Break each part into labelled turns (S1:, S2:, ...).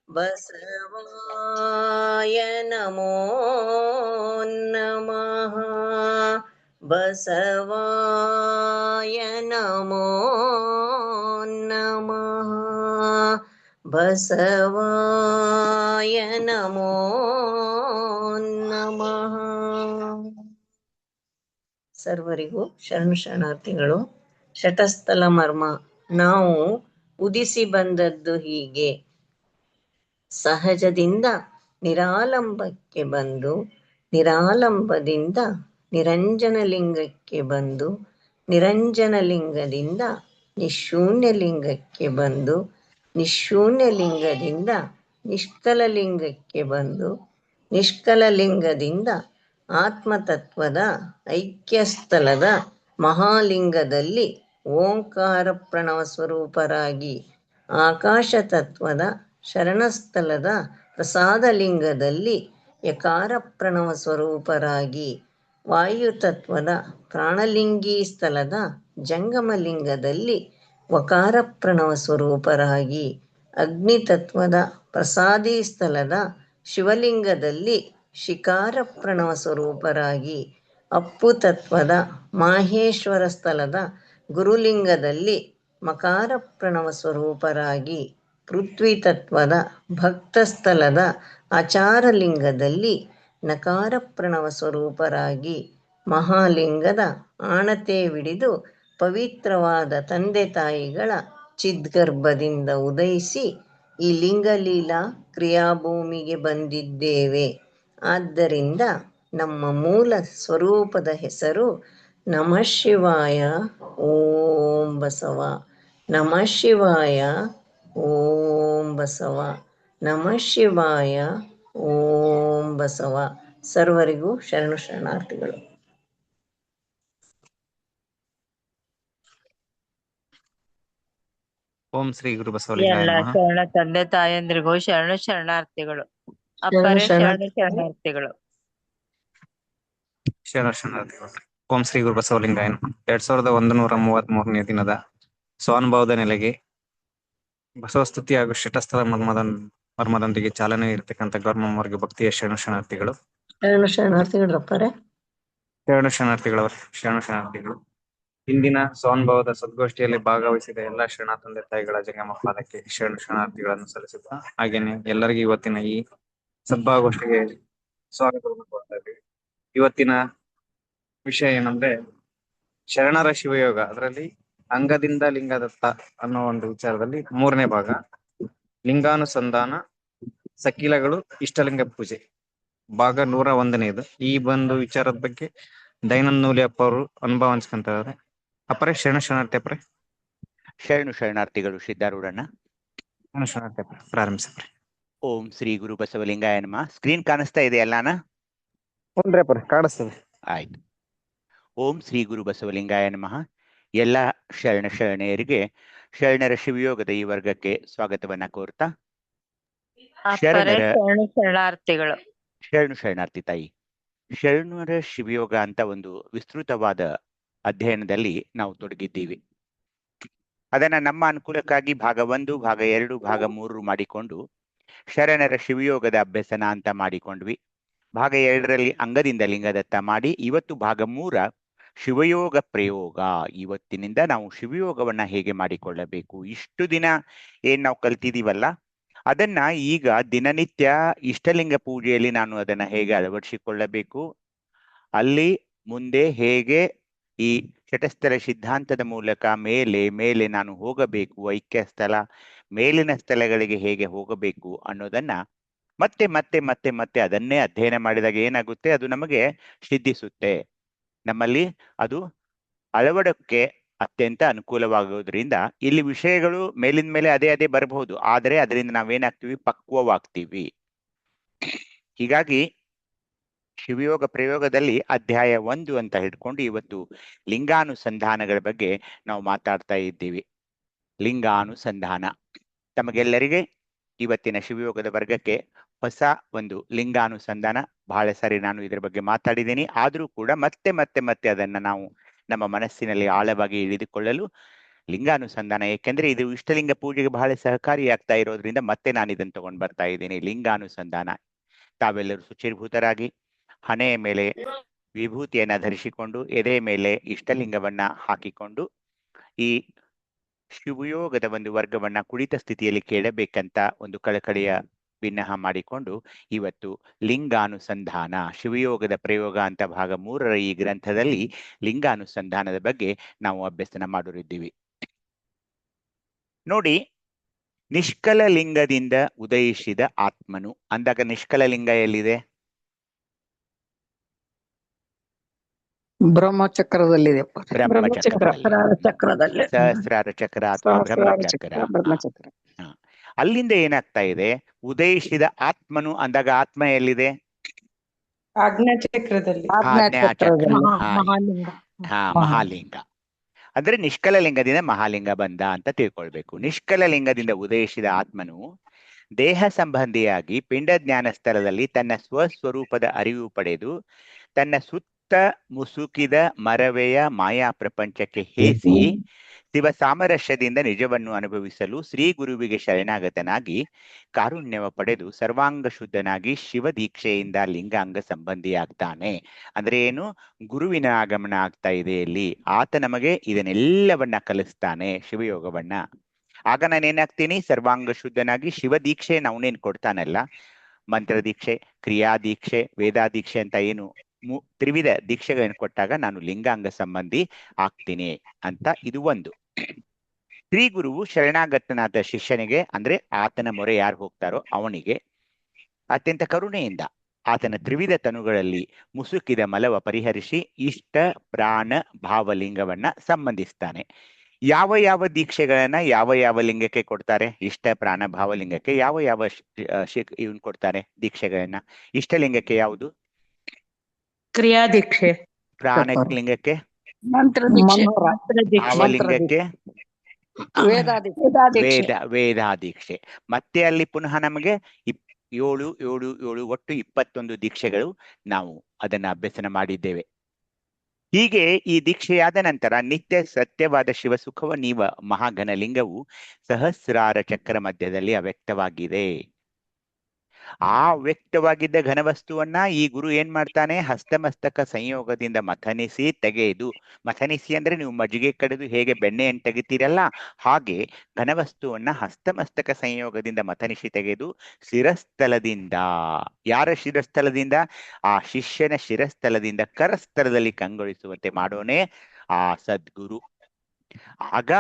S1: ಬಸವಾಯ ನಮೋ ನಮಃ. ಬಸವಾಯ ನಮೋ ನಮಃ. ಬಸವಾಯ ನಮೋ ನಮಃ. ಸರ್ವರಿಗೂ ಶರಣು ಶರಣಾರ್ಥಿಗಳು. ಶತಸ್ಥಲ ಮರ್ಮ. ನಾವು ಉದಿಸಿ ಬಂದದ್ದು ಹೀಗೆ. ಸಹಜದಿಂದ ನಿರಾಲಂಬಕ್ಕೆ ಬಂದು, ನಿರಾಲಂಬದಿಂದ ನಿರಂಜನಲಿಂಗಕ್ಕೆ ಬಂದು, ನಿರಂಜನಲಿಂಗದಿಂದ ನಿಶೂನ್ಯಲಿಂಗಕ್ಕೆ ಬಂದು, ನಿಶೂನ್ಯಲಿಂಗದಿಂದ ನಿಷ್ಕಲಲಿಂಗಕ್ಕೆ ಬಂದು, ನಿಷ್ಕಲಲಿಂಗದಿಂದ ಆತ್ಮತತ್ವದ ಐಕ್ಯಸ್ಥಲದ ಮಹಾಲಿಂಗದಲ್ಲಿ ಓಂಕಾರ ಪ್ರಣವ ಸ್ವರೂಪರಾಗಿ, ಆಕಾಶ ತತ್ವದ ಶರಣಸ್ಥಲದ ಪ್ರಸಾದಲಿಂಗದಲ್ಲಿ ಯಕಾರ ಪ್ರಣವ ಸ್ವರೂಪರಾಗಿ, ವಾಯುತತ್ವದ ಪ್ರಾಣಲಿಂಗೀ ಸ್ಥಳದ ಜಂಗಮಲಿಂಗದಲ್ಲಿ ವಕಾರ ಪ್ರಣವ ಸ್ವರೂಪರಾಗಿ, ಅಗ್ನಿತತ್ವದ ಪ್ರಸಾದಿ ಸ್ಥಳದ ಶಿವಲಿಂಗದಲ್ಲಿ ಶಿಕಾರ ಪ್ರಣವ ಸ್ವರೂಪರಾಗಿ, ಅಪ್ಪು ತತ್ವದ ಮಾಹೇಶ್ವರ ಸ್ಥಳದ ಗುರುಲಿಂಗದಲ್ಲಿ ಮಕಾರ ಪ್ರಣವ ಸ್ವರೂಪರಾಗಿ, ಪೃಥ್ವಿ ತತ್ವದ ಭಕ್ತಸ್ಥಳದ ಆಚಾರಲಿಂಗದಲ್ಲಿ ನಕಾರ ಪ್ರಣವ ಸ್ವರೂಪರಾಗಿ, ಮಹಾಲಿಂಗದ ಆಣತೆವಿಡಿದು ಪವಿತ್ರವಾದ ತಂದೆ ತಾಯಿಗಳ ಚಿದ್ಗರ್ಭದಿಂದ ಉದಯಿಸಿ ಈ ಲಿಂಗಲೀಲಾ ಕ್ರಿಯಾಭೂಮಿಗೆ ಬಂದಿದ್ದೇವೆ. ಆದ್ದರಿಂದ ನಮ್ಮ ಮೂಲ ಸ್ವರೂಪದ ಹೆಸರು ನಮಃ ಶಿವಾಯ. ಓಂ ಬಸವ. ನಮಃ ಶಿವಾಯ. ಓಂ ಬಸವ. ನಮಃ ಶಿವಾಯ. ಓಂ ಬಸವ. ಸರ್ವರಿಗೂ ಶರಣು ಶರಣಾರ್ಥಿಗಳು.
S2: ಓಂ ಶ್ರೀ ಗುರು ಬಸವಲಿಂಗಾಯ
S3: ಎಲ್ಲ
S2: ನಮಃ.
S3: ಶರಣ ತಂದೆ ತಾಯಂದ್ರಿಗೂ ಶರಣ ಶರಣಾರ್ಥಿಗಳು. ಅಪ್ಪರೇ ಶರಣ ಶರಣಾರ್ಥಿಗಳು.
S2: ಶರಣ ಶರಣಾರ್ಥಿಗಳು. ಓಂ ಶ್ರೀ ಗುರು ಬಸವಲಿಂಗಾಯ ನಮಃ. 2133ನೇ ದಿನದ ಸ್ವಾನುಭವದ ನೆಲೆಗೆ ಬಸವಸ್ತುತಿ ಹಾಗೂ ಶಟಸ್ಥಲ ಮರ್ಮದೊಂದಿಗೆ ಚಾಲನೆ ಇರತಕ್ಕಂಥ ಗೌರ್ಮವರ್ಗ ಭಕ್ತಿಯ ಶರಣ ಶರಣಾರ್ಥಿಗಳು.
S1: ಶರಣು ಶರಣಾರ್ಥಿಗಳು ಅಪ್ಪರೇ.
S2: ಶರಣ ಶರಣಾರ್ಥಿಗಳವರು. ಶರಣ ಶರಣಾರ್ಥಿಗಳು. ಇಂದಿನ ಸ್ವಾನುಭವದ ಸದ್ಗೋಷ್ಠಿಯಲ್ಲಿ ಭಾಗವಹಿಸಿದ ಎಲ್ಲಾ ಶರಣ ತಂದೆ ತಾಯಿಗಳ ಜಂಗಮ ಪಾದಕ್ಕೆ ಶರಣ ಶರಣಾರ್ಥಿಗಳನ್ನು ಸಲ್ಲಿಸುತ್ತಾ, ಹಾಗೇನೆ ಎಲ್ಲರಿಗೂ ಇವತ್ತಿನ ಈ ಸದ್ಭಾಗೋಷ್ಠಿಗೆ ಸ್ವಾಗತವನ್ನು ಕೊಡ್ತಾ ಇದ್ದೀವಿ. ಇವತ್ತಿನ ವಿಷಯ ಏನಂದ್ರೆ ಶರಣರ ಶಿವಯೋಗ, ಅದರಲ್ಲಿ ಅಂಗದಿಂದ ಲಿಂಗದತ್ತ ಅನ್ನೋ ಒಂದು ವಿಚಾರದಲ್ಲಿ 3ನೇ ಭಾಗ, ಲಿಂಗಾನುಸಂಧಾನ ಸಕಿಲಗಳು ಇಷ್ಟಲಿಂಗ ಪೂಜೆ, ಭಾಗ 101ನೇದು. ಈ ಒಂದು ವಿಚಾರದ ಬಗ್ಗೆ ದಯಾನಂದ ನೂಲಿಯಪ್ಪ ಅವರು ಅನುಭವ ಹಂಚ್ಕೊಂತಾರೆ. ಅಪ್ಪರೇ ಶರಣ ಶರಣಾರ್ಥಿ. ಅಪ್ಪರೇ
S4: ಶರಣು ಶರಣಾರ್ಥಿಗಳು. ಸಿದ್ಧಾರೂಢಣ್ಣ.
S2: ಶರಣ ಶರಣಾರ್ಥಿ ಅಪ್ಪರೇ, ಪ್ರಾರಂಭಿಸಪ್ರೆ.
S4: ಓಂ ಶ್ರೀ ಗುರು ಬಸವಲಿಂಗಾಯ ನಮಃ. ಸ್ಕ್ರೀನ್ ಕಾಣಿಸ್ತಾ ಇದೆ ಅಲ್ಲಾನ?
S2: ಹುನ್ರಿ ಅಪ್ಪರೇ, ಕಾಣಿಸ್ತದೆ.
S4: ಆಯ್ತು. ಓಂ ಶ್ರೀ ಗುರು ಬಸವಲಿಂಗಾಯ ನಮಃ. ಎಲ್ಲ ಶರಣ ಶರಣೆಯರಿಗೆ ಶರಣರ ಶಿವಯೋಗದ ಈ ವರ್ಗಕ್ಕೆ ಸ್ವಾಗತವನ್ನ ಕೋರ್ತಾ,
S3: ಅಪ್ಪರೇ ಶರಣ ಶರಣಾರ್ಥಿಗಳು.
S4: ಶರಣು ಶರಣಾರ್ಥಿ ತಾಯಿ. ಶರಣರ ಶಿವಯೋಗ ಅಂತ ಒಂದು ವಿಸ್ತೃತವಾದ ಅಧ್ಯಯನದಲ್ಲಿ ನಾವು ತೊಡಗಿದ್ದೀವಿ. ಅದನ್ನ ನಮ್ಮ ಅನುಕೂಲಕ್ಕಾಗಿ ಭಾಗ 1, ಭಾಗ 2, ಭಾಗ 3 ಮಾಡಿಕೊಂಡು ಶರಣರ ಶಿವಯೋಗದ ಅಭ್ಯಸನ ಅಂತ ಮಾಡಿಕೊಂಡ್ವಿ. ಭಾಗ 2ರಲ್ಲಿ ಅಂಗದಿಂದ ಲಿಂಗದತ್ತ ಮಾಡಿ, ಇವತ್ತು ಭಾಗ 3 ಶಿವಯೋಗ ಪ್ರಯೋಗ. ಇವತ್ತಿನಿಂದ ನಾವು ಶಿವಯೋಗವನ್ನ ಹೇಗೆ ಮಾಡಿಕೊಳ್ಳಬೇಕು, ಇಷ್ಟು ದಿನ ಏನ್ ನಾವು ಕಲ್ತಿದೀವಲ್ಲ ಅದನ್ನ ಈಗ ದಿನನಿತ್ಯ ಇಷ್ಟಲಿಂಗ ಪೂಜೆಯಲ್ಲಿ ನಾನು ಅದನ್ನ ಹೇಗೆ ಅಳವಡಿಸಿಕೊಳ್ಳಬೇಕು, ಅಲ್ಲಿ ಮುಂದೆ ಹೇಗೆ ಈ ಶಟಸ್ಥಲ ಸಿದ್ಧಾಂತದ ಮೂಲಕ ಮೇಲೆ ಮೇಲೆ ನಾನು ಹೋಗಬೇಕು, ಐಕ್ಯ ಸ್ಥಳ ಮೇಲಿನ ಸ್ಥಳಗಳಿಗೆ ಹೇಗೆ ಹೋಗಬೇಕು ಅನ್ನೋದನ್ನ ಮತ್ತೆ ಮತ್ತೆ ಮತ್ತೆ ಮತ್ತೆ ಅದನ್ನೇ ಅಧ್ಯಯನ ಮಾಡಿದಾಗ ಏನಾಗುತ್ತೆ, ಅದು ನಮಗೆ ಸಿದ್ಧಿಸುತ್ತೆ. ನಮ್ಮಲ್ಲಿ ಅದು ಅಳವಡಕ್ಕೆ ಅತ್ಯಂತ ಅನುಕೂಲವಾಗೋದ್ರಿಂದ ಇಲ್ಲಿ ವಿಷಯಗಳು ಮೇಲಿನ ಮೇಲೆ ಅದೇ ಬರಬಹುದು, ಆದರೆ ಅದರಿಂದ ನಾವೇನಾಗ್ತೀವಿ, ಪಕ್ವವಾಗ್ತೀವಿ. ಹೀಗಾಗಿ ಶಿವಯೋಗ ಪ್ರಯೋಗದಲ್ಲಿ ಅಧ್ಯಾಯ 1 ಅಂತ ಹಿಡ್ಕೊಂಡು ಇವತ್ತು ಲಿಂಗಾನುಸಂಧಾನಗಳ ಬಗ್ಗೆ ನಾವು ಮಾತಾಡ್ತಾ ಇದ್ದೀವಿ. ಲಿಂಗಾನುಸಂಧಾನ ತಮಗೆಲ್ಲರಿಗೆ ಇವತ್ತಿನ ಶಿವಯೋಗದ ವರ್ಗಕ್ಕೆ ಹೊಸ ಒಂದು ಲಿಂಗಾನುಸಂಧಾನ. ಬಹಳ ಸಾರಿ ನಾನು ಇದರ ಬಗ್ಗೆ ಮಾತಾಡಿದ್ದೀನಿ, ಆದ್ರೂ ಕೂಡ ಮತ್ತೆ ಮತ್ತೆ ಮತ್ತೆ ಅದನ್ನ ನಾವು ನಮ್ಮ ಮನಸ್ಸಿನಲ್ಲಿ ಆಳವಾಗಿ ಇಳಿದುಕೊಳ್ಳಲು ಲಿಂಗಾನುಸಂಧಾನ ಏಕೆಂದ್ರೆ ಇದು ಇಷ್ಟಲಿಂಗ ಪೂಜೆಗೆ ಬಹಳ ಸಹಕಾರಿಯಾಗ್ತಾ ಇರೋದ್ರಿಂದ ಮತ್ತೆ ನಾನು ಇದನ್ನು ತಗೊಂಡ್ ಬರ್ತಾ ಇದ್ದೀನಿ. ಲಿಂಗಾನುಸಂಧಾನ. ತಾವೆಲ್ಲರೂ ಶುಚಿರ್ಭೂತರಾಗಿ ಹಣೆಯ ಮೇಲೆ ವಿಭೂತಿಯನ್ನ ಧರಿಸಿಕೊಂಡು ಎದೆ ಮೇಲೆ ಇಷ್ಟಲಿಂಗವನ್ನ ಹಾಕಿಕೊಂಡು ಈ ಶಿವಯೋಗದ ಒಂದು ವರ್ಗವನ್ನ ಕುಳಿತ ಸ್ಥಿತಿಯಲ್ಲಿ ಕೇಳಬೇಕಂತ ಒಂದು ಕಳಕಳಿಯ ವಿನ್ನಹ ಮಾಡಿಕೊಂಡು ಇವತ್ತು ಲಿಂಗಾನುಸಂಧಾನ ಶಿವಯೋಗದ ಪ್ರಯೋಗ ಅಂತ ಭಾಗ 3ರ ಈ ಗ್ರಂಥದಲ್ಲಿ ಲಿಂಗಾನುಸಂಧಾನದ ಬಗ್ಗೆ ನಾವು ಅಭ್ಯಸನ ಮಾಡೋರಿದ್ದೀವಿ. ನೋಡಿ, ನಿಷ್ಕಲ ಲಿಂಗದಿಂದ ಉದಯಿಸಿದ ಆತ್ಮನು ಅಂದಾಗ ನಿಷ್ಕಲ ಲಿಂಗ ಎಲ್ಲಿದೆ?
S5: ಬ್ರಹ್ಮಚಕ್ರದಲ್ಲಿದೆ.
S1: ಚಕ್ರದಲ್ಲಿ
S4: ಸಹಸ್ರಾರ ಚಕ್ರ ಅಥವಾ ಬ್ರಹ್ಮಚಕ್ರ.
S5: ಬ್ರಹ್ಮಚಕ್ರ.
S4: ಅಲ್ಲಿಂದ ಏನಾಗ್ತಾ ಇದೆ? ಉದಯಿಸಿದ ಆತ್ಮನು ಅಂದಾಗ ಆತ್ಮ ಎಲ್ಲಿದೆ?
S6: ಆಜ್ಞಾಚಕ್ರದಲ್ಲಿ.
S4: ಮಹಾಲಿಂಗ. ಅಂದ್ರೆ ನಿಷ್ಕಲ ಲಿಂಗದಿಂದ ಮಹಾಲಿಂಗ ಬಂದ ಅಂತ ತಿಳ್ಕೊಳ್ಬೇಕು. ನಿಷ್ಕಲ ಲಿಂಗದಿಂದ ಉದಯಿಸಿದ ಆತ್ಮನು ದೇಹ ಸಂಬಂಧಿಯಾಗಿ ಪಿಂಡ ಜ್ಞಾನ ಸ್ಥಳದಲ್ಲಿ ತನ್ನ ಸ್ವಸ್ವರೂಪದ ಅರಿವು ಪಡೆದು ತನ್ನ ಸುತ್ತ ಮುಸುಕಿದ ಮರವೆಯ ಮಾಯಾ ಪ್ರಪಂಚಕ್ಕೆ ಹೇಸಿ ಶಿವ ಸಾಮರಸ್ಯದಿಂದ ನಿಜವನ್ನು ಅನುಭವಿಸಲು ಶ್ರೀ ಗುರುವಿಗೆ ಶರಣಾಗತನಾಗಿ ಕಾರುಣ್ಯವ ಪಡೆದು ಸರ್ವಾಂಗ ಶುದ್ಧನಾಗಿ ಶಿವ ದೀಕ್ಷೆಯಿಂದ ಲಿಂಗಾಂಗ ಸಂಬಂಧಿಯಾಗ್ತಾನೆ. ಅಂದ್ರೆ ಏನು? ಗುರುವಿನ ಆಗಮನ ಆಗ್ತಾ ಇದೆ ಇಲ್ಲಿ. ಆತ ನಮಗೆ ಇದನ್ನೆಲ್ಲವನ್ನ ಕಲಿಸ್ತಾನೆ, ಶಿವಯೋಗವನ್ನ. ಆಗ ನಾನೇನಾಗ್ತೀನಿ? ಸರ್ವಾಂಗ ಶುದ್ಧನಾಗಿ ಶಿವ ದೀಕ್ಷೆ ಅವನೇನ್ ಕೊಡ್ತಾನಲ್ಲ, ಮಂತ್ರ ದೀಕ್ಷೆ, ಕ್ರಿಯಾ ದೀಕ್ಷೆ, ವೇದಾ ದೀಕ್ಷೆ ಅಂತ ಏನು ತ್ರಿವಿಧ ದೀಕ್ಷೆಗಳನ್ನು ಕೊಟ್ಟಾಗ ನಾನು ಲಿಂಗಾಂಗ ಸಂಬಂಧಿ ಆಗ್ತೀನಿ ಅಂತ ಇದು ಒಂದು. ಶ್ರೀ ಗುರುವು ಶರಣಾಗತನಾದ ಶಿಷ್ಯನಿಗೆ, ಅಂದ್ರೆ ಆತನ ಮೊರೆ ಯಾರು ಹೋಗ್ತಾರೋ ಅವನಿಗೆ ಅತ್ಯಂತ ಕರುಣೆಯಿಂದ ಆತನ ತ್ರಿವಿಧ ತನುಗಳಲ್ಲಿ ಮುಸುಕಿದ ಮಲವ ಪರಿಹರಿಸಿ ಇಷ್ಟ ಪ್ರಾಣ ಭಾವಲಿಂಗವನ್ನ ಸಂಬಂಧಿಸ್ತಾನೆ. ಯಾವ ಯಾವ ದೀಕ್ಷೆಗಳನ್ನ ಯಾವ ಯಾವ ಲಿಂಗಕ್ಕೆ ಕೊಡ್ತಾರೆ? ಇಷ್ಟ ಪ್ರಾಣ ಭಾವಲಿಂಗಕ್ಕೆ ಯಾವ ಯಾವ ಇವನ್ ಕೊಡ್ತಾರೆ ದೀಕ್ಷೆಗಳನ್ನ? ಇಷ್ಟಲಿಂಗಕ್ಕೆ ಯಾವುದು?
S6: ಕ್ರಿಯಾ ದೀಕ್ಷೆ.
S4: ಪ್ರಾಣ ಲಿಂಗಕ್ಕೆ? ಭಾವಲಿಂಗಕ್ಕೆ ವೇದಾದೀಕ್ಷೆ. ಮತ್ತೆ ಅಲ್ಲಿ ಪುನಃ ನಮಗೆ 7 7 7 ಒಟ್ಟು 21 ದೀಕ್ಷೆಗಳು ನಾವು ಅದನ್ನ ಅಭ್ಯಸನ ಮಾಡಿದ್ದೇವೆ. ಹೀಗೆ ಈ ದೀಕ್ಷೆಯಾದ ನಂತರ ನಿತ್ಯ ಸತ್ಯವಾದ ಶಿವಸುಖವ ನೀವ ಮಹಾಘನ ಲಿಂಗವು ಸಹಸ್ರಾರ ಚಕ್ರ ಮಧ್ಯದಲ್ಲಿ ಅವ್ಯಕ್ತವಾಗಿದೆ. ಆ ವ್ಯಕ್ತವಾಗಿದ್ದ ಘನವಸ್ತುವನ್ನ ಈ ಗುರು ಏನ್ ಮಾಡ್ತಾನೆ? ಹಸ್ತಮಸ್ತಕ ಸಂಯೋಗದಿಂದ ಮಥನಿಸಿ ತೆಗೆದು, ಮಥನಿಸಿ ಅಂದ್ರೆ ನೀವು ಮಜ್ಜಿಗೆ ಕಡಿದು ಹೇಗೆ ಬೆಣ್ಣೆಯನ್ನು ತೆಗಿತೀರಲ್ಲ, ಹಾಗೆ ಘನವಸ್ತುವನ್ನ ಹಸ್ತಮಸ್ತಕ ಸಂಯೋಗದಿಂದ ಮಥನಿಸಿ ತೆಗೆದು ಶಿರಸ್ಥಲದಿಂದ, ಯಾರ ಶಿರಸ್ಥಲದಿಂದ? ಆ ಶಿಷ್ಯನ ಶಿರಸ್ಥಲದಿಂದ ಕರಸ್ಥಲದಲ್ಲಿ ಕಂಗೊಳಿಸುವಂತೆ ಮಾಡೋನೆ ಆ ಸದ್ಗುರು. ಆಗ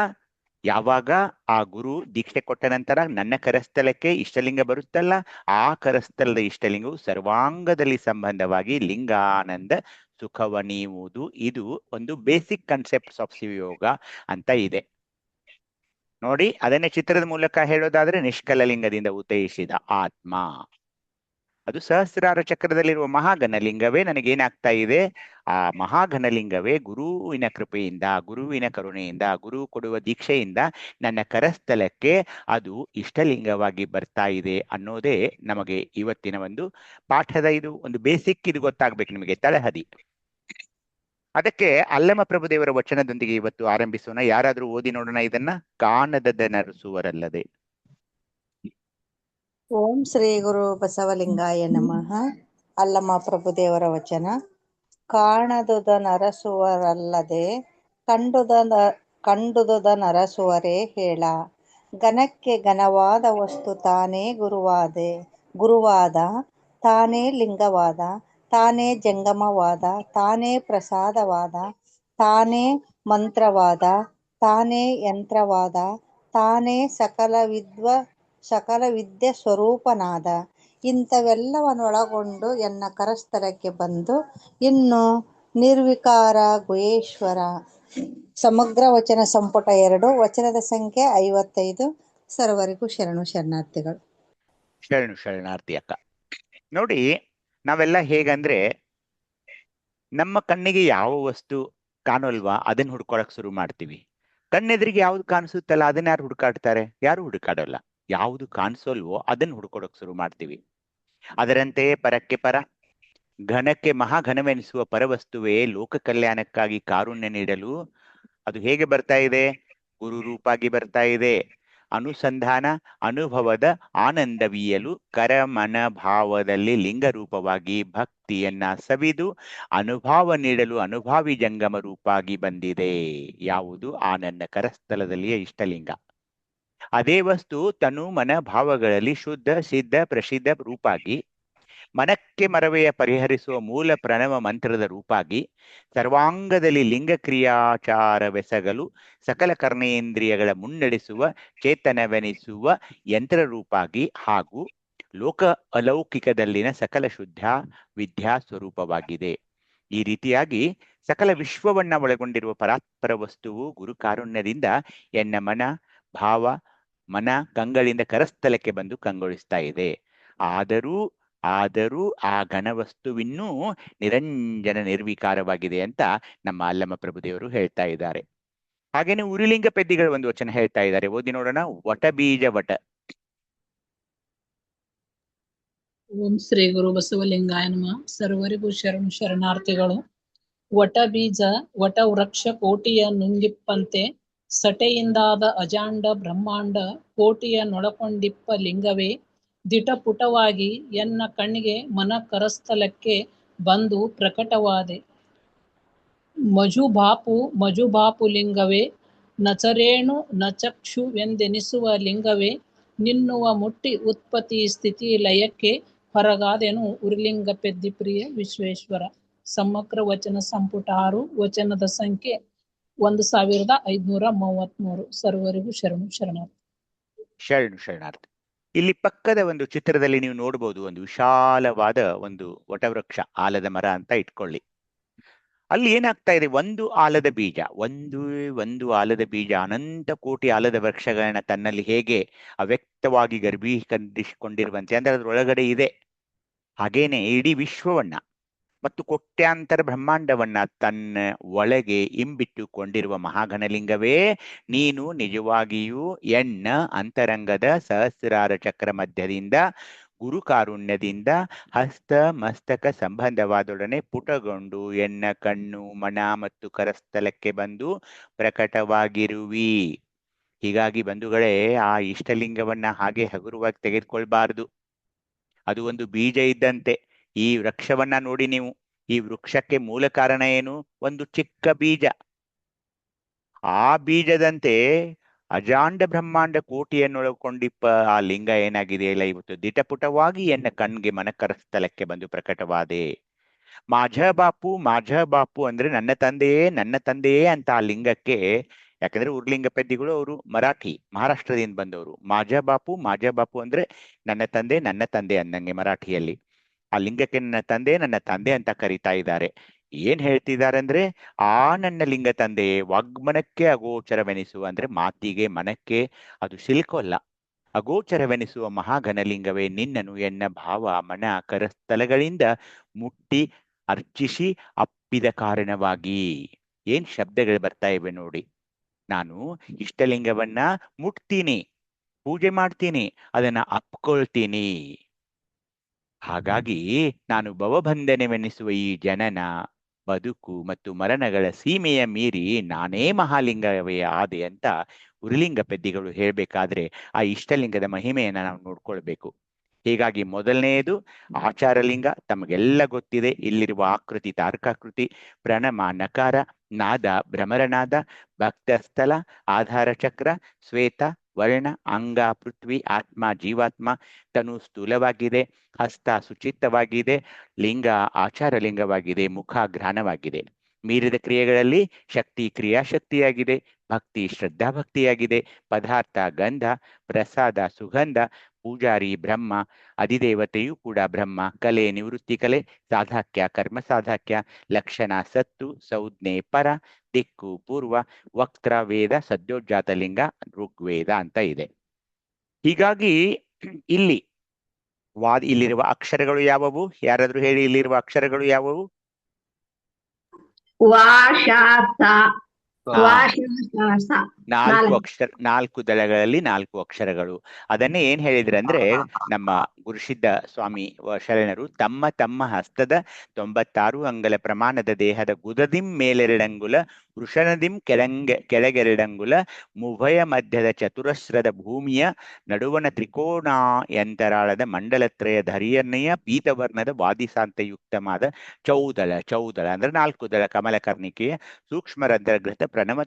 S4: ಯಾವಾಗ ಆ ಗುರು ದೀಕ್ಷೆ ಕೊಟ್ಟ ನಂತರ ನನ್ನ ಕರಸ್ಥಲಕ್ಕೆ ಇಷ್ಟಲಿಂಗ ಬರುತ್ತಲ್ಲ, ಆ ಕರಸ್ಥಲದ ಇಷ್ಟಲಿಂಗವು ಸರ್ವಾಂಗದಲ್ಲಿ ಸಂಬಂಧವಾಗಿ ಲಿಂಗಾನಂದ ಸುಖವ ನೀವುವುದು. ಇದು ಒಂದು ಬೇಸಿಕ್ ಕನ್ಸೆಪ್ಟ್ಸ್ ಆಫ್ ಶಿವಯೋಗ ಅಂತ ಇದೆ ನೋಡಿ. ಅದನ್ನೇ ಚಿತ್ರದ ಮೂಲಕ ಹೇಳೋದಾದ್ರೆ ನಿಷ್ಕಲ ಲಿಂಗದಿಂದ ಉದಯಿಸಿದ ಆತ್ಮ, ಅದು ಸಹಸ್ರಾರ ಚಕ್ರದಲ್ಲಿರುವ ಮಹಾಘನ ಲಿಂಗವೇ ನನಗೇನಾಗ್ತಾ ಇದೆ? ಆ ಮಹಾಘನ ಲಿಂಗವೇ ಗುರುವಿನ ಕೃಪೆಯಿಂದ, ಗುರುವಿನ ಕರುಣೆಯಿಂದ, ಗುರು ಕೊಡುವ ದೀಕ್ಷೆಯಿಂದ ನನ್ನ ಕರಸ್ಥಲಕ್ಕೆ ಅದು ಇಷ್ಟಲಿಂಗವಾಗಿ ಬರ್ತಾ ಇದೆ ಅನ್ನೋದೇ ನಮಗೆ ಇವತ್ತಿನ ಒಂದು ಪಾಠದ ಇದು ಒಂದು ಬೇಸಿಕ್. ಇದು ಗೊತ್ತಾಗ್ಬೇಕು ನಿಮಗೆ, ತಳಹದಿ. ಅದಕ್ಕೆ ಅಲ್ಲಮ ಪ್ರಭುದೇವರ ವಚನದೊಂದಿಗೆ ಇವತ್ತು ಆರಂಭಿಸೋಣ. ಯಾರಾದ್ರೂ ಓದಿ ನೋಡೋಣ ಇದನ್ನ. ಕಾಣದ ನರಸುವರಲ್ಲದೆ.
S7: ಓಂ ಶ್ರೀ ಗುರು ಬಸವಲಿಂಗಾಯ ನಮಃ. ಅಲ್ಲಮ ಪ್ರಭುದೇವರ ವಚನ. ಕಾಣದುದ ನರಸುವರಲ್ಲದೆ ಕಂಡುದುದ ನರಸುವರೇ ಹೇಳ. ಘನಕ್ಕೆ ಘನವಾದ ವಸ್ತು ತಾನೇ ಗುರುವಾದ, ತಾನೇ ಲಿಂಗವಾದ, ತಾನೇ ಜಂಗಮವಾದ, ತಾನೇ ಪ್ರಸಾದವಾದ, ತಾನೇ ಮಂತ್ರವಾದ, ತಾನೇ ಯಂತ್ರವಾದ, ತಾನೇ ಸಕಲ ವಿದ್ಯೆ ಸ್ವರೂಪನಾದ. ಇಂಥವೆಲ್ಲವನ್ನೊಳಗೊಂಡು ಎನ್ನ ಕರಸ್ಥಲಕ್ಕೆ ಬಂದು ಇನ್ನು ನಿರ್ವಿಕಾರ ಗುಹೇಶ್ವರ. ಸಮಗ್ರ ವಚನ ಸಂಪುಟ 2, ವಚನದ ಸಂಖ್ಯೆ 55. ಸರ್ವರಿಗೂ ಶರಣು ಶರಣಾರ್ಥಿಗಳು.
S4: ಶರಣು ಶರಣಾರ್ಥಿ ಅಕ್ಕ. ನೋಡಿ, ನಾವೆಲ್ಲ ಹೇಗಂದ್ರೆ ನಮ್ಮ ಕಣ್ಣಿಗೆ ಯಾವ ವಸ್ತು ಕಾಣೋಲ್ವಾ ಅದನ್ನ ಹುಡ್ಕೊಳಕ್ ಶುರು ಮಾಡ್ತೀವಿ. ಕಣ್ಣೆದ್ರಿಗೆ ಯಾವ್ದು ಕಾಣಿಸುತ್ತಲ್ಲ ಅದನ್ನ ಯಾರು ಹುಡುಕಾಡ್ತಾರೆ? ಯಾರು ಹುಡುಕಾಡೋಲ್ಲ. ಯಾವುದು ಕಾಣಿಸೋಲ್ವೋ ಅದನ್ನ ಹುಡ್ಕೊಳಕ್ ಶುರು ಮಾಡ್ತೀವಿ. ಅದರಂತೆಯೇ ಪರಕ್ಕೆ ಪರ, ಘನಕ್ಕೆ ಮಹಾಘನವೆನಿಸುವ ಪರವಸ್ತುವೇ ಲೋಕ ಕಲ್ಯಾಣಕ್ಕಾಗಿ ಕಾರುಣ್ಯ ನೀಡಲು ಅದು ಹೇಗೆ ಬರ್ತಾ ಇದೆ? ಗುರು ರೂಪಾಗಿ ಬರ್ತಾ ಇದೆ. ಅನುಸಂಧಾನ ಅನುಭವದ ಆನಂದವೀಯಲು ಕರಮನ ಭಾವದಲ್ಲಿ ಲಿಂಗ ರೂಪವಾಗಿ ಭಕ್ತಿಯನ್ನ ಸವಿದು ಅನುಭವ ನೀಡಲು ಅನುಭಾವಿ ಜಂಗಮ ರೂಪಾಗಿ ಬಂದಿದೆ. ಯಾವುದು? ಆ ನನ್ನ ಕರಸ್ಥಲದಲ್ಲಿಯ ಇಷ್ಟಲಿಂಗ. ಅದೇ ವಸ್ತು ತನು ಮನ ಭಾವಗಳಲ್ಲಿ ಶುದ್ಧ ಸಿದ್ಧ ಪ್ರಸಿದ್ಧ ರೂಪಾಗಿ ಮನಕ್ಕೆ ಮರವೆಯ ಪರಿಹರಿಸುವ ಮೂಲ ಪ್ರಣವ ಮಂತ್ರದ ರೂಪಾಗಿ ಸರ್ವಾಂಗದಲ್ಲಿ ಲಿಂಗ ಕ್ರಿಯಾಚಾರವೆಸಗಲು ಸಕಲ ಕರ್ಣೇಂದ್ರಿಯಗಳ ಮುನ್ನಡೆಸುವ ಚೇತನವೆನಿಸುವ ಯಂತ್ರ ರೂಪಾಗಿ ಹಾಗೂ ಲೋಕ ಅಲೌಕಿಕದಲ್ಲಿನ ಸಕಲ ಶುದ್ಧ ವಿದ್ಯಾ ಸ್ವರೂಪವಾಗಿದೆ. ಈ ರೀತಿಯಾಗಿ ಸಕಲ ವಿಶ್ವವನ್ನ ಒಳಗೊಂಡಿರುವ ಪರಾತ್ಪರ ವಸ್ತುವು ಗುರು ಕಾರುಣ್ಯದಿಂದ ಎನ್ನ ಮನ ಭಾವ ಮನ ಕಂಗಳಿಂದ ಕರಸ್ಥಲಕ್ಕೆ ಬಂದು ಕಂಗೊಳಿಸ್ತಾ ಇದೆ. ಆದರೂ ಆ ಘನವಸ್ತುವಿನ್ನೂ ನಿರಂಜನ ನಿರ್ವಿಕಾರವಾಗಿದೆ ಅಂತ ನಮ್ಮ ಅಲ್ಲಮ ಪ್ರಭುದೇವರು ಹೇಳ್ತಾ ಇದ್ದಾರೆ. ಹಾಗೇನೆ ಉರಿಲಿಂಗ ಪೆದ್ದಿಗಳ ಒಂದು ವಚನ ಹೇಳ್ತಾ ಇದ್ದಾರೆ, ಓದಿ ನೋಡೋಣ. ವಟ ಬೀಜ ವಟ.
S6: ಓಂ ಶ್ರೀ ಗುರು ಬಸವಲಿಂಗಾಯ ನಮಃ. ಸರ್ವರಿಗೂ ಶರಣಾರ್ಥಿಗಳು. ವಟ ಬೀಜ ವಟ ವೃಕ್ಷ ಕೋಟಿಯ ನುಂಗಿಪ್ಪಂತೆ ಸಟೆಯಿಂದಾದ ಅಜಾಂಡ ಬ್ರಹ್ಮಾಂಡ ಕೋಟಿಯ ನೊಳಕೊಂಡಿಪ್ಪ ಲಿಂಗವೇ ದಿಟಪುಟವಾಗಿ ಎನ್ನ ಕಣ್ಣಿಗೆ ಮನ ಕರಸ್ಥಲಕ್ಕೆ ಬಂದು ಪ್ರಕಟವಾದೆ. ಮಜುಬಾಪು ಲಿಂಗವೇ ನಚರೇಣು ನಚಕ್ಷುವೆಂದೆನಿಸುವ ಲಿಂಗವೇ ನಿನ್ನುವ ಮುಟ್ಟಿ ಉತ್ಪತ್ತಿ ಸ್ಥಿತಿ ಲಯಕ್ಕೆ ಹೊರಗಾದೆನು ಉರಿಲಿಂಗ ಪೆದ್ದಿ ಪ್ರಿಯ ವಿಶ್ವೇಶ್ವರ. ಸಮಗ್ರ ವಚನ ಸಂಪುಟ 6, ವಚನದ ಸಂಖ್ಯೆ 1533. ಸರ್ವರಿಗೂ ಶರಣಾರ್ಥಿ.
S4: ಶರಣಾರ್ಥಿ. ಇಲ್ಲಿ ಪಕ್ಕದ ಒಂದು ಚಿತ್ರದಲ್ಲಿ ನೀವು ನೋಡ್ಬೋದು, ಒಂದು ವಿಶಾಲವಾದ ಒಂದು ವಟವೃಕ್ಷ, ಆಲದ ಮರ ಅಂತ ಇಟ್ಕೊಳ್ಳಿ. ಅಲ್ಲಿ ಏನಾಗ್ತಾ ಇದೆ? ಒಂದು ಆಲದ ಬೀಜ, ಒಂದು ಆಲದ ಬೀಜ ಅನಂತ ಕೋಟಿ ಆಲದ ವೃಕ್ಷಗಳನ್ನ ತನ್ನಲ್ಲಿ ಹೇಗೆ ಅವ್ಯಕ್ತವಾಗಿ ಗರ್ಭೀಕರಿಸಿಕೊಂಡಿರುವಂತೆ ಅಂದ್ರೆ ಅದರೊಳಗಡೆ ಇದೆ. ಹಾಗೇನೆ ಇಡೀ ವಿಶ್ವವನ್ನ ಮತ್ತು ಕೋಟ್ಯಾಂತರ ಬ್ರಹ್ಮಾಂಡವನ್ನ ತನ್ನ ಒಳಗೆ ಇಂಬಿಟ್ಟುಕೊಂಡಿರುವ ಮಹಾಘನಲಿಂಗವೇ ನೀನು ನಿಜವಾಗಿಯೂ ಎನ್ನ ಅಂತರಂಗದ ಸಹಸ್ರಾರ ಚಕ್ರ ಮಧ್ಯದಿಂದ ಗುರು ಕಾರುಣ್ಯದಿಂದ ಹಸ್ತ ಮಸ್ತಕ ಸಂಬಂಧವಾದೊಡನೆ ಪುಟಗೊಂಡು ಎನ್ನ ಕಣ್ಣು ಮನ ಮತ್ತು ಕರಸ್ಥಲಕ್ಕೆ ಬಂದು ಪ್ರಕಟವಾಗಿರುವಿ. ಹೀಗಾಗಿ ಬಂಧುಗಳೇ, ಆ ಇಷ್ಟಲಿಂಗವನ್ನ ಹಾಗೆ ಹಗುರವಾಗಿ ತೆಗೆದುಕೊಳ್ಬಾರದು. ಅದು ಒಂದು ಬೀಜ ಇದ್ದಂತೆ. ಈ ವೃಕ್ಷವನ್ನ ನೋಡಿ ನೀವು, ಈ ವೃಕ್ಷಕ್ಕೆ ಮೂಲ ಕಾರಣ ಏನು? ಒಂದು ಚಿಕ್ಕ ಬೀಜ. ಆ ಬೀಜದಂತೆ ಅಜಾಂಡ ಬ್ರಹ್ಮಾಂಡ ಕೋಟಿಯನ್ನೊಳಗೊಂಡಿಪ್ಪ ಆ ಲಿಂಗ ಏನಾಗಿದೆಯಲ್ಲ, ಇವತ್ತು ದಿಟಪುಟವಾಗಿ ಎನ್ನ ಕಣ್ಗೆ ಮನಕರಸ್ಥಲಕ್ಕೆ ಬಂದು ಪ್ರಕಟವಾದೆ. ಮಾಝ ಬಾಪು ಅಂದ್ರೆ ನನ್ನ ತಂದೆಯೇ ಅಂತ ಆ ಲಿಂಗಕ್ಕೆ. ಯಾಕಂದ್ರೆ ಉರ್ಲಿಂಗ ಪೆದ್ದಿಗಳು ಅವರು ಮಹಾರಾಷ್ಟ್ರದಿಂದ ಬಂದವರು. ಮಾಝ ಬಾಪು ಅಂದ್ರೆ ನನ್ನ ತಂದೆ ಅಂದಂಗೆ ಮರಾಠಿಯಲ್ಲಿ. ಆ ಲಿಂಗಕ್ಕೆ ನನ್ನ ತಂದೆ ಅಂತ ಕರೀತಾ ಇದ್ದಾರೆ. ಏನ್ ಹೇಳ್ತಿದ್ದಾರೆ ಅಂದ್ರೆ, ಆ ನನ್ನ ಲಿಂಗ ತಂದೆಯೇ ವಾಗ್ಮನಕ್ಕೆ ಅಗೋಚರವೆನಿಸುವ, ಅಂದ್ರೆ ಮಾತಿಗೆ ಮನಕ್ಕೆ ಅದು ಸಿಲ್ಕೋಲ್ಲ, ಅಗೋಚರವೆನಿಸುವ ಮಹಾಘನಲಿಂಗವೇ ನಿನ್ನನು ಎನ್ನ ಭಾವ ಮನ ಕರಸ್ಥಲಗಳಿಂದ ಮುಟ್ಟಿ ಅರ್ಚಿಸಿ ಅಪ್ಪಿದ ಕಾರಣವಾಗಿ. ಏನ್ ಶಬ್ದಗಳು ಬರ್ತಾ ಇವೆ ನೋಡಿ. ನಾನು ಇಷ್ಟಲಿಂಗವನ್ನ ಮುಟ್ತೀನಿ, ಪೂಜೆ ಮಾಡ್ತೀನಿ, ಅದನ್ನ ಅಪ್ಕೊಳ್ತೀನಿ. ಹಾಗಾಗಿ ನಾನು ಭವಬಂಧನವೆನಿಸುವ ಈ ಜನನ ಬದುಕು ಮತ್ತು ಮರಣಗಳ ಸೀಮೆಯ ಮೀರಿ ನಾನೇ ಮಹಾಲಿಂಗವೇ ಆದೆ ಅಂತ ಉರಿಲಿಂಗ ಪೆದ್ದಿಗಳು ಹೇಳ್ಬೇಕಾದ್ರೆ ಆ ಇಷ್ಟಲಿಂಗದ ಮಹಿಮೆಯನ್ನ ನಾವು ನೋಡ್ಕೊಳ್ಬೇಕು. ಹೀಗಾಗಿ ಮೊದಲನೆಯದು ಆಚಾರಲಿಂಗ. ತಮಗೆಲ್ಲ ಗೊತ್ತಿದೆ, ಇಲ್ಲಿರುವ ಆಕೃತಿ ತಾರಕಾಕೃತಿ, ಪ್ರಣಮ ನಕಾರ, ನಾದ ಭ್ರಮರನಾದ, ಭಕ್ತಸ್ಥಲ, ಆಧಾರ ಚಕ್ರ, ಶ್ವೇತ ವರ್ಣ, ಅಂಗ ಪೃಥ್ವಿ, ಆತ್ಮ ಜೀವಾತ್ಮ, ತನು ಸ್ಥೂಲವಾಗಿದೆ, ಹಸ್ತ ಸುಚಿತ್ತವಾಗಿದೆ, ಲಿಂಗ ಆಚಾರಲಿಂಗವಾಗಿದೆ, ಮುಖ ಘ್ರಾನವಾಗಿದೆ. ಮೀರಿದ ಕ್ರಿಯೆಗಳಲ್ಲಿ ಶಕ್ತಿ ಕ್ರಿಯಾಶಕ್ತಿಯಾಗಿದೆ, ಭಕ್ತಿ ಶ್ರದ್ಧಾಭಕ್ತಿಯಾಗಿದೆ, ಪದಾರ್ಥ ಗಂಧ, ಪ್ರಸಾದ ಸುಗಂಧ, ಪೂಜಾರಿ ಬ್ರಹ್ಮ, ಅಧಿದೇವತೆಯೂ ಕೂಡ ಬ್ರಹ್ಮ, ಕಲೆ ನಿವೃತ್ತಿ ಕಲೆ, ಸಾಧಾಕ್ಯ ಕರ್ಮ ಸಾಧಾಕ್ಯ, ಲಕ್ಷಣ ಸತ್ತು, ಸಂಜ್ಞೆ ಪರ, ದಿಕ್ಕು ಪೂರ್ವ, ವಕ್ತ್ರ ವೇದ, ಸದ್ಯೋಜಾತ ಲಿಂಗ, ಋಗ್ವೇದ ಅಂತ ಇದೆ. ಹೀಗಾಗಿ ಇಲ್ಲಿರುವ ಅಕ್ಷರಗಳು ಯಾವುವು? ಯಾರಾದ್ರೂ ಹೇಳಿ, ಇಲ್ಲಿರುವ ಅಕ್ಷರಗಳು ಯಾವುವು? ನಾಲ್ಕು ದಳಗಳಲ್ಲಿ 4 ಅಕ್ಷರಗಳು. ಅದನ್ನೇ ಏನ್ ಹೇಳಿದ್ರೆ ಅಂದ್ರೆ, ನಮ್ಮ ಗುರುಸಿದ್ಧ ಸ್ವಾಮಿ ಶರಣರು ತಮ್ಮ ತಮ್ಮ ಹಸ್ತದ 96 ಅಂಗಲ ಪ್ರಮಾಣದ ದೇಹದ ಗುದದಿಂ ಮೇಲೆರಡಂಗುಲ ವೃಷಣದಿಂ ಕೆಳಗೆರಡಂಗುಲ ಮುಭಯ ಮಧ್ಯದ ಚತುರಸ್ರದ ಭೂಮಿಯ ನಡುವಣ ತ್ರಿಕೋಣಾಯಂತರಾಳದ ಮಂಡಲತ್ರಯ ಧರಿಯರ್ನೆಯ ಪೀತವರ್ಣದ ವಾದಿಸಾಂತಯುಕ್ತವಾದ ಚೌದಳ ಅಂದ್ರೆ 4 ದಳ ಕಮಲಕರ್ಣಿಕೆಯ ಸೂಕ್ಷ್ಮರಂಧ್ರಗೃತ ಪ್ರಣವ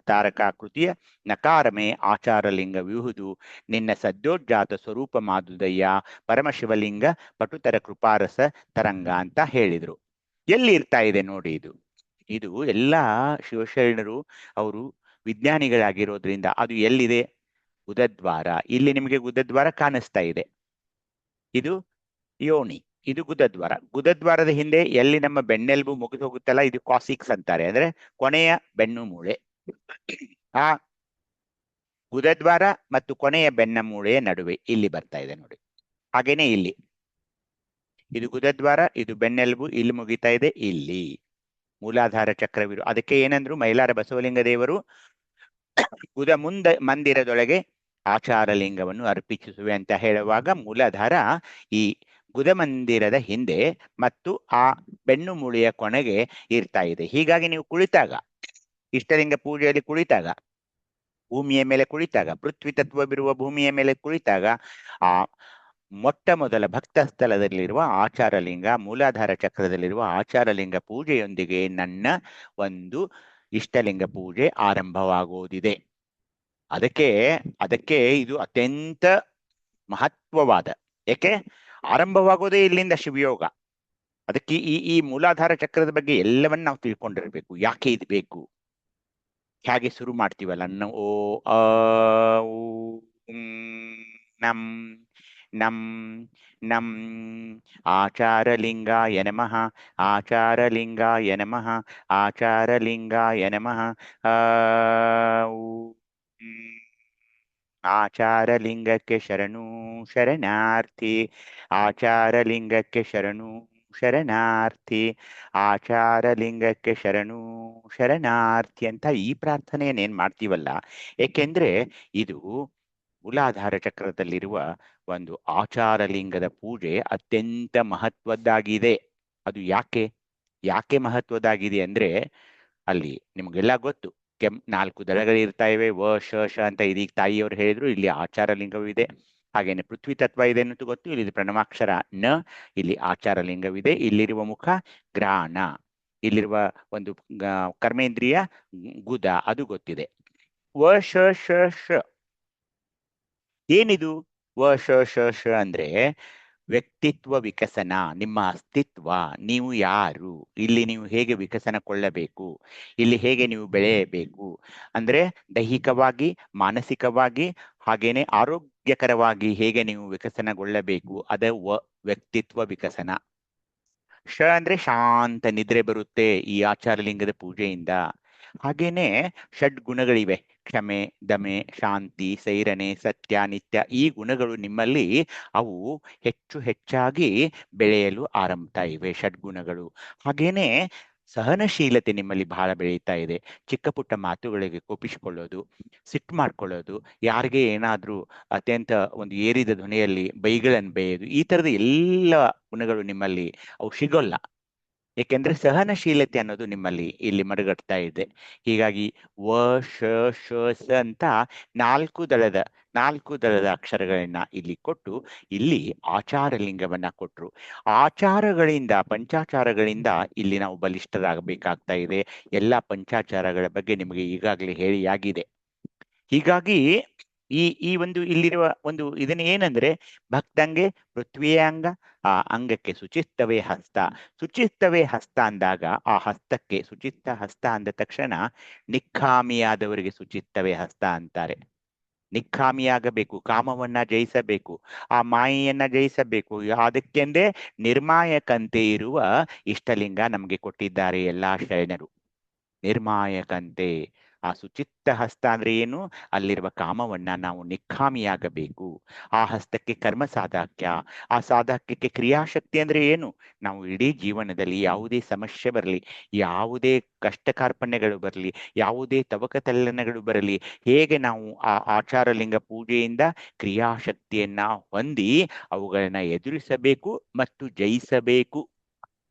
S4: ತಾರಕಾಕೃತಿಯ ನಕಾರಮೇ ಆಚಾರಲಿಂಗ ವಿಹುದು ನಿನ್ನ ಸದ್ಯೋಜ್ಜಾತ ಸ್ವರೂಪ ಮಾದುದಯ್ಯ ಪರಮಶಿವಲಿಂಗ ಪಟುತರ ಕೃಪಾರಸ ತರಂಗ ಅಂತ ಹೇಳಿದ್ರು. ಎಲ್ಲಿ ಇರ್ತಾ ಇದೆ ನೋಡಿ ಇದು ಎಲ್ಲ ಶಿವಶರಣರು ಅವರು ವಿಜ್ಞಾನಿಗಳಾಗಿರೋದ್ರಿಂದ ಅದು ಎಲ್ಲಿದೆ? ಗುದದ್ವಾರ. ಇಲ್ಲಿ ನಿಮಗೆ ಗುದದ್ವಾರ ಕಾಣಿಸ್ತಾ ಇದೆ. ಇದು ಯೋನಿ, ಇದು ಗುದದ್ವಾರದ ಹಿಂದೆ ಎಲ್ಲಿ ನಮ್ಮ ಬೆನ್ನೆಲುಬು ಮುಗಿದು ಹೋಗುತ್ತಲ್ಲ, ಇದು ಕಾಸಿಕ್ಸ್ ಅಂತಾರೆ, ಅಂದ್ರೆ ಕೊನೆಯ ಬೆನ್ನು ಮೂಳೆ. ಆ ಗುದದ್ವಾರ ಮತ್ತು ಕೊನೆಯ ಬೆನ್ನ ಮೂಳೆಯ ನಡುವೆ ಇಲ್ಲಿ ಬರ್ತಾ ಇದೆ ನೋಡಿ. ಹಾಗೇನೆ ಇಲ್ಲಿ ಇದು ಗುದದ್ವಾರ, ಇದು ಬೆನ್ನೆಲುಬು, ಇಲ್ಲಿ ಮುಗಿತಾ ಇದೆ, ಇಲ್ಲಿ ಮೂಲಾಧಾರ ಚಕ್ರವಿರು. ಅದಕ್ಕೆ ಏನಂದ್ರು ಮೈಲಾರ ಬಸವಲಿಂಗ ದೇವರು ಗುದ ಮಂದಿರದೊಳಗೆ ಆಚಾರಲಿಂಗವನ್ನು ಅರ್ಪಿಸುವೆ ಅಂತ ಹೇಳುವಾಗ ಮೂಲಾಧಾರ ಈ ಗುದ ಮಂದಿರದ ಹಿಂದೆ ಮತ್ತು ಆ ಬೆನ್ನು ಮೂಳೆಯ ಕೊನೆಗೆ ಇರ್ತಾ ಇದೆ. ಹೀಗಾಗಿ ನೀವು ಕುಳಿತಾಗ, ಇಷ್ಟಲಿಂಗ ಪೂಜೆಯಲ್ಲಿ ಕುಳಿತಾಗ, ಭೂಮಿಯ ಮೇಲೆ ಕುಳಿತಾಗ, ಪೃಥ್ವಿ ತತ್ವವಿರುವ ಭೂಮಿಯ ಮೇಲೆ ಕುಳಿತಾಗ ಆ ಮೊಟ್ಟ ಮೊದಲ ಭಕ್ತ ಸ್ಥಳದಲ್ಲಿರುವ ಆಚಾರಲಿಂಗ, ಮೂಲಾಧಾರ ಚಕ್ರದಲ್ಲಿರುವ ಆಚಾರಲಿಂಗ ಪೂಜೆಯೊಂದಿಗೆ ನನ್ನ ಒಂದು ಇಷ್ಟಲಿಂಗ ಪೂಜೆ ಆರಂಭವಾಗುವುದಿದೆ. ಅದಕ್ಕೆ ಇದು ಅತ್ಯಂತ ಮಹತ್ವವಾದ. ಯಾಕೆ ಆರಂಭವಾಗೋದೇ ಇಲ್ಲಿಂದ ಶಿವಯೋಗ. ಅದಕ್ಕೆ ಈ ಮೂಲಾಧಾರ ಚಕ್ರದ ಬಗ್ಗೆ ಎಲ್ಲವನ್ನ ನಾವು ತಿಳ್ಕೊಂಡಿರ್ಬೇಕು. ಯಾಕೆ ಇದು ಬೇಕು, ಹೇಗೆ ಶುರು ಮಾಡ್ತೀವಲ್ಲ, ಓ ಆ ನಂ ನಂ ನಂ ಆಚಾರಲಿಂಗಾಯ ನಮಃ, ಆಚಾರಲಿಂಗಾಯ ನಮಃ, ಆಚಾರಲಿಂಗಾಯ ನಮಃ. ಆಚಾರಲಿಂಗಕ್ಕೆ ಶರಣು ಶರಣಾರ್ಥಿ, ಆಚಾರಲಿಂಗಕ್ಕೆ ಶರಣು ಶರಣಾರ್ಥಿ, ಆಚಾರಲಿಂಗಕ್ಕೆ ಶರಣು ಶರಣಾರ್ಥಿ ಅಂತ ಈ ಪ್ರಾರ್ಥನೆಯನ್ನೇನ್ ಮಾಡ್ತೀವಲ್ಲ, ಏಕೆಂದ್ರೆ ಇದು ಮೂಲಾಧಾರ ಚಕ್ರದಲ್ಲಿರುವ ಒಂದು ಆಚಾರಲಿಂಗದ ಪೂಜೆ ಅತ್ಯಂತ ಮಹತ್ವದ್ದಾಗಿದೆ. ಅದು ಯಾಕೆ ಮಹತ್ವದ್ದಾಗಿದೆ ಅಂದ್ರೆ, ಅಲ್ಲಿ ನಿಮ್ಗೆಲ್ಲ ಗೊತ್ತು, 4 ದಳಗಳಿರ್ತಾ ಇವೆ, ಶ ಅಂತ ಇದೀಗ ತಾಯಿಯವರು ಹೇಳಿದ್ರು. ಇಲ್ಲಿ ಆಚಾರಲಿಂಗವಿದೆ. ಹಾಗೇನೆ ಪೃಥ್ವಿ ತತ್ವ ಇದೆ ಅನ್ನೋದು ಗೊತ್ತು. ಇಲ್ಲಿ ಪ್ರಣವಾಕ್ಷರ ನ, ಇಲ್ಲಿ ಆಚಾರಲಿಂಗವಿದೆ. ಇಲ್ಲಿರುವ ಮುಖ ಗ್ರಾಣ, ಇಲ್ಲಿರುವ ಒಂದು ಕರ್ಮೇಂದ್ರಿಯ ಗುದ, ಅದು ಗೊತ್ತಿದೆ. ಶ ಏನಿದು ಶ ಅಂದ್ರೆ ವ್ಯಕ್ತಿತ್ವ ವಿಕಸನ, ನಿಮ್ಮ ಅಸ್ತಿತ್ವ, ನೀವು ಯಾರು, ಇಲ್ಲಿ ನೀವು ಹೇಗೆ ವಿಕಸನಗೊಳ್ಳಬೇಕು, ಇಲ್ಲಿ ಹೇಗೆ ನೀವು ಬೆಳೆಯಬೇಕು, ಅಂದ್ರೆ ದೈಹಿಕವಾಗಿ, ಮಾನಸಿಕವಾಗಿ, ಹಾಗೇನೆ ಆರೋಗ್ಯಕರವಾಗಿ ಹೇಗೆ ನೀವು ವಿಕಸನಗೊಳ್ಳಬೇಕು, ಅದ ವ್ಯಕ್ತಿತ್ವ ವಿಕಸನ. ಅಂದ್ರೆ ಶಾಂತ ನಿದ್ರೆ ಬರುತ್ತೆ ಈ ಆಚಾರಲಿಂಗದ ಪೂಜೆಯಿಂದ. ಹಾಗೇನೆ ಷಡ್ಗುಣಗಳಿವೆ, ಕ್ಷಮೆ, ದಮೆ, ಶಾಂತಿ, ಸೈರಣೆ, ಸತ್ಯ, ನಿತ್ಯ. ಈ ಗುಣಗಳು ನಿಮ್ಮಲ್ಲಿ ಅವು ಹೆಚ್ಚಾಗಿ ಬೆಳೆಯಲು ಆರಂಭತಾ ಇವೆ, ಷಡ್ಗುಣಗಳು. ಹಾಗೇನೆ ಸಹನಶೀಲತೆ ನಿಮ್ಮಲ್ಲಿ ಬಹಳ ಬೆಳೀತಾ ಇದೆ. ಚಿಕ್ಕ ಪುಟ್ಟ ಮಾತುಗಳಿಗೆ ಕೋಪಿಸಿಕೊಳ್ಳೋದು, ಸಿಟ್ಟು ಮಾಡ್ಕೊಳ್ಳೋದು, ಯಾರಿಗೆ ಏನಾದ್ರೂ ಅತ್ಯಂತ ಒಂದು ಏರಿದ ಧ್ವನಿಯಲ್ಲಿ ಬೈಗಳನ್ನು ಬೇಯೋದು, ಈ ತರದ ಎಲ್ಲ ಗುಣಗಳು ನಿಮ್ಮಲ್ಲಿ ಅವು ಸಿಗೋಲ್ಲ. ಏಕೆಂದ್ರೆ ಸಹನಶೀಲತೆ ಅನ್ನೋದು ನಿಮ್ಮಲ್ಲಿ ಇಲ್ಲಿ ಮರುಗಟ್ತಾ ಇದೆ. ಹೀಗಾಗಿ ಶ ಅಂತ 4 ದಳದ ಅಕ್ಷರಗಳನ್ನ ಇಲ್ಲಿ ಕೊಟ್ಟು ಇಲ್ಲಿ ಆಚಾರಲಿಂಗವನ್ನ ಕೊಟ್ರು. ಆಚಾರಗಳಿಂದ, ಪಂಚಾಚಾರಗಳಿಂದ ಇಲ್ಲಿ ನಾವು ಬಲಿಷ್ಠರಾಗಬೇಕಾಗ್ತಾ ಇದೆ. ಎಲ್ಲ ಪಂಚಾಚಾರಗಳ ಬಗ್ಗೆ ನಿಮಗೆ ಈಗಾಗಲೇ ಹೇಳಿಯಾಗಿದೆ. ಹೀಗಾಗಿ ಈ ಒಂದು ಇಲ್ಲಿರುವ ಒಂದು ಇದನ್ನ ಏನಂದ್ರೆ, ಭಕ್ತಂಗೆ ಪೃಥ್ವಿಯ ಅಂಗ, ಆ ಅಂಗಕ್ಕೆ ಶುಚಿತ್ವವೇ ಹಸ್ತ. ಶುಚಿತ್ವವೇ ಹಸ್ತ ಅಂದಾಗ ಆ ಹಸ್ತಕ್ಕೆ, ಶುಚಿತ್ವ ಹಸ್ತ ಅಂದ ತಕ್ಷಣ ನಿಕ್ಕಾಮಿಯಾದವರಿಗೆ ಶುಚಿತ್ವವೇ ಹಸ್ತ ಅಂತಾರೆ. ನಿಕ್ಕಾಮಿಯಾಗಬೇಕು, ಕಾಮವನ್ನ ಜಯಿಸಬೇಕು, ಆ ಮಾಯೆಯನ್ನ ಜಯಿಸಬೇಕು. ಅದಕ್ಕೆಂದೇ ನಿರ್ಮಾಯಕಂತೆ ಇರುವ ಇಷ್ಟಲಿಂಗ ನಮ್ಗೆ ಕೊಟ್ಟಿದ್ದಾರೆ ಎಲ್ಲಾ ಶರಣರು. ನಿರ್ಮಾಯಕಂತೆ, ಆ ಸುಚಿತ್ತ ಹಸ್ತ ಅಂದ್ರೆ ಏನು? ಅಲ್ಲಿರುವ ಕಾಮವನ್ನ ನಾವು ನಿಕ್ಕಾಮಿಯಾಗಬೇಕು. ಆ ಹಸ್ತಕ್ಕೆ ಕರ್ಮ ಸಾಧಕ್ಯ, ಆ ಸಾಧಕ್ಯಕ್ಕೆ ಕ್ರಿಯಾಶಕ್ತಿ ಅಂದ್ರೆ ಏನು? ನಾವು ಇಡೀ ಜೀವನದಲ್ಲಿ ಯಾವುದೇ ಸಮಸ್ಯೆ ಬರಲಿ, ಯಾವುದೇ ಕಷ್ಟ ಕಾರ್ಪಣ್ಯಗಳು ಬರಲಿ, ಯಾವುದೇ ತವಕ ತಲ್ಲಣಗಳು ಬರಲಿ, ಹೇಗೆ ನಾವು ಆ ಆಚಾರ ಲಿಂಗ ಪೂಜೆಯಿಂದ ಕ್ರಿಯಾಶಕ್ತಿಯನ್ನ ಹೊಂದಿ ಅವುಗಳನ್ನ ಎದುರಿಸಬೇಕು ಮತ್ತು ಜಯಿಸಬೇಕು.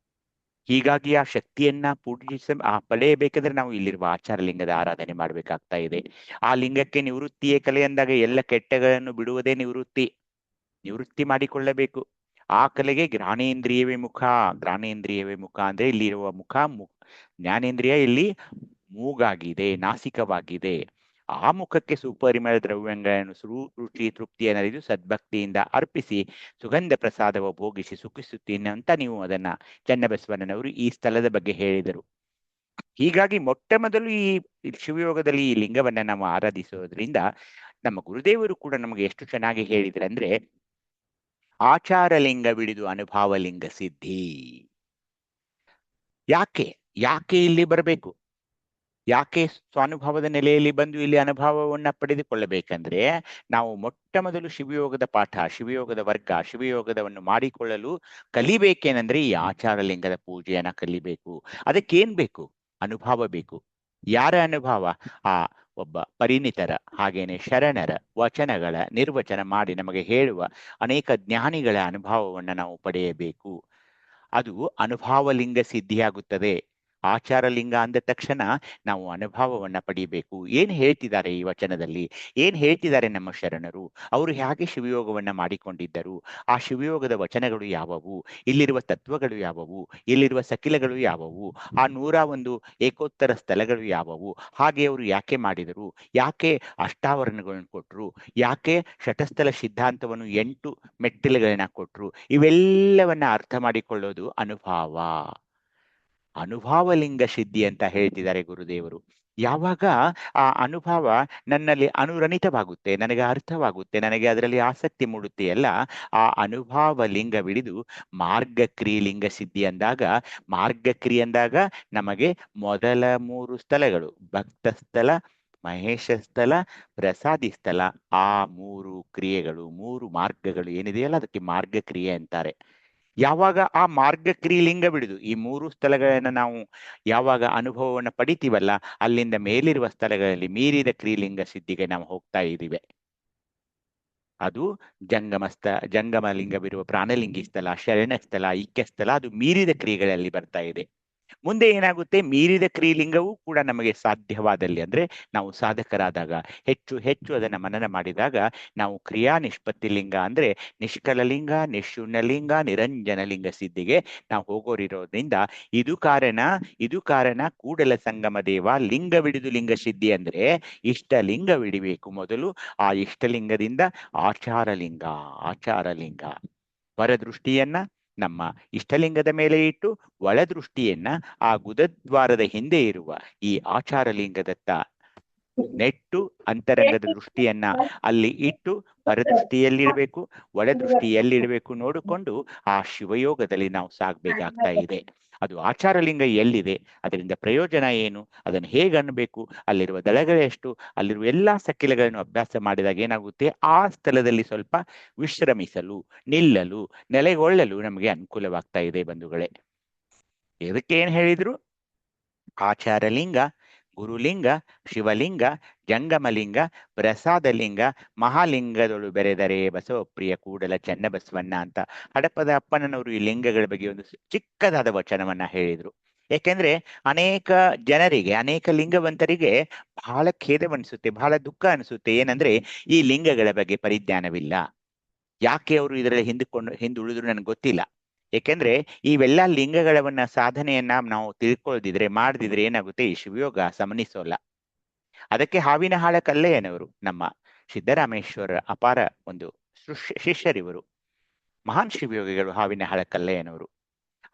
S4: ಹೀಗಾಗಿ ಆ ಶಕ್ತಿಯನ್ನ ಪಡೆಯಬೇಕಾದ್ರೆ ನಾವು ಇಲ್ಲಿರುವ ಆಚಾರ ಲಿಂಗದ ಆರಾಧನೆ ಮಾಡಬೇಕಾಗ್ತಾ ಇದೆ. ಆ ಲಿಂಗಕ್ಕೆ ನಿವೃತ್ತಿಯೇ ಕಲೆ ಅಂದಾಗ ಎಲ್ಲ ಕೆಟ್ಟಗಳನ್ನು ಬಿಡುವುದೇ ನಿವೃತ್ತಿ ಮಾಡಿಕೊಳ್ಳಬೇಕು. ಆ ಕಲೆಗೆ ಜ್ಞಾನೇಂದ್ರಿಯವೇ ಮುಖ. ಜ್ಞಾನೇಂದ್ರಿಯವೇ ಮುಖ ಅಂದ್ರೆ ಇಲ್ಲಿರುವ ಜ್ಞಾನೇಂದ್ರಿಯ ಇಲ್ಲಿ ಮೂಗಾಗಿದೆ, ನಾಸಿಕವಾಗಿದೆ. ಆ ಮುಖಕ್ಕೆ ಸುಪರಿಮಳ ದ್ರವ್ಯಗಳನ್ನು ರುಚಿ ತೃಪ್ತಿಯನ್ನರಿದು ಸದ್ಭಕ್ತಿಯಿಂದ ಅರ್ಪಿಸಿ ಸುಗಂಧ ಪ್ರಸಾದವ ಭೋಗಿಸಿ ಸುಖಿಸುತ್ತೀನಿ ಅಂತ ನೀವು ಅದನ್ನ ಚನ್ನಬಸವಣ್ಣನವರು ಈ ಸ್ಥಳದ ಬಗ್ಗೆ ಹೇಳಿದರು. ಹೀಗಾಗಿ ಮೊಟ್ಟ ಮೊದಲು ಈ ಶಿವಯೋಗದಲ್ಲಿ ಈ ಲಿಂಗವನ್ನ ನಾವು ಆರಾಧಿಸೋದ್ರಿಂದ ನಮ್ಮ ಗುರುದೇವರು ಕೂಡ ನಮಗೆ ಎಷ್ಟು ಚೆನ್ನಾಗಿ ಹೇಳಿದ್ರೆ ಅಂದ್ರೆ, ಆಚಾರ ಲಿಂಗ ಬಿಡಿದು ಅನುಭವ ಲಿಂಗ ಸಿದ್ಧಿ. ಯಾಕೆ ಇಲ್ಲಿ ಬರಬೇಕು? ಯಾಕೆ ಸ್ವಾನುಭವದ ನೆಲೆಯಲ್ಲಿ ಬಂದು ಇಲ್ಲಿ ಅನುಭವವನ್ನ ಪಡೆದುಕೊಳ್ಳಬೇಕಂದ್ರೆ, ನಾವು ಮೊಟ್ಟ ಮೊದಲು ಶಿವಯೋಗದ ಪಾಠ, ಶಿವಯೋಗದ ವರ್ಗ, ಶಿವಯೋಗದವನ್ನು ಮಾಡಿಕೊಳ್ಳಲು ಕಲಿಬೇಕೇನಂದ್ರೆ ಈ ಆಚಾರ ಲಿಂಗದ ಪೂಜೆಯನ್ನ ಕಲಿಬೇಕು. ಅದಕ್ಕೇನ್ ಬೇಕು? ಅನುಭವ ಬೇಕು. ಯಾರ ಅನುಭವ? ಆ ಒಬ್ಬ ಪರಿಣಿತರ, ಹಾಗೇನೆ ಶರಣರ ವಚನಗಳ ನಿರ್ವಚನ ಮಾಡಿ ನಮಗೆ ಹೇಳುವ ಅನೇಕ ಜ್ಞಾನಿಗಳ ಅನುಭವವನ್ನ ನಾವು ಪಡೆಯಬೇಕು. ಅದು ಅನುಭವ ಲಿಂಗ ಸಿದ್ಧಿಯಾಗುತ್ತದೆ. ಆಚಾರ ಲಿಂಗ ಅಂದ ತಕ್ಷಣ ನಾವು ಅನುಭವವನ್ನ ಪಡಿಬೇಕು. ಏನ್ ಹೇಳ್ತಿದ್ದಾರೆ ಈ ವಚನದಲ್ಲಿ? ಏನ್ ಹೇಳ್ತಿದ್ದಾರೆ ನಮ್ಮ ಶರಣರು? ಅವರು ಹೇಗೆ ಶಿವಯೋಗವನ್ನ ಮಾಡಿಕೊಂಡಿದ್ದರು? ಆ ಶಿವಯೋಗದ ವಚನಗಳು ಯಾವುವು? ಇಲ್ಲಿರುವ ತತ್ವಗಳು ಯಾವುವು? ಇಲ್ಲಿರುವ ಸಕಿಲಗಳು ಯಾವುವು? ಆ 101 ಏಕೋತ್ತರ ಸ್ಥಳಗಳು ಯಾವುವು? ಹಾಗೆ ಅವರು ಯಾಕೆ ಮಾಡಿದರು? ಯಾಕೆ ಅಷ್ಟಾವರಣಗಳನ್ನು ಕೊಟ್ಟರು? ಯಾಕೆ ಶತಸ್ಥಲ ಸಿದ್ಧಾಂತವನ್ನು 8 ಮೆಟ್ಟಿಲುಗಳನ್ನ ಕೊಟ್ಟರು? ಇವೆಲ್ಲವನ್ನ ಅರ್ಥ ಮಾಡಿಕೊಳ್ಳೋದು ಅನುಭವ ಲಿಂಗ ಸಿದ್ಧಿ ಅಂತ ಹೇಳ್ತಿದ್ದಾರೆ ಗುರುದೇವರು. ಯಾವಾಗ ಆ ಅನುಭವ ನನ್ನಲ್ಲಿ ಅನುರಣಿತವಾಗುತ್ತೆ, ನನಗೆ ಅರ್ಥವಾಗುತ್ತೆ, ನನಗೆ ಅದರಲ್ಲಿ ಆಸಕ್ತಿ ಮೂಡುತ್ತೆಯಲ್ಲ, ಆ ಅನುಭವ ಲಿಂಗ ಬಿಡಿದು ಮಾರ್ಗಕ್ರಿಯೆ ಲಿಂಗ ಸಿದ್ಧಿ ಅಂದಾಗ ನಮಗೆ ಮೊದಲ 3 ಸ್ಥಳಗಳು, ಭಕ್ತ ಸ್ಥಳ, ಮಹೇಶ ಸ್ಥಳ, ಪ್ರಸಾದಿ ಸ್ಥಳ, ಆ 3 ಕ್ರಿಯೆಗಳು, 3 ಮಾರ್ಗಗಳು ಏನಿದೆಯಲ್ಲ ಅದಕ್ಕೆ ಮಾರ್ಗ ಕ್ರಿಯೆ ಅಂತಾರೆ. ಯಾವಾಗ ಆ ಮಾರ್ಗಕ್ರಿಯೆ ಲಿಂಗ ಬಿಡುದು ಈ 3 ಸ್ಥಳಗಳನ್ನ ನಾವು ಯಾವಾಗ ಅನುಭವವನ್ನು ಪಡಿತೀವಲ್ಲ, ಅಲ್ಲಿಂದ ಮೇಲಿರುವ ಸ್ಥಳಗಳಲ್ಲಿ ಮೀರಿದ ಕ್ರಿಯಲಿಂಗ ಸಿದ್ಧಿಗೆ ನಾವು ಹೋಗ್ತಾ ಇದ್ದೀವಿ. ಅದು ಜಂಗಮ ಲಿಂಗವಿರುವ ಪ್ರಾಣಲಿಂಗಿ ಸ್ಥಳ, ಶರಣ ಸ್ಥಳ, ಐಕ್ಯ ಸ್ಥಳ, ಅದು ಮೀರಿದ ಕ್ರಿಯೆಗಳಲ್ಲಿ ಬರ್ತಾ ಇದೆ. ಮುಂದೆ ಏನಾಗುತ್ತೆ? ಮೀರಿದ ಕ್ರಿಯಲಿಂಗವೂ ಕೂಡ ನಮಗೆ ಸಾಧ್ಯವಾದಲ್ಲಿ, ಅಂದ್ರೆ ನಾವು ಸಾಧಕರಾದಾಗ, ಹೆಚ್ಚು ಅದನ್ನ ಮನನ ಮಾಡಿದಾಗ ನಾವು ಕ್ರಿಯಾ ನಿಷ್ಪತ್ತಿ ಲಿಂಗ ಅಂದ್ರೆ ನಿಷ್ಕಲ ಲಿಂಗ, ನಿಶೂನ್ಯ ಲಿಂಗ, ನಿರಂಜನ ಲಿಂಗ ಸಿದ್ಧಿಗೆ ನಾವು ಹೋಗೋರಿರೋದ್ರಿಂದ ಇದು ಕಾರಣ ಕೂಡಲ ಸಂಗಮ ದೇವ ಲಿಂಗವಿಡಿದು ಲಿಂಗ ಸಿದ್ಧಿ ಅಂದ್ರೆ ಇಷ್ಟಲಿಂಗವಿಡಿಬೇಕು ಮೊದಲು. ಆ ಇಷ್ಟಲಿಂಗದಿಂದ ಆಚಾರ ಲಿಂಗ ಹೊರದೃಷ್ಟಿಯನ್ನ ನಮ್ಮ ಇಷ್ಟಲಿಂಗದ ಮೇಲೆ ಇಟ್ಟು ಒಳದೃಷ್ಟಿಯನ್ನ ಆ ಗುದದ್ವಾರದ ಹಿಂದೆ ಇರುವ ಈ ಆಚಾರ ಲಿಂಗದತ್ತ ನೆಟ್ಟು ಅಂತರಂಗದ ದೃಷ್ಟಿಯನ್ನ ಅಲ್ಲಿ ಇಟ್ಟು ಹೊರದೃಷ್ಟಿಯಲ್ಲಿಡಬೇಕು, ಒಳದೃಷ್ಟಿಯಲ್ಲಿಡಬೇಕು ನೋಡಿಕೊಂಡು ಆ ಶಿವಯೋಗದಲ್ಲಿ ನಾವು ಸಾಗಬೇಕಾಗ್ತಾ ಇದೆ. ಅದು ಆಚಾರ ಲಿಂಗ ಎಲ್ಲಿದೆ, ಅದರಿಂದ ಪ್ರಯೋಜನ ಏನು, ಅದನ್ನು ಹೇಗೆ ಅನ್ಬೇಕು, ಅಲ್ಲಿರುವ ದಳಗಳೆಷ್ಟು, ಅಲ್ಲಿರುವ ಎಲ್ಲಾ ಸಕ್ಕಿಲೆಗಳನ್ನು ಅಭ್ಯಾಸ ಮಾಡಿದಾಗ ಏನಾಗುತ್ತೆ? ಆ ಸ್ಥಳದಲ್ಲಿ ಸ್ವಲ್ಪ ವಿಶ್ರಮಿಸಲು, ನಿಲ್ಲಲು, ನೆಲೆಗೊಳ್ಳಲು ನಮಗೆ ಅನುಕೂಲವಾಗ್ತಾ ಇದೆ ಬಂಧುಗಳೇ. ಇದಕ್ಕೆ ಏನ್ ಹೇಳಿದ್ರು? ಆಚಾರ ಲಿಂಗ, ಗುರುಲಿಂಗ, ಶಿವಲಿಂಗ, ಜಂಗಮಲಿಂಗ, ಪ್ರಸಾದಲಿಂಗ, ಮಹಾಲಿಂಗದೊಳು ಬೆರೆದರೆ ಬಸವಪ್ರಿಯ ಕೂಡಲ ಚನ್ನಬಸವಣ್ಣ ಅಂತ ಹಡಪದ ಅಪ್ಪನವರು ಈ ಲಿಂಗಗಳ ಬಗ್ಗೆ ಒಂದು ಚಿಕ್ಕದಾದ ವಚನವನ್ನ ಹೇಳಿದ್ರು. ಯಾಕೆಂದ್ರೆ ಅನೇಕ ಜನರಿಗೆ, ಅನೇಕ ಲಿಂಗವಂತರಿಗೆ ಬಹಳ ಖೇದವನ್ನಿಸುತ್ತೆ, ಬಹಳ ದುಃಖ ಅನಿಸುತ್ತೆ. ಏನಂದ್ರೆ ಈ ಲಿಂಗಗಳ ಬಗ್ಗೆ ಪರಿಜ್ಞಾನವಿಲ್ಲ. ಯಾಕೆ ಅವರು ಇದರಲ್ಲಿ ಹಿಂದುಳಿದ್ರು ನನಗೆ ಗೊತ್ತಿಲ್ಲ. ಯಾಕೆಂದ್ರೆ ಇವೆಲ್ಲ ಲಿಂಗಗಳವನ್ನ ಸಾಧನೆಯನ್ನ ನಾವು ತಿಳ್ಕೊಳ್ದಿದ್ರೆ ಮಾಡದಿದ್ರೆ ಏನಾಗುತ್ತೆ? ಈ ಶಿವಯೋಗ ಸಮನಿಸೋಲ್ಲ. ಅದಕ್ಕೆ ಹಾವಿನ ಹಾಳ ಕಲ್ಲೆಯನವರು, ನಮ್ಮ ಸಿದ್ದರಾಮೇಶ್ವರ ಅಪಾರ ಒಂದು ಶಿಷ್ಯರಿವರು, ಮಹಾನ್ ಶಿವಯೋಗಿಗಳು ಹಾವಿನ ಹಾಳ ಕಲ್ಲೆಯನವರು.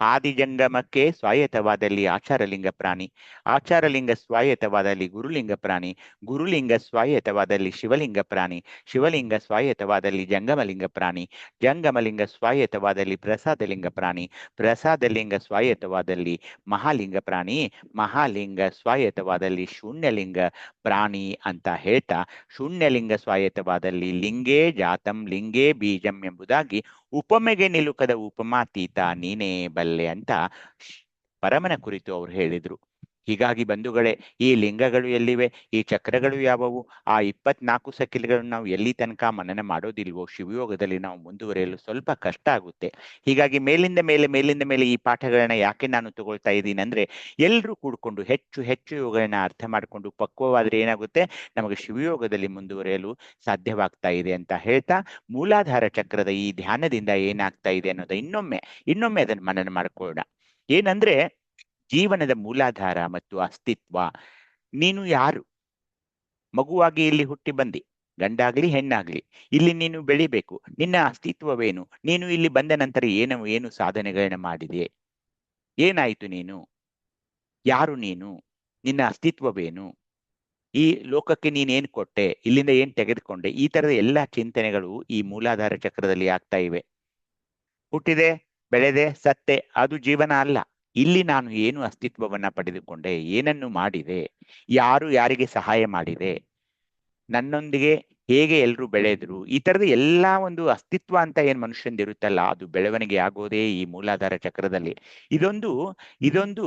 S4: ಆದಿಜಂಗಮಕ್ಕೆ ಸ್ವಾಯತ್ತವಾದಲ್ಲಿ ಆಚಾರಲಿಂಗ ಪ್ರಾಣಿ, ಆಚಾರಲಿಂಗ ಸ್ವಾಯತ್ತವಾದಲ್ಲಿ ಗುರುಲಿಂಗ ಪ್ರಾಣಿ, ಗುರುಲಿಂಗ ಸ್ವಾಯತ್ತವಾದಲ್ಲಿ ಶಿವಲಿಂಗ ಪ್ರಾಣಿ, ಶಿವಲಿಂಗ ಸ್ವಾಯತ್ತವಾದಲ್ಲಿ ಜಂಗಮಲಿಂಗ ಪ್ರಾಣಿ, ಜಂಗಮಲಿಂಗ ಸ್ವಾಯತ್ತವಾದಲ್ಲಿ ಪ್ರಸಾದಲಿಂಗ ಪ್ರಾಣಿ, ಪ್ರಸಾದಲಿಂಗ ಸ್ವಾಯತ್ತವಾದಲ್ಲಿ ಮಹಾಲಿಂಗ ಪ್ರಾಣಿ, ಮಹಾಲಿಂಗ ಸ್ವಾಯತ್ತವಾದಲ್ಲಿ ಶೂನ್ಯಲಿಂಗ ಪ್ರಾಣಿ ಅಂತ ಹೇಳ್ತಾ, ಶೂನ್ಯಲಿಂಗ ಸ್ವಾಯತ್ತವಾದಲ್ಲಿ ಲಿಂಗೇ ಜಾತಂ ಲಿಂಗೇ ಬೀಜಂ ಎಂಬುದಾಗಿ ಉಪಮೆಗೆ ನಿಲುಕದ ಉಪಮಾತೀತ ನೀನೇ ಬಲ್ಲೆ ಅಂತ ಪರಮನ ಕುರಿತು ಅವರು ಹೇಳಿದ್ರು. ಹೀಗಾಗಿ ಬಂಧುಗಳೇ, ಈ ಲಿಂಗಗಳು ಎಲ್ಲಿವೆ, ಈ ಚಕ್ರಗಳು ಯಾವುವು, ಆ 24 ಸಕಿಲ್ಗಳನ್ನು ನಾವು ಎಲ್ಲಿ ತನಕ ಮನನ ಮಾಡೋದಿಲ್ವೋ ಶಿವಯೋಗದಲ್ಲಿ ನಾವು ಮುಂದುವರಿಯಲು ಸ್ವಲ್ಪ ಕಷ್ಟ ಆಗುತ್ತೆ. ಹೀಗಾಗಿ ಮೇಲಿಂದ ಮೇಲೆ ಈ ಪಾಠಗಳನ್ನ ಯಾಕೆ ನಾನು ತಗೊಳ್ತಾ ಇದ್ದೀನಿ ಅಂದ್ರೆ, ಎಲ್ಲರೂ ಕೂಡ್ಕೊಂಡು ಹೆಚ್ಚು ಹೆಚ್ಚು ಯೋಗಗಳನ್ನ ಅರ್ಥ ಮಾಡಿಕೊಂಡು ಪಕ್ವವಾದ್ರೆ ಏನಾಗುತ್ತೆ, ನಮಗೆ ಶಿವಯೋಗದಲ್ಲಿ ಮುಂದುವರಿಯಲು ಸಾಧ್ಯವಾಗ್ತಾ ಇದೆ ಅಂತ ಹೇಳ್ತಾ, ಮೂಲಾಧಾರ ಚಕ್ರದ ಈ ಧ್ಯಾನದಿಂದ ಏನಾಗ್ತಾ ಇದೆ ಅನ್ನೋದು ಇನ್ನೊಮ್ಮೆ ಅದನ್ನು ಮನನ ಮಾಡ್ಕೊಳ್ಳೋಣ. ಏನಂದ್ರೆ, ಜೀವನದ ಮೂಲಾಧಾರ ಮತ್ತು ಅಸ್ತಿತ್ವ. ನೀನು ಯಾರು? ಮಗುವಾಗಿ ಇಲ್ಲಿ ಹುಟ್ಟಿ ಬಂದಿ, ಗಂಡಾಗ್ಲಿ ಹೆಣ್ಣಾಗ್ಲಿ, ಇಲ್ಲಿ ನೀನು ಬೆಳಿಬೇಕು. ನಿನ್ನ ಅಸ್ತಿತ್ವವೇನು? ನೀನು ಇಲ್ಲಿ ಬಂದ ನಂತರ ಏನು ಸಾಧನೆಗಳನ್ನ ಮಾಡಿದೆ? ಏನಾಯ್ತು ನೀನು? ಯಾರು ನೀನು? ನಿನ್ನ ಅಸ್ತಿತ್ವವೇನು? ಈ ಲೋಕಕ್ಕೆ ನೀನೇನ್ ಕೊಟ್ಟೆ? ಇಲ್ಲಿಂದ ಏನ್ ತೆಗೆದುಕೊಂಡೆ? ಈ ತರದ ಎಲ್ಲಾ ಚಿಂತನೆಗಳು ಈ ಮೂಲಾಧಾರ ಚಕ್ರದಲ್ಲಿ ಆಗ್ತಾ ಇವೆ. ಹುಟ್ಟಿದೆ, ಬೆಳೆದೆ, ಸತ್ತೆ, ಅದು ಜೀವನ ಅಲ್ಲ. ಇಲ್ಲಿ ನಾನು ಏನು ಅಸ್ತಿತ್ವವನ್ನ ಪಡೆದುಕೊಂಡೆ? ಏನನ್ನು ಮಾಡಿದೆ? ಯಾರಿಗೆ ಸಹಾಯ ಮಾಡಿದೆ? ನನ್ನೊಂದಿಗೆ ಹೇಗೆ ಎಲ್ರು ಬೆಳೆದ್ರು? ಈ ತರದ ಎಲ್ಲಾ ಒಂದು ಅಸ್ತಿತ್ವ ಅಂತ ಏನ್ ಮನುಷ್ಯಂದಿರುತ್ತಲ್ಲ, ಅದು ಬೆಳವಣಿಗೆ ಆಗೋದೇ ಈ ಮೂಲಾಧಾರ ಚಕ್ರದಲ್ಲಿ. ಇದೊಂದು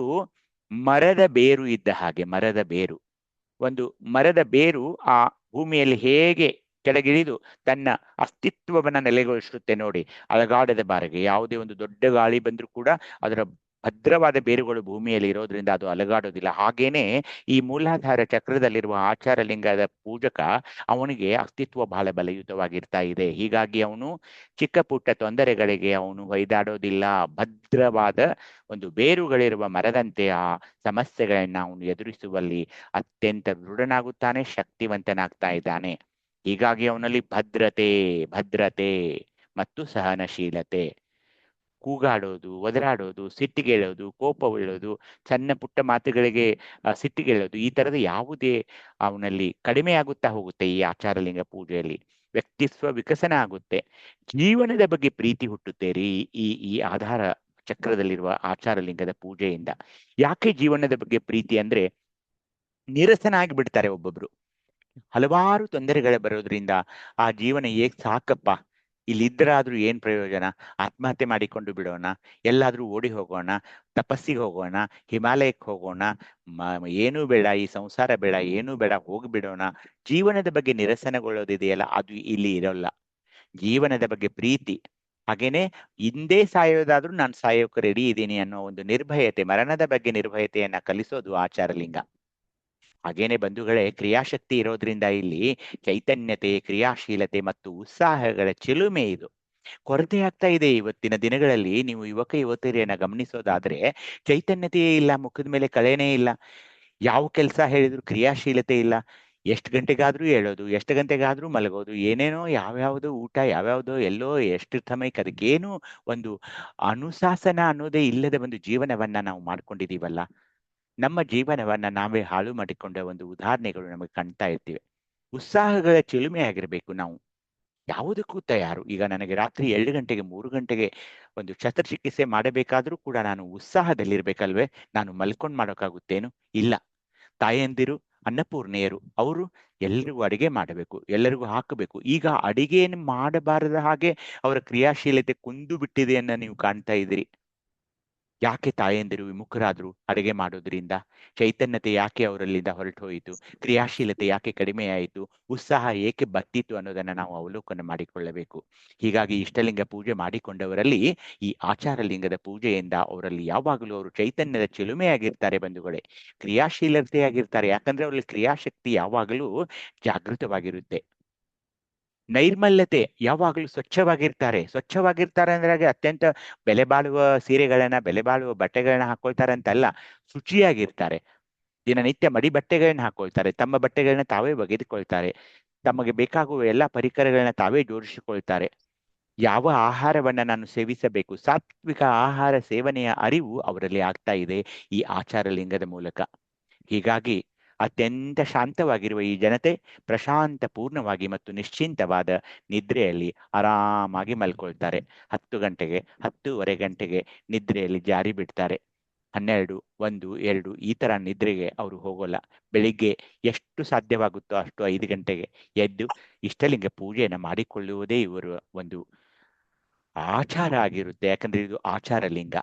S4: ಮರದ ಬೇರು ಇದ್ದ ಹಾಗೆ. ಒಂದು ಮರದ ಬೇರು ಆ ಭೂಮಿಯಲ್ಲಿ ಹೇಗೆ ಕೆಳಗಿಳಿದು ತನ್ನ ಅಸ್ತಿತ್ವವನ್ನ ನೆಲೆಗೊಳಿಸುತ್ತೆ ನೋಡಿ, ಅಲಗಾಡದ ಬಾರಿಗೆ. ಯಾವುದೇ ಒಂದು ದೊಡ್ಡ ಗಾಳಿ ಬಂದ್ರೂ ಕೂಡ ಅದರ ಭದ್ರವಾದ ಬೇರುಗಳು ಭೂಮಿಯಲ್ಲಿ ಇರೋದ್ರಿಂದ ಅದು ಅಲಗಾಡೋದಿಲ್ಲ. ಹಾಗೇನೆ ಈ ಮೂಲಾಧಾರ ಚಕ್ರದಲ್ಲಿರುವ ಆಚಾರಲಿಂಗದ ಪೂಜಕ, ಅವನಿಗೆ ಅಸ್ತಿತ್ವ ಬಹಳ ಬಲಯುತವಾಗಿರ್ತಾ ಇದೆ. ಹೀಗಾಗಿ ಅವನು ಚಿಕ್ಕ ಪುಟ್ಟ ತೊಂದರೆಗಳಿಗೆ ಅವನು ಹೊಯ್ದಾಡೋದಿಲ್ಲ. ಭದ್ರವಾದ ಒಂದು ಬೇರುಗಳಿರುವ ಮರದಂತೆ ಆ ಸಮಸ್ಯೆಗಳನ್ನ ಅವನು ಎದುರಿಸುವಲ್ಲಿ ಅತ್ಯಂತ ದೃಢನಾಗುತ್ತಾನೆ, ಶಕ್ತಿವಂತನಾಗ್ತಾ ಇದ್ದಾನೆ. ಹೀಗಾಗಿ ಅವನಲ್ಲಿ ಭದ್ರತೆ ಮತ್ತು ಸಹನಶೀಲತೆ. ಕೂಗಾಡೋದು, ಒದರಾಡೋದು, ಸಿಟ್ಟಿಗೇಳೋದು, ಕೋಪಗೊಳ್ಳೋದು, ಸಣ್ಣ ಪುಟ್ಟ ಮಾತುಗಳಿಗೆ ಸಿಟ್ಟಿಗೇಳೋದು, ಈ ತರದ ಯಾವುದೇ ಅವನಲ್ಲಿ ಕಡಿಮೆ ಆಗುತ್ತಾ ಹೋಗುತ್ತೆ ಈ ಆಚಾರಲಿಂಗ ಪೂಜೆಯಲ್ಲಿ. ವ್ಯಕ್ತಿತ್ವ ವಿಕಸನ ಆಗುತ್ತೆ. ಜೀವನದ ಬಗ್ಗೆ ಪ್ರೀತಿ ಹುಟ್ಟುತ್ತೇರಿ ಈ ಆಧಾರ ಚಕ್ರದಲ್ಲಿರುವ ಆಚಾರಲಿಂಗದ ಪೂಜೆಯಿಂದ. ಯಾಕೆ ಜೀವನದ ಬಗ್ಗೆ ಪ್ರೀತಿ ಅಂದ್ರೆ, ನೀರಸನ ಆಗಿಬಿಡ್ತಾರೆ ಒಬ್ಬೊಬ್ರು. ಹಲವಾರು ತೊಂದರೆಗಳು ಬರೋದ್ರಿಂದ ಆ ಜೀವನ ಸಾಕಪ್ಪ, ಇಲ್ಲಿದ್ದರಾದ್ರೂ ಏನ್ ಪ್ರಯೋಜನ, ಆತ್ಮಹತ್ಯೆ ಮಾಡಿಕೊಂಡು ಬಿಡೋಣ, ಎಲ್ಲಾದ್ರೂ ಓಡಿ ಹೋಗೋಣ, ತಪಸ್ಸಿಗೆ ಹೋಗೋಣ, ಹಿಮಾಲಯಕ್ಕೆ ಹೋಗೋಣ, ಏನೂ ಬೇಡ, ಈ ಸಂಸಾರ ಬೇಡ, ಏನೂ ಬೇಡ, ಹೋಗ್ಬಿಡೋಣ. ಜೀವನದ ಬಗ್ಗೆ ನಿರಸನಗೊಳ್ಳೋದಿದೆಯಲ್ಲ, ಅದು ಇಲ್ಲಿ ಇರೋಲ್ಲ. ಜೀವನದ ಬಗ್ಗೆ ಪ್ರೀತಿ, ಹಾಗೇನೆ ಹಿಂದೆ ಸಾಯೋದಾದ್ರೂ ನಾನು ಸಾಯೋಕೆ ರೆಡಿ ಇದ್ದೀನಿ ಅನ್ನೋ ಒಂದು ನಿರ್ಭಯತೆ, ಮರಣದ ಬಗ್ಗೆ ನಿರ್ಭಯತೆಯನ್ನ ಕಲಿಸೋದು ಆಚಾರಲಿಂಗ. ಹಾಗೇನೆ ಬಂಧುಗಳೇ, ಕ್ರಿಯಾಶಕ್ತಿ ಇರೋದ್ರಿಂದ ಇಲ್ಲಿ ಚೈತನ್ಯತೆ, ಕ್ರಿಯಾಶೀಲತೆ ಮತ್ತು ಉತ್ಸಾಹಗಳ ಚಿಲುಮೆ ಇದು ಕೊರತೆ ಆಗ್ತಾ ಇದೆ ಇವತ್ತಿನ ದಿನಗಳಲ್ಲಿ. ನೀವು ಯುವತಿಯರನ್ನ ಗಮನಿಸೋದಾದ್ರೆ ಚೈತನ್ಯತೆಯೇ ಇಲ್ಲ, ಮುಖದ ಮೇಲೆ ಕಳೆನೇ ಇಲ್ಲ. ಯಾವ ಕೆಲಸ ಹೇಳಿದ್ರು ಕ್ರಿಯಾಶೀಲತೆ ಇಲ್ಲ. ಎಷ್ಟು ಗಂಟೆಗಾದ್ರೂ ಹೇಳೋದು, ಎಷ್ಟು ಗಂಟೆಗಾದ್ರೂ ಮಲಗೋದು, ಏನೇನೋ ಯಾವ್ಯಾವ್ದೋ ಊಟ, ಯಾವ್ಯಾವ್ದೋ ಎಲ್ಲೋ ಎಷ್ಟು ಸಮಯಕ್ಕೆ ಅದಕ್ಕೇನು ಒಂದು ಅನುಶಾಸನ ಅನ್ನೋದೇ ಇಲ್ಲದ ಒಂದು ಜೀವನವನ್ನ ನಾವು ಮಾಡ್ಕೊಂಡಿದೀವಲ್ಲ. ನಮ್ಮ ಜೀವನವನ್ನ ನಾವೇ ಹಾಳು ಮಾಡಿಕೊಂಡ ಒಂದು ಉದಾಹರಣೆಗಳು ನಮಗೆ ಕಾಣ್ತಾ ಇರ್ತಿವೆ. ಉತ್ಸಾಹಗಳ ಚಿಲುಮೆ ಆಗಿರ್ಬೇಕು ನಾವು. ಯಾವುದಕ್ಕೂ ತಯಾರು. ಈಗ ನನಗೆ ರಾತ್ರಿ 2 ಗಂಟೆಗೆ 3 ಗಂಟೆಗೆ ಒಂದು ಶಸ್ತ್ರಚಿಕಿತ್ಸೆ ಮಾಡಬೇಕಾದ್ರೂ ಕೂಡ ನಾನು ಉತ್ಸಾಹದಲ್ಲಿರ್ಬೇಕಲ್ವೇ? ನಾನು ಮಲ್ಕೊಂಡ್ ಮಾಡೋಕ್ಕಾಗುತ್ತೇನು? ಇಲ್ಲ. ತಾಯಂದಿರು ಅನ್ನಪೂರ್ಣೆಯರು, ಅವರು ಎಲ್ಲರಿಗೂ ಅಡಿಗೆ ಮಾಡಬೇಕು, ಎಲ್ಲರಿಗೂ ಹಾಕಬೇಕು. ಈಗ ಅಡಿಗೆಯನ್ನು ಮಾಡಬಾರದ ಹಾಗೆ ಅವರ ಕ್ರಿಯಾಶೀಲತೆ ಕುಂದು ಬಿಟ್ಟಿದೆಯನ್ನ ನೀವು ಕಾಣ್ತಾ ಇದ್ದೀರಿ. ಯಾಕೆ ತಾಯಂದಿರು ವಿಮುಖರಾದ್ರು ಅಡುಗೆ ಮಾಡೋದ್ರಿಂದ? ಚೈತನ್ಯತೆ ಯಾಕೆ ಅವರಲ್ಲಿಂದ ಹೊರಟು ಹೋಯಿತು? ಕ್ರಿಯಾಶೀಲತೆ ಯಾಕೆ ಕಡಿಮೆಯಾಯಿತು? ಉತ್ಸಾಹ ಏಕೆ ಬತ್ತಿತ್ತು ಅನ್ನೋದನ್ನ ನಾವು ಅವಲೋಕನ ಮಾಡಿಕೊಳ್ಳಬೇಕು. ಹೀಗಾಗಿ ಇಷ್ಟಲಿಂಗ ಪೂಜೆ ಮಾಡಿಕೊಂಡವರಲ್ಲಿ ಈ ಆಚಾರಲಿಂಗದ ಪೂಜೆಯಿಂದ ಅವರಲ್ಲಿ ಯಾವಾಗಲೂ ಅವರು ಚೈತನ್ಯದ ಚಿಲುಮೆಯಾಗಿರ್ತಾರೆ ಬಂಧುಗಳೇ, ಕ್ರಿಯಾಶೀಲತೆಯಾಗಿರ್ತಾರೆ. ಯಾಕಂದ್ರೆ ಅವರಲ್ಲಿ ಕ್ರಿಯಾಶಕ್ತಿ ಯಾವಾಗಲೂ ಜಾಗೃತವಾಗಿರುತ್ತೆ. ನೈರ್ಮಲ್ಯತೆ, ಯಾವಾಗಲೂ ಸ್ವಚ್ಛವಾಗಿರ್ತಾರೆ ಅಂದ್ರೆ ಅತ್ಯಂತ ಬೆಲೆ ಬಾಳುವ ಸೀರೆಗಳನ್ನ, ಬೆಲೆ ಬಾಳುವ ಬಟ್ಟೆಗಳನ್ನ ಹಾಕೊಳ್ತಾರೆ ಅಂತಲ್ಲ, ಶುಚಿಯಾಗಿರ್ತಾರೆ. ದಿನನಿತ್ಯ ಮಡಿ ಬಟ್ಟೆಗಳನ್ನ ಹಾಕೊಳ್ತಾರೆ, ತಮ್ಮ ಬಟ್ಟೆಗಳನ್ನ ತಾವೇ ಒಗೆದುಕೊಳ್ತಾರೆ, ತಮಗೆ ಬೇಕಾಗುವ ಎಲ್ಲಾ ಪರಿಕರಗಳನ್ನ ತಾವೇ ಜೋಡಿಸಿಕೊಳ್ತಾರೆ. ಯಾವ ಆಹಾರವನ್ನ ನಾನು ಸೇವಿಸಬೇಕು, ಸಾತ್ವಿಕ ಆಹಾರ ಸೇವನೆಯ ಅರಿವು ಅವರಲ್ಲಿ ಆಗ್ತಾ ಇದೆ ಈ ಆಚಾರ ಲಿಂಗದ ಮೂಲಕ. ಹೀಗಾಗಿ ಅತ್ಯಂತ ಶಾಂತವಾಗಿರುವ ಈ ಜನತೆ ಪ್ರಶಾಂತ ಪೂರ್ಣವಾಗಿ ಮತ್ತು ನಿಶ್ಚಿಂತವಾದ ನಿದ್ರೆಯಲ್ಲಿ ಆರಾಮಾಗಿ ಮಲ್ಕೊಳ್ತಾರೆ. 10 ಗಂಟೆಗೆ 10:30 ಗಂಟೆಗೆ ನಿದ್ರೆಯಲ್ಲಿ ಜಾರಿ ಬಿಡ್ತಾರೆ. 12, 1, 2 ಈ ತರ ನಿದ್ರೆಗೆ ಅವರು ಹೋಗೋಲ್ಲ. ಬೆಳಿಗ್ಗೆ ಎಷ್ಟು ಸಾಧ್ಯವಾಗುತ್ತೋ ಅಷ್ಟು 5 ಗಂಟೆಗೆ ಎದ್ದು ಇಷ್ಟಲಿಂಗ ಪೂಜೆಯನ್ನ ಮಾಡಿಕೊಳ್ಳುವುದೇ ಇವರು ಒಂದು ಆಚಾರ ಆಗಿರುತ್ತೆ. ಯಾಕಂದ್ರೆ ಇದು ಆಚಾರ ಲಿಂಗ.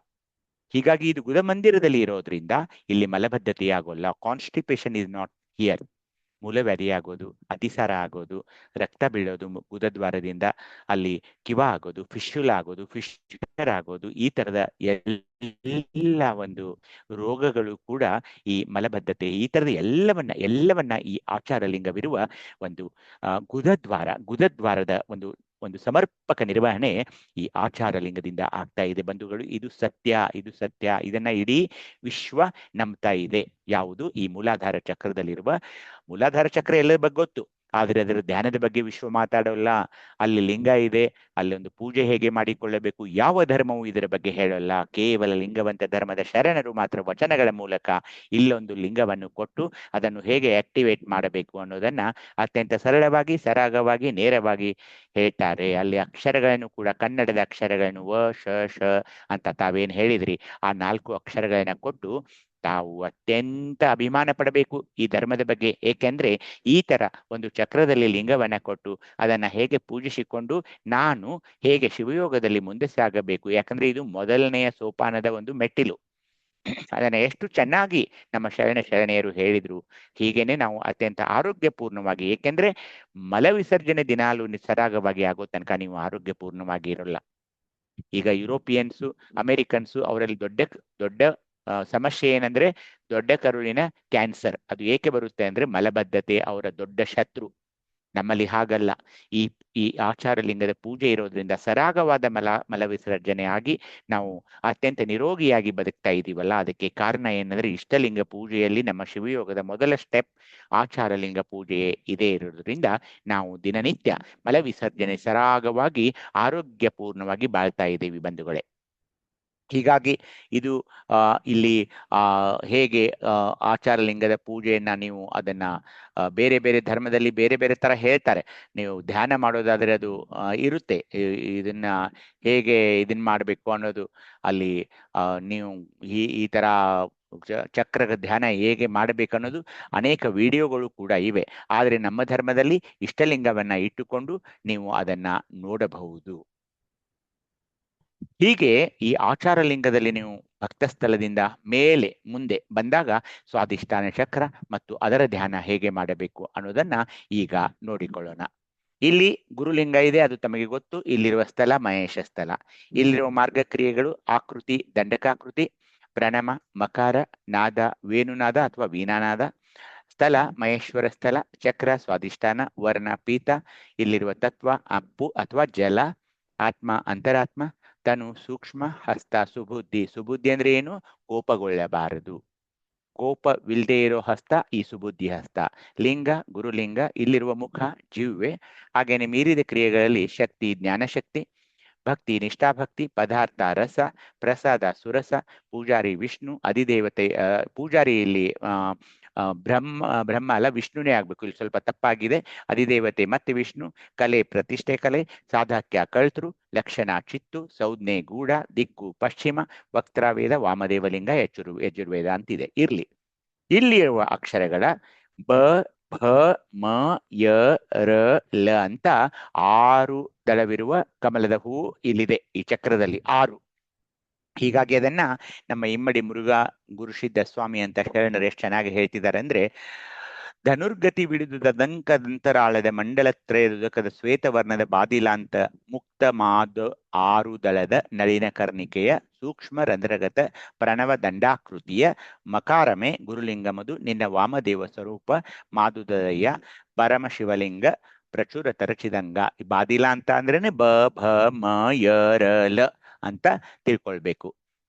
S4: ಹೀಗಾಗಿ ಇದು ಗುರುಮಂದಿರದಲ್ಲಿ ಇರೋದ್ರಿಂದ ಇಲ್ಲಿ ಮಲಬದ್ಧತೆ ಆಗೋಲ್ಲ. Constipation is not here. ಮೂಲವ್ಯಾಧಿ ಆಗೋದು, ಅತಿಸಾರ ಆಗೋದು, ರಕ್ತ ಬೀಳೋದು ಗುದದ್ವಾರದಿಂದ, ಅಲ್ಲಿ ಕಿವ ಆಗೋದು, ಫಿಶ್ಯುಲ್ ಆಗೋದು, ಫಿಶರ್ ಆಗೋದು, ಈ ತರದ ಎಲ್ಲ ಒಂದು ರೋಗಗಳು ಕೂಡ ಈ ಮಲಬದ್ಧತೆ, ಈ ತರದ ಎಲ್ಲವನ್ನ ಈ ಆಚಾರ ಲಿಂಗವಿರುವ ಒಂದು ಗುದದ್ವಾರದ ಒಂದು ಸಮರ್ಪಕ ನಿರ್ವಹಣೆ ಈ ಆಚಾರ ಲಿಂಗದಿಂದ ಆಗ್ತಾ ಇದೆ ಬಂಧುಗಳು. ಇದು ಸತ್ಯ. ಇದನ್ನ ಇಡೀ ವಿಶ್ವ ನಂಬ್ತಾ ಇದೆ. ಯಾವುದು? ಈ ಮೂಲಾಧಾರ ಚಕ್ರದಲ್ಲಿರುವ ಮೂಲಾಧಾರ ಚಕ್ರ ಎಲ್ಲರ ಬಗ್ಗೆ ಗೊತ್ತು, ಆದ್ರೆ ಅದರ ಧ್ಯಾನದ ಬಗ್ಗೆ ವಿಶ್ವ ಮಾತಾಡೋಲ್ಲ. ಅಲ್ಲಿ ಲಿಂಗ ಇದೆ, ಅಲ್ಲಿ ಒಂದು ಪೂಜೆ ಹೇಗೆ ಮಾಡಿಕೊಳ್ಳಬೇಕು, ಯಾವ ಧರ್ಮವು ಇದರ ಬಗ್ಗೆ ಹೇಳೋಲ್ಲ. ಕೇವಲ ಲಿಂಗವಂತ ಧರ್ಮದ ಶರಣರು ಮಾತ್ರ ವಚನಗಳ ಮೂಲಕ ಇಲ್ಲೊಂದು ಲಿಂಗವನ್ನು ಕೊಟ್ಟು ಅದನ್ನು ಹೇಗೆ ಆಕ್ಟಿವೇಟ್ ಮಾಡಬೇಕು ಅನ್ನೋದನ್ನ ಅತ್ಯಂತ ಸರಳವಾಗಿ, ಸರಾಗವಾಗಿ, ನೇರವಾಗಿ ಹೇಳ್ತಾರೆ. ಅಲ್ಲಿ ಅಕ್ಷರಗಳನ್ನು ಕೂಡ ಕನ್ನಡದ ಅಕ್ಷರಗಳನ್ನು ವ ಶ ಶ ಅಂತ ತಾವೇನ್ ಹೇಳಿದ್ರಿ ಆ 4 ಅಕ್ಷರಗಳನ್ನ ಕೊಟ್ಟು ತಾವು ಅತ್ಯಂತ ಅಭಿಮಾನ ಪಡಬೇಕು ಈ ಧರ್ಮದ ಬಗ್ಗೆ. ಏಕೆಂದ್ರೆ ಈ ತರ ಒಂದು ಚಕ್ರದಲ್ಲಿ ಲಿಂಗವನ್ನ ಕೊಟ್ಟು ಅದನ್ನ ಹೇಗೆ ಪೂಜಿಸಿಕೊಂಡು ನಾನು ಹೇಗೆ ಶಿವಯೋಗದಲ್ಲಿ ಮುಂದೆ ಸಾಗಬೇಕು, ಯಾಕಂದ್ರೆ ಇದು ಮೊದಲನೆಯ ಸೋಪಾನದ ಒಂದು ಮೆಟ್ಟಿಲು. ಅದನ್ನ ಎಷ್ಟು ಚೆನ್ನಾಗಿ ನಮ್ಮ ಶರಣೆಯರು ಹೇಳಿದ್ರು. ಹೀಗೇನೆ ನಾವು ಅತ್ಯಂತ ಆರೋಗ್ಯಪೂರ್ಣವಾಗಿ, ಏಕೆಂದ್ರೆ ಮಲ ವಿಸರ್ಜನೆ ದಿನಾಲು ಸರಾಗವಾಗಿ ಆಗೋ ತನಕ ನೀವು ಆರೋಗ್ಯಪೂರ್ಣವಾಗಿ ಇರೋಲ್ಲ. ಈಗ ಯುರೋಪಿಯನ್ಸು, ಅಮೆರಿಕನ್ಸು ಅವರಲ್ಲಿ ದೊಡ್ಡ ಸಮಸ್ಯೆ ಏನಂದ್ರೆ ದೊಡ್ಡ ಕರುಳಿನ ಕ್ಯಾನ್ಸರ್. ಅದು ಏಕೆ ಬರುತ್ತೆ ಅಂದ್ರೆ ಮಲಬದ್ಧತೆ ಅವರ ದೊಡ್ಡ ಶತ್ರು. ಹಾಗಲ್ಲ. ಈ ಆಚಾರ ಲಿಂಗದ ಪೂಜೆ ಇರೋದ್ರಿಂದ ಸರಾಗವಾದ ಮಲ ವಿಸರ್ಜನೆ ಆಗಿ ನಾವು ಅತ್ಯಂತ ನಿರೋಗಿಯಾಗಿ ಬದುಕ್ತಾ ಇದೀವಲ್ಲ. ಅದಕ್ಕೆ ಕಾರಣ ಏನಂದ್ರೆ ಇಷ್ಟಲಿಂಗ ಪೂಜೆಯಲ್ಲಿ ನಮ್ಮ ಶಿವಯೋಗದ ಮೊದಲ ಸ್ಟೆಪ್ ಆಚಾರ ಲಿಂಗ ಪೂಜೆಯೇ ಇದೇ ಇರೋದ್ರಿಂದ ನಾವು ದಿನನಿತ್ಯ ಮಲ ವಿಸರ್ಜನೆ ಸರಾಗವಾಗಿ ಆರೋಗ್ಯಪೂರ್ಣವಾಗಿ ಬಾಳ್ತಾ ಇದ್ದೀವಿ ಬಂಧುಗಳೇ. ಹೀಗಾಗಿ ಇದು ಇಲ್ಲಿ ಹೇಗೆ ಆಚಾರ ಲಿಂಗದ ಪೂಜೆಯನ್ನ ನೀವು ಅದನ್ನ ಬೇರೆ ಬೇರೆ ಧರ್ಮದಲ್ಲಿ ಬೇರೆ ಬೇರೆ ತರ ಹೇಳ್ತಾರೆ. ನೀವು ಧ್ಯಾನ ಮಾಡೋದಾದ್ರೆ ಅದು ಇರುತ್ತೆ. ಇದನ್ನ ಹೇಗೆ ಮಾಡಬೇಕು ಅನ್ನೋದು ಅಲ್ಲಿ ನೀವು ಈ ತರ ಚಕ್ರದ ಧ್ಯಾನ ಹೇಗೆ ಮಾಡಬೇಕು ಅನ್ನೋದು ಅನೇಕ ವಿಡಿಯೋಗಳು ಕೂಡ ಇವೆ. ಆದ್ರೆ ನಮ್ಮ ಧರ್ಮದಲ್ಲಿ ಇಷ್ಟಲಿಂಗವನ್ನ ಇಟ್ಟುಕೊಂಡು ನೀವು ಅದನ್ನ ನೋಡಬಹುದು. ಹೀಗೆ ಈ ಆಚಾರ ಲಿಂಗದಲ್ಲಿ ನೀವು ಭಕ್ತಸ್ಥಳದಿಂದ ಮುಂದೆ ಬಂದಾಗ ಸ್ವಾಧಿಷ್ಠಾನ ಚಕ್ರ ಮತ್ತು ಅದರ ಧ್ಯಾನ ಹೇಗೆ ಮಾಡಬೇಕು ಅನ್ನೋದನ್ನ ಈಗ ನೋಡಿಕೊಳ್ಳೋಣ. ಇಲ್ಲಿ ಗುರುಲಿಂಗ ಇದೆ, ಅದು ತಮಗೆ ಗೊತ್ತು. ಇಲ್ಲಿರುವ ಸ್ಥಳ ಮಹೇಶ ಸ್ಥಳ. ಇಲ್ಲಿರುವ ಮಾರ್ಗಕ್ರಿಯೆಗಳು ಆಕೃತಿ, ದಂಡಕಾಕೃತಿ, ಪ್ರಣಮ, ಮಕಾರ, ನಾದ, ವೇಣುನಾದ ಅಥವಾ ವೀಣಾನಾದ. ಸ್ಥಳ ಮಹೇಶ್ವರ ಸ್ಥಳ, ಚಕ್ರ ಸ್ವಾಧಿಷ್ಠಾನ, ವರ್ಣ ಪೀತ. ಇಲ್ಲಿರುವ ತತ್ವ ಅಪ್ಪು ಅಥವಾ ಜಲ, ಆತ್ಮ ಅಂತರಾತ್ಮ, ತನು ಸೂಕ್ಷ್ಮ, ಹಸ್ತ ಸುಬುದ್ಧಿ. ಸುಬುದ್ಧಿ ಅಂದ್ರೆ ಏನು? ಕೋಪಗೊಳ್ಳಬಾರದು. ಕೋಪವಿಲ್ಲದೆ ಇರೋ ಹಸ್ತ ಈ ಸುಬುದ್ಧಿ ಹಸ್ತ. ಲಿಂಗ ಗುರುಲಿಂಗ. ಇಲ್ಲಿರುವ ಮುಖ ಜಿಹ್ವೆ. ಹಾಗೇನೆ ಮೀರಿದ ಕ್ರಿಯೆಗಳಲ್ಲಿ ಶಕ್ತಿ ಜ್ಞಾನಶಕ್ತಿ, ಭಕ್ತಿ ನಿಷ್ಠಾಭಕ್ತಿ, ಪದಾರ್ಥ ರಸ, ಪ್ರಸಾದ ಸುರಸ, ಪೂಜಾರಿ ವಿಷ್ಣು, ಅಧಿದೇವತೆ ಪೂಜಾರಿ ಇಲ್ಲಿ ಬ್ರಹ್ಮ ಅಲ್ಲ, ವಿಷ್ಣುನೇ ಆಗ್ಬೇಕು. ಇಲ್ಲಿ ಸ್ವಲ್ಪ ತಪ್ಪಾಗಿದೆ. ಅಧಿದೇವತೆ ಮತ್ತೆ ವಿಷ್ಣು. ಕಲೆ ಪ್ರತಿಷ್ಠೆ ಕಲೆ, ಸಾಧಕ್ಯ ಕಳ್ತೃ, ಲಕ್ಷಣ ಚಿತ್ತು, ಸಂಜ್ಞೆ ಗೂಢ, ದಿಕ್ಕು ಪಶ್ಚಿಮ, ವಕ್ತಾವೇದ, ವಾಮದೇವಲಿಂಗ, ಯಜುರ್ವೇದ ಅಂತಿದೆ. ಇಲ್ಲಿರುವ ಅಕ್ಷರಗಳ ಬ ಭ ಮ ಯ ರ ಲ ಅಂತ 6 ದಳವಿರುವ ಕಮಲದ ಹೂ ಇಲ್ಲಿದೆ ಈ ಚಕ್ರದಲ್ಲಿ 6. ಹೀಗಾಗಿ ಅದನ್ನ ನಮ್ಮ ಇಮ್ಮಡಿ ಮುರುಘಾ ಗುರುಸಿದ್ಧ ಸ್ವಾಮಿ ಅಂತ ಶರಣರು ಎಷ್ಟು ಚೆನ್ನಾಗಿ ಹೇಳ್ತಿದ್ದಾರೆ ಅಂದ್ರೆ, ಧನುರ್ಗತಿ ಬಿಡಿದುದ ದಂಕದಂತರಾಳದ ಮಂಡಲತ್ರಯದುದಕದ ಶ್ವೇತವರ್ಣದ ಬಾದಿಲಾಂತ ಮುಕ್ತ ಮಾದ 6 ದಳದ ನಳಿನ ಕರ್ಣಿಕೆಯ ಸೂಕ್ಷ್ಮ ರಂಧ್ರಗತ ಪ್ರಣವ ದಂಡಾಕೃತಿಯ ಮಕಾರಮೆ ಗುರುಲಿಂಗಮದು ನಿನ್ನ ವಾಮದೇವ ಸ್ವರೂಪ ಮಾದುದಯ್ಯ ಪರಮ ಶಿವಲಿಂಗ ಪ್ರಚುರ ತರಚಿದಂಗ. ಬಾದಿಲ ಅಂತ ಅಂದ್ರೇನೆ ಬ ಭ ಮ ಯ ರ ಲ ಅಂತ ತಿಳ್ಕೊಳ್ಬೇಕು.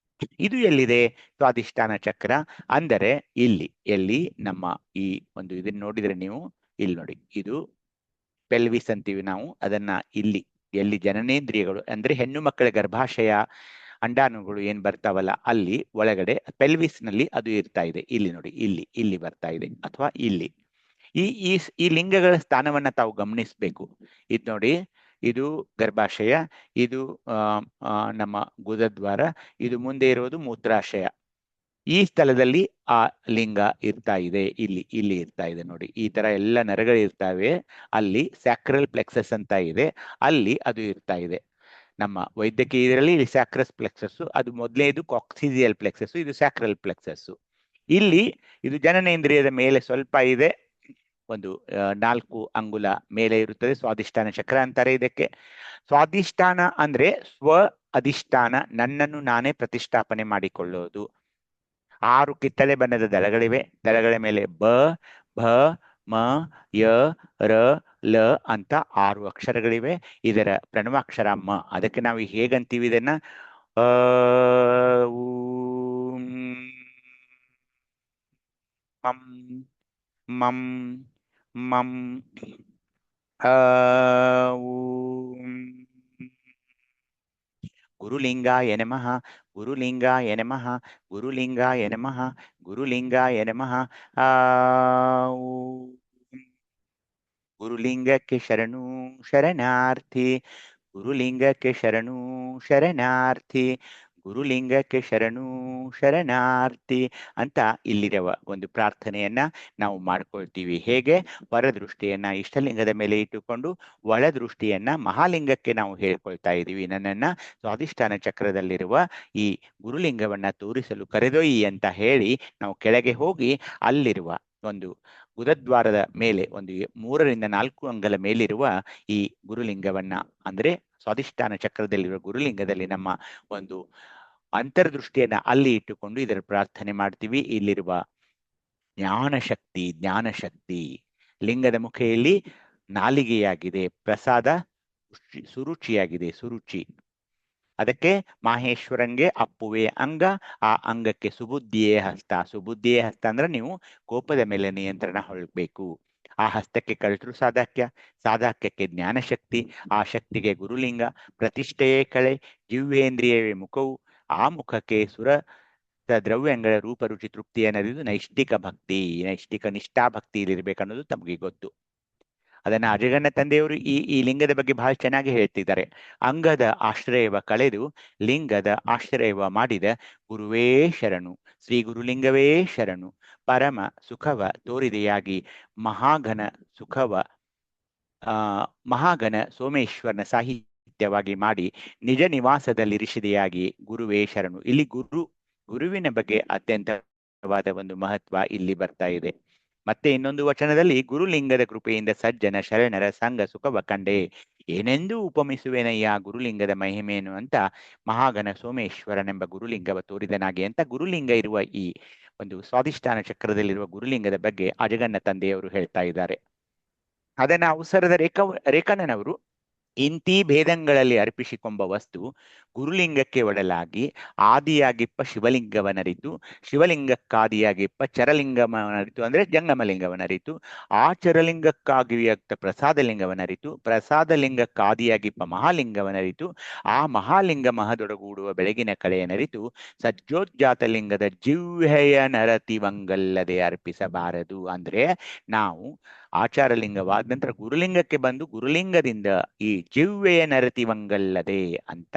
S4: ಇದು ಎಲ್ಲಿದೆ? ಸ್ವಾಧಿಷ್ಠಾನ ಚಕ್ರ ಅಂದರೆ ಎಲ್ಲಿ ನಮ್ಮ ಈ ಇದನ್ನ ನೋಡಿದ್ರೆ ನೀವು ಇಲ್ಲಿ ನೋಡಿ, ಇದು ಪೆಲ್ವಿಸ್ ಅಂತೀವಿ ನಾವು. ಅದನ್ನ ಇಲ್ಲಿ ಎಲ್ಲಿ ಜನನೇಂದ್ರಿಯಗಳು ಅಂದ್ರೆ ಹೆಣ್ಣು ಮಕ್ಕಳ ಗರ್ಭಾಶಯ ಅಂಡಾಣುಗಳು ಏನ್ ಬರ್ತಾವಲ್ಲ ಅಲ್ಲಿ ಒಳಗಡೆ ಪೆಲ್ವಿಸ್ ನಲ್ಲಿ ಅದು ಇರ್ತಾ ಇದೆ. ಇಲ್ಲಿ ನೋಡಿ, ಇಲ್ಲಿ ಬರ್ತಾ ಇದೆ ಅಥವಾ ಇಲ್ಲಿ. ಈ ಈ ಈ ಲಿಂಗಗಳ ಸ್ಥಾನವನ್ನ ತಾವು ಗಮನಿಸ್ಬೇಕು. ಇದು ನೋಡಿ, ಇದು ಗರ್ಭಾಶಯ, ಇದು ನಮ್ಮ ಗುದದ್ವಾರ, ಇದು ಮುಂದೆ ಇರೋದು ಮೂತ್ರಾಶಯ. ಈ ಸ್ಥಳದಲ್ಲಿ ಆ ಲಿಂಗ ಇರ್ತಾ ಇದೆ. ಇಲ್ಲಿ ಇರ್ತಾ ಇದೆ ನೋಡಿ, ಈ ತರ ಎಲ್ಲ ನರಗಳು ಇರ್ತಾವೆ. ಅಲ್ಲಿ ಸ್ಯಾಕ್ರಲ್ ಪ್ಲೆಕ್ಸಸ್ ಅಂತ ಇದೆ, ಅಲ್ಲಿ ಅದು ಇರ್ತಾ ಇದೆ. ನಮ್ಮ ವೈದ್ಯಕೀಯ ಇದರಲ್ಲಿ ಇಲ್ಲಿ ಸ್ಯಾಕ್ರಸ್ ಪ್ಲೆಕ್ಸಸ್, ಅದು ಮೊದಲನೇದು ಕಾಕ್ಸಿಜಿಯಲ್ ಪ್ಲೆಕ್ಸಸ್, ಇದು ಸ್ಯಾಕ್ರಲ್ ಪ್ಲೆಕ್ಸಸ್. ಇಲ್ಲಿ ಇದು ಜನನೇಂದ್ರಿಯದ ಮೇಲೆ ಸ್ವಲ್ಪ ಇದೆ, ಒಂದು 4 ಅಂಗುಲ ಮೇಲೆ ಇರುತ್ತದೆ. ಸ್ವಾಧಿಷ್ಠಾನ ಚಕ್ರ ಅಂತಾರೆ ಇದಕ್ಕೆ. ಸ್ವಾಧಿಷ್ಠಾನ ಅಂದ್ರೆ ಸ್ವ ಅಧಿಷ್ಠಾನ, ನನ್ನನ್ನು ನಾನೇ ಪ್ರತಿಷ್ಠಾಪನೆ ಮಾಡಿಕೊಳ್ಳೋದು. 6 ಕಿತ್ತಳೆ ಬಣ್ಣದ ದಳಗಳಿವೆ. ದಳಗಳ ಮೇಲೆ ಬ, ಭ, ಮ, ಯ, ರ, ಲ ಅಂತ 6 ಅಕ್ಷರಗಳಿವೆ. ಇದರ ಪ್ರಣವಾಕ್ಷರ ಮ. ಅದಕ್ಕೆ ನಾವು ಹೇಗಂತೀವಿ ಇದನ್ನ? ಮಂ ಮಂ ಮಂ ಗುರುಲಿಂಗಾಯ ನಮಃ, ಗುರುಲಿಂಗಾಯ ನಮಃ, ಗುರುಲಿಂಗಾಯ ನಮಃ, ಗುರುಲಿಂಗಾಯ ನಮಃ. ಗುರುಲಿಂಗಕ್ಕೆ ಶರಣು ಶರಣಾರ್ಥಿ, ಗುರುಲಿಂಗಕ್ಕೆ ಶರಣು ಶರಣಾರ್ಥಿ, ಗುರುಲಿಂಗಕ್ಕೆ ಶರಣು ಶರಣಾರ್ಥಿ ಅಂತ ಇಲ್ಲಿರುವ ಒಂದು ಪ್ರಾರ್ಥನೆಯನ್ನ ನಾವು ಮಾಡ್ಕೊಳ್ತೀವಿ. ಹೇಗೆ? ಹೊರದೃಷ್ಟಿಯನ್ನ ಇಷ್ಟಲಿಂಗದ ಮೇಲೆ ಇಟ್ಟುಕೊಂಡು ಒಳದೃಷ್ಟಿಯನ್ನ ಮಹಾಲಿಂಗಕ್ಕೆ ನಾವು ಹೇಳ್ಕೊಳ್ತಾ ಇದ್ದೀವಿ. ನನ್ನನ್ನ ಸ್ವಾಧಿಷ್ಠಾನ ಚಕ್ರದಲ್ಲಿರುವ ಈ ಗುರುಲಿಂಗವನ್ನ ತೋರಿಸಲು ಕರೆದೊಯ್ಯಿ ಅಂತ ಹೇಳಿ ನಾವು ಕೆಳಗೆ ಹೋಗಿ ಅಲ್ಲಿರುವ ಒಂದು ಗುದದ್ವಾರದ ಮೇಲೆ ಒಂದು 3 ರಿಂದ 4 ಅಂಗಲ ಮೇಲಿರುವ ಈ ಗುರುಲಿಂಗವನ್ನ, ಅಂದ್ರೆ ಸ್ವಾಧಿಷ್ಠಾನ ಚಕ್ರದಲ್ಲಿರುವ ಗುರುಲಿಂಗದಲ್ಲಿ ನಮ್ಮ ಒಂದು ಅಂತರ್ದೃಷ್ಟಿಯನ್ನ ಅಲ್ಲಿ ಇಟ್ಟುಕೊಂಡು ಇದರ ಪ್ರಾರ್ಥನೆ ಮಾಡ್ತೀವಿ. ಇಲ್ಲಿರುವ ಜ್ಞಾನಶಕ್ತಿ ಲಿಂಗದ ಮುಖೆಯಲ್ಲಿ ನಾಲಿಗೆಯಾಗಿದೆ, ಪ್ರಸಾದ ಸುರುಚಿಯಾಗಿದೆ, ಸುರುಚಿ. ಅದಕ್ಕೆ ಮಾಹೇಶ್ವರಂಗೆ ಅಪ್ಪುವೆ ಅಂಗ, ಆ ಅಂಗಕ್ಕೆ ಸುಬುದ್ಧಿಯೇ ಹಸ್ತ. ಸುಬುದ್ಧಿಯೇ ಹಸ್ತ ಅಂದ್ರೆ ನೀವು ಕೋಪದ ಮೇಲೆ ನಿಯಂತ್ರಣ ಹೊರಬೇಕು. ಆ ಹಸ್ತಕ್ಕೆ ಕರ್ತೃ ಸಾಧಾಕ್ಯ, ಸಾಧಾಕ್ಯಕ್ಕೆ ಜ್ಞಾನಶಕ್ತಿ, ಆ ಶಕ್ತಿಗೆ ಗುರುಲಿಂಗ, ಪ್ರತಿಷ್ಠೆಯೇ ಕಳೆ, ಜಿವ್ವೇಂದ್ರಿಯವೇ ಮುಖವು, ಆ ಮುಖಕ್ಕೆ ಸುರ ದ್ರವ್ಯಗಳ ರೂಪ ರುಚಿ ತೃಪ್ತಿ ಅನ್ನೋದು ನೈಷ್ಠಿಕ ಭಕ್ತಿ, ನೈಷ್ಠಿಕ ನಿಷ್ಠಾ ಭಕ್ತಿಯಲ್ಲಿರ್ಬೇಕನ್ನೋದು ತಮಗೆ ಗೊತ್ತು. ಅದನ್ನ ಅಜಗಣ್ಣ ತಂದೆಯವರು ಈ ಲಿಂಗದ ಬಗ್ಗೆ ಬಹಳ ಚೆನ್ನಾಗಿ ಹೇಳ್ತಿದ್ದಾರೆ. ಅಂಗದ ಆಶ್ರಯವ ಕಳೆದು ಲಿಂಗದ ಆಶ್ರಯವ ಮಾಡಿದ ಗುರುವೇ ಶರಣು, ಶ್ರೀ ಗುರುಲಿಂಗವೇ ಶರಣು. ಪರಮ ಸುಖವ ತೋರಿದೆಯಾಗಿ ಮಹಾಘನ ಸುಖವ ಮಹಾಘನ ಸೋಮೇಶ್ವರನ ಸಾಹಿತ್ಯವಾಗಿ ಮಾಡಿ ನಿಜ ನಿವಾಸದಲ್ಲಿ ರಿಷಿದೆಯಾಗಿ ಗುರುವೇ ಶರಣು. ಇಲ್ಲಿ ಗುರುವಿನ ಬಗ್ಗೆ ಅತ್ಯಂತವಾದ ಒಂದು ಮಹತ್ವ ಇಲ್ಲಿ ಬರ್ತಾ ಇದೆ. ಮತ್ತೆ ಇನ್ನೊಂದು ವಚನದಲ್ಲಿ ಗುರುಲಿಂಗದ ಕೃಪೆಯಿಂದ ಸಜ್ಜನ ಶರಣರ ಸಂಘ ಸುಖವ ಕಂಡೆ, ಏನೆಂದು ಉಪಮಿಸುವೆನಯ್ಯ ಗುರುಲಿಂಗದ ಮಹಿಮೆಯನ್ನು ಅಂತ ಮಹಾಘನ ಸೋಮೇಶ್ವರನೆಂಬ ಗುರುಲಿಂಗವ ತೋರಿದನಾಗಿ ಅಂತ ಗುರುಲಿಂಗ ಇರುವ ಈ ಒಂದು ಸ್ವಾಧಿಷ್ಠಾನ ಚಕ್ರದಲ್ಲಿರುವ ಗುರುಲಿಂಗದ ಬಗ್ಗೆ ಅಜಗಣ್ಣ ತಂದೆಯವರು ಹೇಳ್ತಾ ಇದ್ದಾರೆ. ಅದನ್ನ ಅವಸರದ ರೇಖನನವರು ಇಂತಿ ಭೇದಂಗಳಲ್ಲಿ ಅರ್ಪಿಸಿಕೊಂಬ ವಸ್ತು ಗುರುಲಿಂಗಕ್ಕೆ ಒಡಲಾಗಿ ಆದಿಯಾಗಿಪ್ಪ ಶಿವಲಿಂಗವನರಿತು, ಶಿವಲಿಂಗಕ್ಕಾದಿಯಾಗಿಪ್ಪ ಚರಲಿಂಗವನರಿತು ಅಂದ್ರೆ ಜಂಗಮಲಿಂಗವನರಿತು, ಆ ಚರಲಿಂಗಕ್ಕಾಗಿಯತ್ತ ಪ್ರಸಾದಲಿಂಗವನರಿತು, ಪ್ರಸಾದಲಿಂಗಕ್ಕಾದಿಯಾಗಿಪ್ಪ ಮಹಾಲಿಂಗವನರಿತು, ಆ ಮಹಾಲಿಂಗ ಮಹದೊಡಗೂಡುವ ಬೆಳಗಿನ ಕಳೆಯನರಿತು, ಸಜ್ಜೋಜ್ಜಾತ ಲಿಂಗದ ಜಿಹ್ವೆಯ ನರತಿವಂಗಲ್ಲದೆ ಅರ್ಪಿಸಬಾರದು. ಅಂದ್ರೆ ನಾವು ಆಚಾರಲಿಂಗವಾದ ನಂತರ ಗುರುಲಿಂಗಕ್ಕೆ ಬಂದು ಗುರುಲಿಂಗದಿಂದ ಈ ಜಿವ್ವೆಯ ನರತಿವಂಗಲ್ಲದೆ ಅಂತ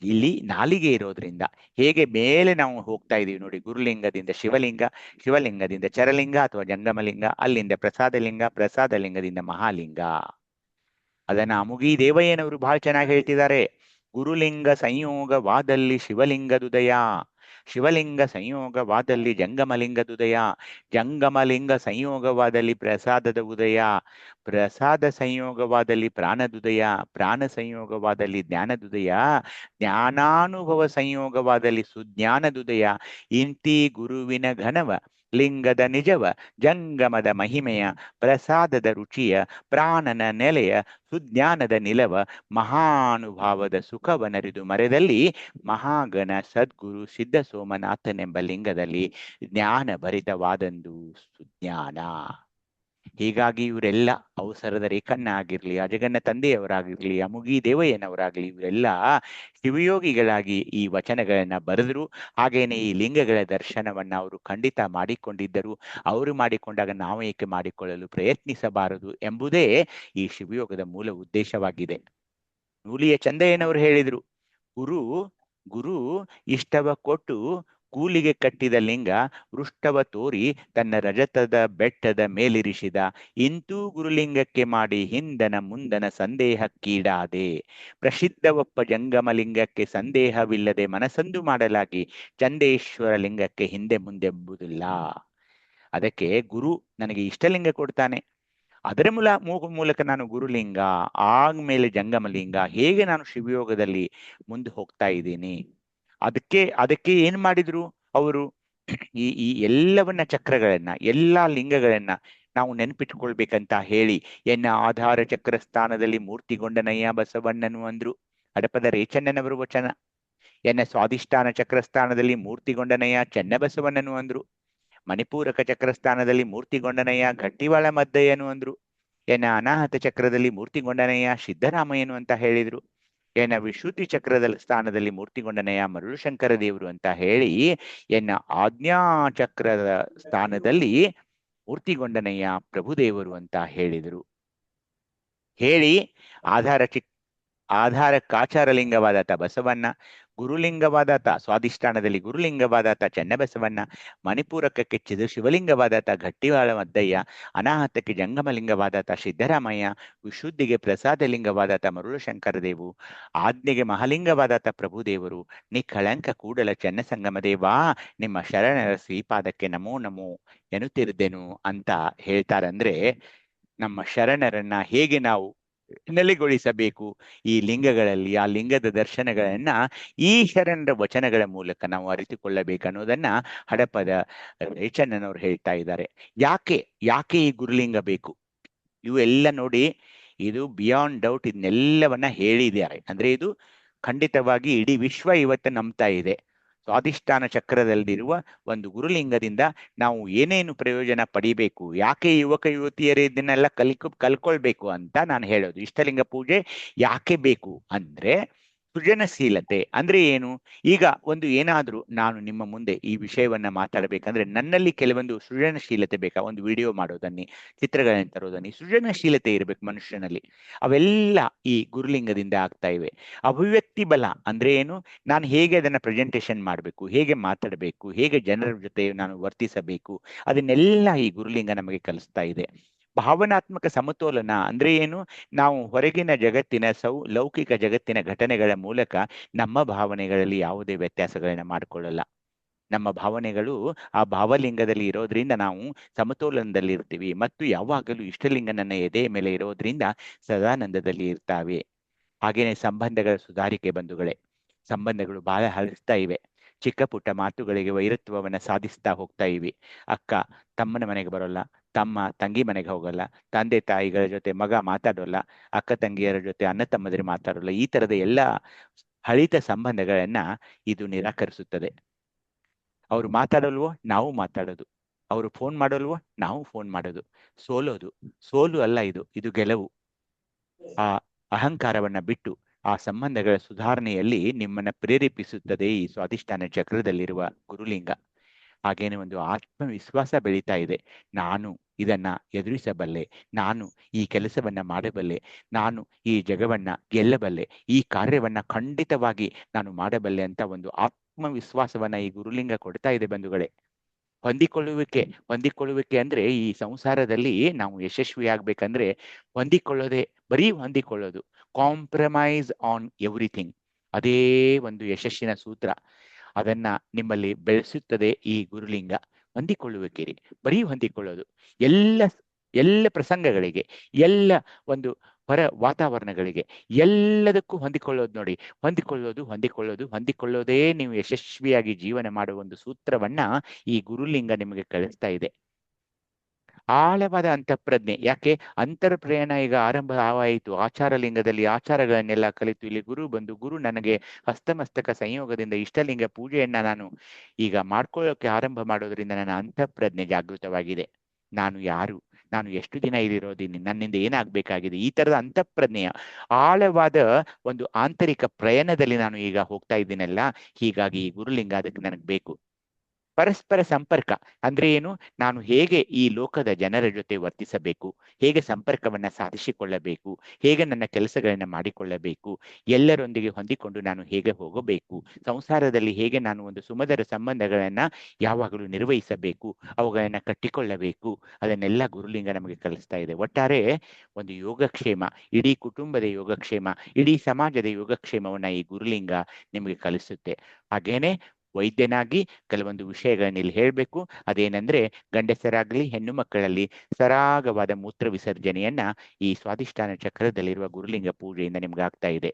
S4: ಇಲ್ಲಿ ನಾಲಿಗೆ ಇರೋದ್ರಿಂದ ಹೇಗೆ ಮೇಲೆ ನಾವು ಹೋಗ್ತಾ ಇದೀವಿ ನೋಡಿ, ಗುರುಲಿಂಗದಿಂದ ಶಿವಲಿಂಗ, ಶಿವಲಿಂಗದಿಂದ ಚರಲಿಂಗ ಅಥವಾ ಜಂಗಮಲಿಂಗ, ಅಲ್ಲಿಂದ ಪ್ರಸಾದಲಿಂಗ, ಪ್ರಸಾದಲಿಂಗದಿಂದ ಮಹಾಲಿಂಗ. ಅದನ್ನ ಅಮುಗಿ ದೇವಯ್ಯನವರು ಬಹಳ ಚೆನ್ನಾಗಿ ಹೇಳ್ತಿದ್ದಾರೆ. ಗುರುಲಿಂಗ ಸಂಯೋಗವಾದಲ್ಲಿ ಶಿವಲಿಂಗದುದಯ, ಶಿವಲಿಂಗ ಸಂಯೋಗವಾದಲ್ಲಿ ಜಂಗಮಲಿಂಗದುದಯ, ಜಂಗಮಲಿಂಗ ಸಂಯೋಗವಾದಲ್ಲಿ ಪ್ರಸಾದದ ಉದಯ, ಪ್ರಸಾದ ಸಂಯೋಗವಾದಲ್ಲಿ ಪ್ರಾಣದುದಯ, ಪ್ರಾಣ ಸಂಯೋಗವಾದಲ್ಲಿ ಜ್ಞಾನದುದಯ, ಜ್ಞಾನಾನುಭವ ಸಂಯೋಗವಾದಲ್ಲಿ ಸುಜ್ಞಾನದುದಯ. ಇಂತಿ ಗುರುವಿನ ಘನವ, ಲಿಂಗದ ನಿಜವ, ಜಂಗಮದ ಮಹಿಮೆಯ, ಪ್ರಸಾದದ ರುಚಿಯ, ಪ್ರಾಣನ ನೆಲೆಯ, ಸುಜ್ಞಾನದ ನಿಲವ, ಮಹಾನುಭಾವದ ಸುಖವನರಿದು ಮರೆದಲ್ಲಿ ಮಹಾಗಣ ಸದ್ಗುರು ಸಿದ್ಧ ಸೋಮನಾಥನೆಂಬ ಲಿಂಗದಲ್ಲಿ ಜ್ಞಾನ ಭರಿತವಾದಂದು ಸುಜ್ಞಾನ. ಹೀಗಾಗಿ ಇವರೆಲ್ಲ ಅವಸರದ ರೇಖಣ್ಣ ಆಗಿರ್ಲಿ, ಅಜಗಣ್ಣ ತಂದೆಯವರಾಗಿರ್ಲಿ, ಅಮುಗಿ ದೇವಯ್ಯನವರಾಗ್ಲಿ, ಇವರೆಲ್ಲ ಶಿವಯೋಗಿಗಳಾಗಿ ಈ ವಚನಗಳನ್ನ ಬರೆದ್ರು. ಹಾಗೇನೆ ಈ ಲಿಂಗಗಳ ದರ್ಶನವನ್ನ ಅವರು ಖಂಡಿತ ಮಾಡಿಕೊಂಡಿದ್ದರು. ಅವರು ಮಾಡಿಕೊಂಡಾಗ ನಾವು ಏಕೆ ಮಾಡಿಕೊಳ್ಳಲು ಪ್ರಯತ್ನಿಸಬಾರದು ಎಂಬುದೇ ಈ ಶಿವಯೋಗದ ಮೂಲ ಉದ್ದೇಶವಾಗಿದೆ. ನೂಲಿಯ ಚಂದಯ್ಯನವರು ಹೇಳಿದ್ರು, ಗುರು ಗುರು ಇಷ್ಟವ ಕೊಟ್ಟು ಕೂಲಿಗೆ ಕಟ್ಟಿದ ಲಿಂಗ ವೃಷ್ಟವ ತೋರಿ ತನ್ನ ರಜತದ ಬೆಟ್ಟದ ಮೇಲಿರಿಸಿದ. ಇಂತೂ ಗುರುಲಿಂಗಕ್ಕೆ ಮಾಡಿ ಹಿಂದನ ಮುಂದನ ಸಂದೇಹಕ್ಕೀಡಾದೆ. ಪ್ರಸಿದ್ಧವಪ್ಪ ಜಂಗಮಲಿಂಗಕ್ಕೆ ಸಂದೇಹವಿಲ್ಲದೆ ಮನಸಂದು ಮಾಡಲಾಗಿ ಚಂದೇಶ್ವರ ಲಿಂಗಕ್ಕೆ ಹಿಂದೆ ಮುಂದೆಂಬುದಿಲ್ಲ. ಅದಕ್ಕೆ ಗುರು ನನಗೆ ಇಷ್ಟಲಿಂಗ ಕೊಡ್ತಾನೆ, ಅದರ ಮೂಲಕ ನಾನು ಗುರುಲಿಂಗ, ಆದ್ಮೇಲೆ ಜಂಗಮಲಿಂಗ, ಹೇಗೆ ನಾನು ಶಿವಯೋಗದಲ್ಲಿ ಮುಂದೆ ಹೋಗ್ತಾ ಇದ್ದೀನಿ. ಅದಕ್ಕೆ ಏನ್ ಮಾಡಿದ್ರು ಅವರು, ಈ ಎಲ್ಲವನ್ನ ಚಕ್ರಗಳನ್ನ, ಎಲ್ಲಾ ಲಿಂಗಗಳನ್ನ ನಾವು ನೆನಪಿಟ್ಕೊಳ್ಬೇಕಂತ ಹೇಳಿ ಎನ್ನ ಆಧಾರ ಚಕ್ರ ಸ್ಥಾನದಲ್ಲಿ ಮೂರ್ತಿಗೊಂಡನಯ್ಯ ಬಸವಣ್ಣನು ಅಂದ್ರು. ಹಡಪದ ರೇಚಣ್ಣನವರು ವಚನ. ಎನ್ನ ಸ್ವಾಧಿಷ್ಠಾನ ಚಕ್ರಸ್ಥಾನದಲ್ಲಿ ಮೂರ್ತಿಗೊಂಡನಯ್ಯ ಚೆನ್ನಬಸವಣ್ಣನು ಅಂದ್ರು. ಮಣಿಪೂರಕ ಚಕ್ರಸ್ಥಾನದಲ್ಲಿ ಮೂರ್ತಿಗೊಂಡನಯ್ಯ ಗಟ್ಟಿವಾಳ ಮದ್ದಯ್ಯನು ಅಂದ್ರು. ಎನ್ನ ಅನಾಹತ ಚಕ್ರದಲ್ಲಿ ಮೂರ್ತಿಗೊಂಡನಯ್ಯ ಸಿದ್ದರಾಮಯ್ಯನು ಅಂತ ಹೇಳಿದ್ರು. ಎನ್ನ ವಿಶುದ್ಧಿ ಚಕ್ರದ ಸ್ಥಾನದಲ್ಲಿ ಮೂರ್ತಿಗೊಂಡನಯ್ಯ ಮರುಳು ಶಂಕರ ದೇವರು ಅಂತ ಹೇಳಿ, ಎನ್ನ ಆಜ್ಞಾ ಚಕ್ರದ ಸ್ಥಾನದಲ್ಲಿ ಮೂರ್ತಿಗೊಂಡನಯ್ಯ ಪ್ರಭುದೇವರು ಅಂತ ಹೇಳಿದರು. ಹೇಳಿ ಆಧಾರಕ್ಕಾಚಾರಲಿಂಗವಾದಾತ ಬಸವಣ್ಣ, ಗುರುಲಿಂಗವಾದಾತ ಸ್ವಾಧಿಷ್ಠಾನದಲ್ಲಿ ಗುರುಲಿಂಗವಾದಾತ ಚೆನ್ನಬಸವಣ್ಣ, ಮಣಿಪೂರಕಕ್ಕೆ ಶಿವಲಿಂಗವಾದಾತ ಗಟ್ಟಿವಾಳ ಮದ್ದಯ್ಯ, ಅನಾಹತಕ್ಕೆ ಜಂಗಮಲಿಂಗವಾದಾತ ಸಿದ್ದರಾಮಯ್ಯ, ವಿಶುದ್ಧಿಗೆ ಪ್ರಸಾದ ಲಿಂಗವಾದಾತ ಮರುಳು ಶಂಕರದೇವು, ಆಜ್ಞೆಗೆ ಮಹಾಲಿಂಗವಾದಾತ ಪ್ರಭುದೇವರು, ನಿಖಳಂಕ ಕೂಡಲ ಚೆನ್ನಸಂಗಮದೇವಾ ನಿಮ್ಮ ಶರಣರ ಶ್ರೀಪಾದಕ್ಕೆ ನಮೋ ನಮೋ ಎನ್ನುತ್ತಿರುದೆನು ಅಂತ ಹೇಳ್ತಾರಂದ್ರೆ, ನಮ್ಮ ಶರಣರನ್ನ ಹೇಗೆ ನಾವು ನೆಲೆಗೊಳಿಸಬೇಕು ಈ ಲಿಂಗಗಳಲ್ಲಿ, ಆ ಲಿಂಗದ ದರ್ಶನಗಳನ್ನ ಈ ಶರಣರ ವಚನಗಳ ಮೂಲಕ ನಾವು ಅರಿತುಕೊಳ್ಳಬೇಕನ್ನೋದನ್ನ ಹಡಪದ ರೇಚಣ್ಣನವರು ಹೇಳ್ತಾ ಇದ್ದಾರೆ. ಯಾಕೆ ಈ ಗುರುಲಿಂಗ ಬೇಕು? ಇವೆಲ್ಲ ನೋಡಿ, ಇದು ಬಿಯಾಂಡ್ ಡೌಟ್, ಇದನ್ನೆಲ್ಲವನ್ನ ಹೇಳಿದ್ದಾರೆ. ಅಂದ್ರೆ ಇದು ಖಂಡಿತವಾಗಿ ಇಡೀ ವಿಶ್ವ ಇವತ್ತು ನಂಬ್ತಾ ಇದೆ. ಸ್ವಾಧಿಷ್ಠಾನ ಚಕ್ರದಲ್ಲಿರುವ ಒಂದು ಗುರುಲಿಂಗದಿಂದ ನಾವು ಏನೇನು ಪ್ರಯೋಜನ ಪಡಿಬೇಕು, ಯಾಕೆ ಯುವಕ ಯುವತಿಯರು ಇದನ್ನೆಲ್ಲ ಕಲ್ಕೊಳ್ಬೇಕು ಅಂತ ನಾನು ಹೇಳೋದು. ಇಷ್ಟಲಿಂಗ ಪೂಜೆ ಯಾಕೆ ಬೇಕು ಅಂದ್ರೆ, ಸೃಜನಶೀಲತೆ ಅಂದ್ರೆ ಏನು? ಈಗ ಒಂದು ಏನಾದ್ರೂ ನಾನು ನಿಮ್ಮ ಮುಂದೆ ಈ ವಿಷಯವನ್ನ ಮಾತಾಡಬೇಕಂದ್ರೆ ನನ್ನಲ್ಲಿ ಕೆಲವೊಂದು ಸೃಜನಶೀಲತೆ ಬೇಕಾ? ಒಂದು ವಿಡಿಯೋ ಮಾಡೋದನ್ನಿ, ಚಿತ್ರಗಳನ್ನ ತರೋದನ್ನಿ, ಸೃಜನಶೀಲತೆ ಇರಬೇಕು ಮನುಷ್ಯನಲ್ಲಿ. ಅವೆಲ್ಲ ಈ ಗುರುಲಿಂಗದಿಂದ ಆಗ್ತಾ ಇವೆ. ಅಭಿವ್ಯಕ್ತಿ ಬಲ ಅಂದ್ರೆ ಏನು? ನಾನು ಹೇಗೆ ಅದನ್ನ ಪ್ರೆಸೆಂಟೇಷನ್ ಮಾಡಬೇಕು, ಹೇಗೆ ಮಾತಾಡಬೇಕು, ಹೇಗೆ ಜನರ ಜೊತೆ ನಾನು ವರ್ತಿಸಬೇಕು, ಅದನ್ನೆಲ್ಲ ಈ ಗುರುಲಿಂಗ ನಮಗೆ ಕಲಿಸ್ತಾ ಇದೆ. ಭಾವನಾತ್ಮಕ ಸಮತೋಲನ ಅಂದ್ರೆ ಏನು? ನಾವು ಹೊರಗಿನ ಜಗತ್ತಿನ ಲೌಕಿಕ ಜಗತ್ತಿನ ಘಟನೆಗಳ ಮೂಲಕ ನಮ್ಮ ಭಾವನೆಗಳಲ್ಲಿ ಯಾವುದೇ ವ್ಯತ್ಯಾಸಗಳನ್ನ ಮಾಡಿಕೊಳ್ಳಲ್ಲ. ನಮ್ಮ ಭಾವನೆಗಳು ಆ ಭಾವಲಿಂಗದಲ್ಲಿ ಇರೋದ್ರಿಂದ ನಾವು ಸಮತೋಲನದಲ್ಲಿ ಇರ್ತೀವಿ, ಮತ್ತು ಯಾವಾಗಲೂ ಇಷ್ಟಲಿಂಗ ನನ್ನ ಎದೆಯ ಮೇಲೆ ಇರೋದ್ರಿಂದ ಸದಾನಂದದಲ್ಲಿ ಇರ್ತಾವೆ. ಹಾಗೇನೆ ಸಂಬಂಧಗಳ ಸುಧಾರಿಕೆ ಬಂಧುಗಳೇ, ಸಂಬಂಧಗಳು ಬಹಳ ಹರಿಸ್ತಾ ಇವೆ. ಚಿಕ್ಕ ಪುಟ್ಟ ಮಾತುಗಳಿಗೆ ವೈರತ್ವವನ್ನ ಸಾಧಿಸ್ತಾ ಹೋಗ್ತಾ ಇವಿ. ಅಕ್ಕ ತಮ್ಮನ ಮನೆಗೆ ಬರೋಲ್ಲ, ತಮ್ಮ ತಂಗಿ ಮನೆಗೆ ಹೋಗಲ್ಲ, ತಂದೆ ತಾಯಿಗಳ ಜೊತೆ ಮಗ ಮಾತಾಡೋಲ್ಲ, ಅಕ್ಕ ತಂಗಿಯರ ಜೊತೆ ಅಣ್ಣ ತಮ್ಮದಿರು ಮಾತಾಡೋಲ್ಲ. ಈ ತರದ ಎಲ್ಲ ಹಳಿತ ಸಂಬಂಧಗಳನ್ನ ಇದು ನಿರಾಕರಿಸುತ್ತದೆ. ಅವರು ಮಾತಾಡಲ್ವೋ ನಾವು ಮಾತಾಡೋದು, ಅವರು ಫೋನ್ ಮಾಡಲ್ವೋ ನಾವು ಫೋನ್ ಮಾಡೋದು. ಸೋಲು ಅಲ್ಲ ಇದು ಗೆಲುವು. ಆ ಅಹಂಕಾರವನ್ನ ಬಿಟ್ಟು ಆ ಸಂಬಂಧಗಳ ಸುಧಾರಣೆಯಲ್ಲಿ ನಿಮ್ಮನ್ನ ಪ್ರೇರೇಪಿಸುತ್ತದೆ ಈ ಸ್ವಾಧಿಷ್ಠಾನ ಚಕ್ರದಲ್ಲಿರುವ ಗುರುಲಿಂಗ. ಹಾಗೇನೆ ಒಂದು ಆತ್ಮವಿಶ್ವಾಸ ಬೆಳೀತಾ ಇದೆ. ನಾನು ಇದನ್ನ ಎದುರಿಸಬಲ್ಲೆ, ನಾನು ಈ ಕೆಲಸವನ್ನ ಮಾಡಬಲ್ಲೆ, ನಾನು ಈ ಜಗವನ್ನ ಗೆಲ್ಲಬಲ್ಲೆ, ಈ ಕಾರ್ಯವನ್ನ ಖಂಡಿತವಾಗಿ ನಾನು ಮಾಡಬಲ್ಲೆ ಅಂತ ಒಂದು ಆತ್ಮವಿಶ್ವಾಸವನ್ನ ಈ ಗುರುಲಿಂಗ ಕೊಡ್ತಾ ಇದೆ ಬಂಧುಗಳೇ. ಹೊಂದಿಕೊಳ್ಳುವಿಕೆ ಅಂದ್ರೆ ಈ ಸಂಸಾರದಲ್ಲಿ ನಾವು ಯಶಸ್ವಿ ಆಗ್ಬೇಕಂದ್ರೆ ಬರೀ ಹೊಂದಿಕೊಳ್ಳೋದು, ಕಾಂಪ್ರಮೈಸ್ ಆನ್ ಎವ್ರಿಥಿಂಗ್, ಅದೇ ಒಂದು ಯಶಸ್ಸಿನ ಸೂತ್ರ. ಅದನ್ನ ನಿಮ್ಮಲ್ಲಿ ಬೆಳೆಸುತ್ತದೆ ಈ ಗುರುಲಿಂಗ. ಹೊಂದಿಕೊಳ್ಳುವಿಕೆ, ಬರೀ ಹೊಂದಿಕೊಳ್ಳೋದು, ಎಲ್ಲ ಪ್ರಸಂಗಗಳಿಗೆ, ಎಲ್ಲ ಒಂದು ಹೊರ ವಾತಾವರಣಗಳಿಗೆ, ಎಲ್ಲದಕ್ಕೂ ಹೊಂದಿಕೊಳ್ಳೋದು ನೋಡಿ. ಹೊಂದಿಕೊಳ್ಳೋದೇ ನೀವು ಯಶಸ್ವಿಯಾಗಿ ಜೀವನ ಮಾಡುವ ಒಂದು ಸೂತ್ರವನ್ನ ಈ ಗುರುಲಿಂಗ ನಿಮಗೆ ಕಳಿಸ್ತಾ ಇದೆ. ಆಳವಾದ ಅಂತಃಪ್ರಜ್ಞೆ. ಯಾಕೆ ಅಂತರ್ಪ್ರಯಾಣ ಈಗ ಆರಂಭವಾಯಿತು. ಆಚಾರ ಲಿಂಗದಲ್ಲಿ ಆಚಾರಗಳನ್ನೆಲ್ಲ ಕಲಿತು ಇಲ್ಲಿ ಗುರು ನನಗೆ ಹಸ್ತಮಸ್ತಕ ಸಂಯೋಗದಿಂದ ಇಷ್ಟಲಿಂಗ ಪೂಜೆಯನ್ನ ನಾನು ಈಗ ಮಾಡ್ಕೊಳ್ಳೋಕೆ ಆರಂಭ ಮಾಡೋದ್ರಿಂದ ನನ್ನ ಅಂತಃಪ್ರಜ್ಞೆ ಜಾಗೃತವಾಗಿದೆ. ನಾನು ಯಾರು, ನಾನು ಎಷ್ಟು ದಿನ ಇಲ್ಲಿರೋದೀನಿ, ನನ್ನಿಂದ ಏನಾಗಬೇಕಾಗಿದೆ, ಈ ತರದ ಅಂತಃಪ್ರಜ್ಞೆಯ ಆಳವಾದ ಒಂದು ಆಂತರಿಕ ಪ್ರಯಾಣದಲ್ಲಿ ನಾನು ಈಗ ಹೋಗ್ತಾ ಇದ್ದೀನಲ್ಲ, ಹೀಗಾಗಿ ಈ ಗುರುಲಿಂಗ ಅದಕ್ಕೆ ನನಗೆ ಬೇಕು. ಪರಸ್ಪರ ಸಂಪರ್ಕ ಅಂದ್ರೆ ಏನು? ನಾನು ಹೇಗೆ ಈ ಲೋಕದ ಜನರ ಜೊತೆ ವರ್ತಿಸಬೇಕು, ಹೇಗೆ ಸಂಪರ್ಕವನ್ನ ಸಾಧಿಸಿಕೊಳ್ಳಬೇಕು, ಹೇಗೆ ನನ್ನ ಕೆಲಸಗಳನ್ನ ಮಾಡಿಕೊಳ್ಳಬೇಕು, ಎಲ್ಲರೊಂದಿಗೆ ಹೊಂದಿಕೊಂಡು ನಾನು ಹೇಗೆ ಹೋಗಬೇಕು, ಸಂಸಾರದಲ್ಲಿ ಹೇಗೆ ನಾನು ಒಂದು ಸುಮಧುರ ಸಂಬಂಧಗಳನ್ನ ಯಾವಾಗಲೂ ನಿರ್ವಹಿಸಬೇಕು, ಅವುಗಳನ್ನ ಕಟ್ಟಿಕೊಳ್ಳಬೇಕು, ಅದನ್ನೆಲ್ಲ ಗುರುಲಿಂಗ ನಮಗೆ ಕಲಿಸ್ತಾ ಇದೆ. ಒಟ್ಟಾರೆ ಒಂದು ಯೋಗಕ್ಷೇಮ, ಇಡೀ ಕುಟುಂಬದ ಯೋಗಕ್ಷೇಮ, ಇಡೀ ಸಮಾಜದ ಯೋಗಕ್ಷೇಮವನ್ನ ಈ ಗುರುಲಿಂಗ ನಿಮಗೆ ಕಲಿಸುತ್ತೆ. ಹಾಗೇನೆ ವೈದ್ಯನಾಗಿ ಕೆಲವೊಂದು ವಿಷಯಗಳನ್ನ ಇಲ್ಲಿ ಹೇಳ್ಬೇಕು. ಅದೇನಂದ್ರೆ, ಗಂಡಸರಾಗ್ಲಿ ಹೆಣ್ಣು ಮಕ್ಕಳಲ್ಲಿ ಸರಾಗವಾದ ಮೂತ್ರ ವಿಸರ್ಜನೆಯನ್ನ ಈ ಸ್ವಾಧಿಷ್ಠಾನ ಚಕ್ರದಲ್ಲಿರುವ ಗುರುಲಿಂಗ ಪೂಜೆಯಿಂದ ನಿಮ್ಗೆ ಆಗ್ತಾ ಇದೆ.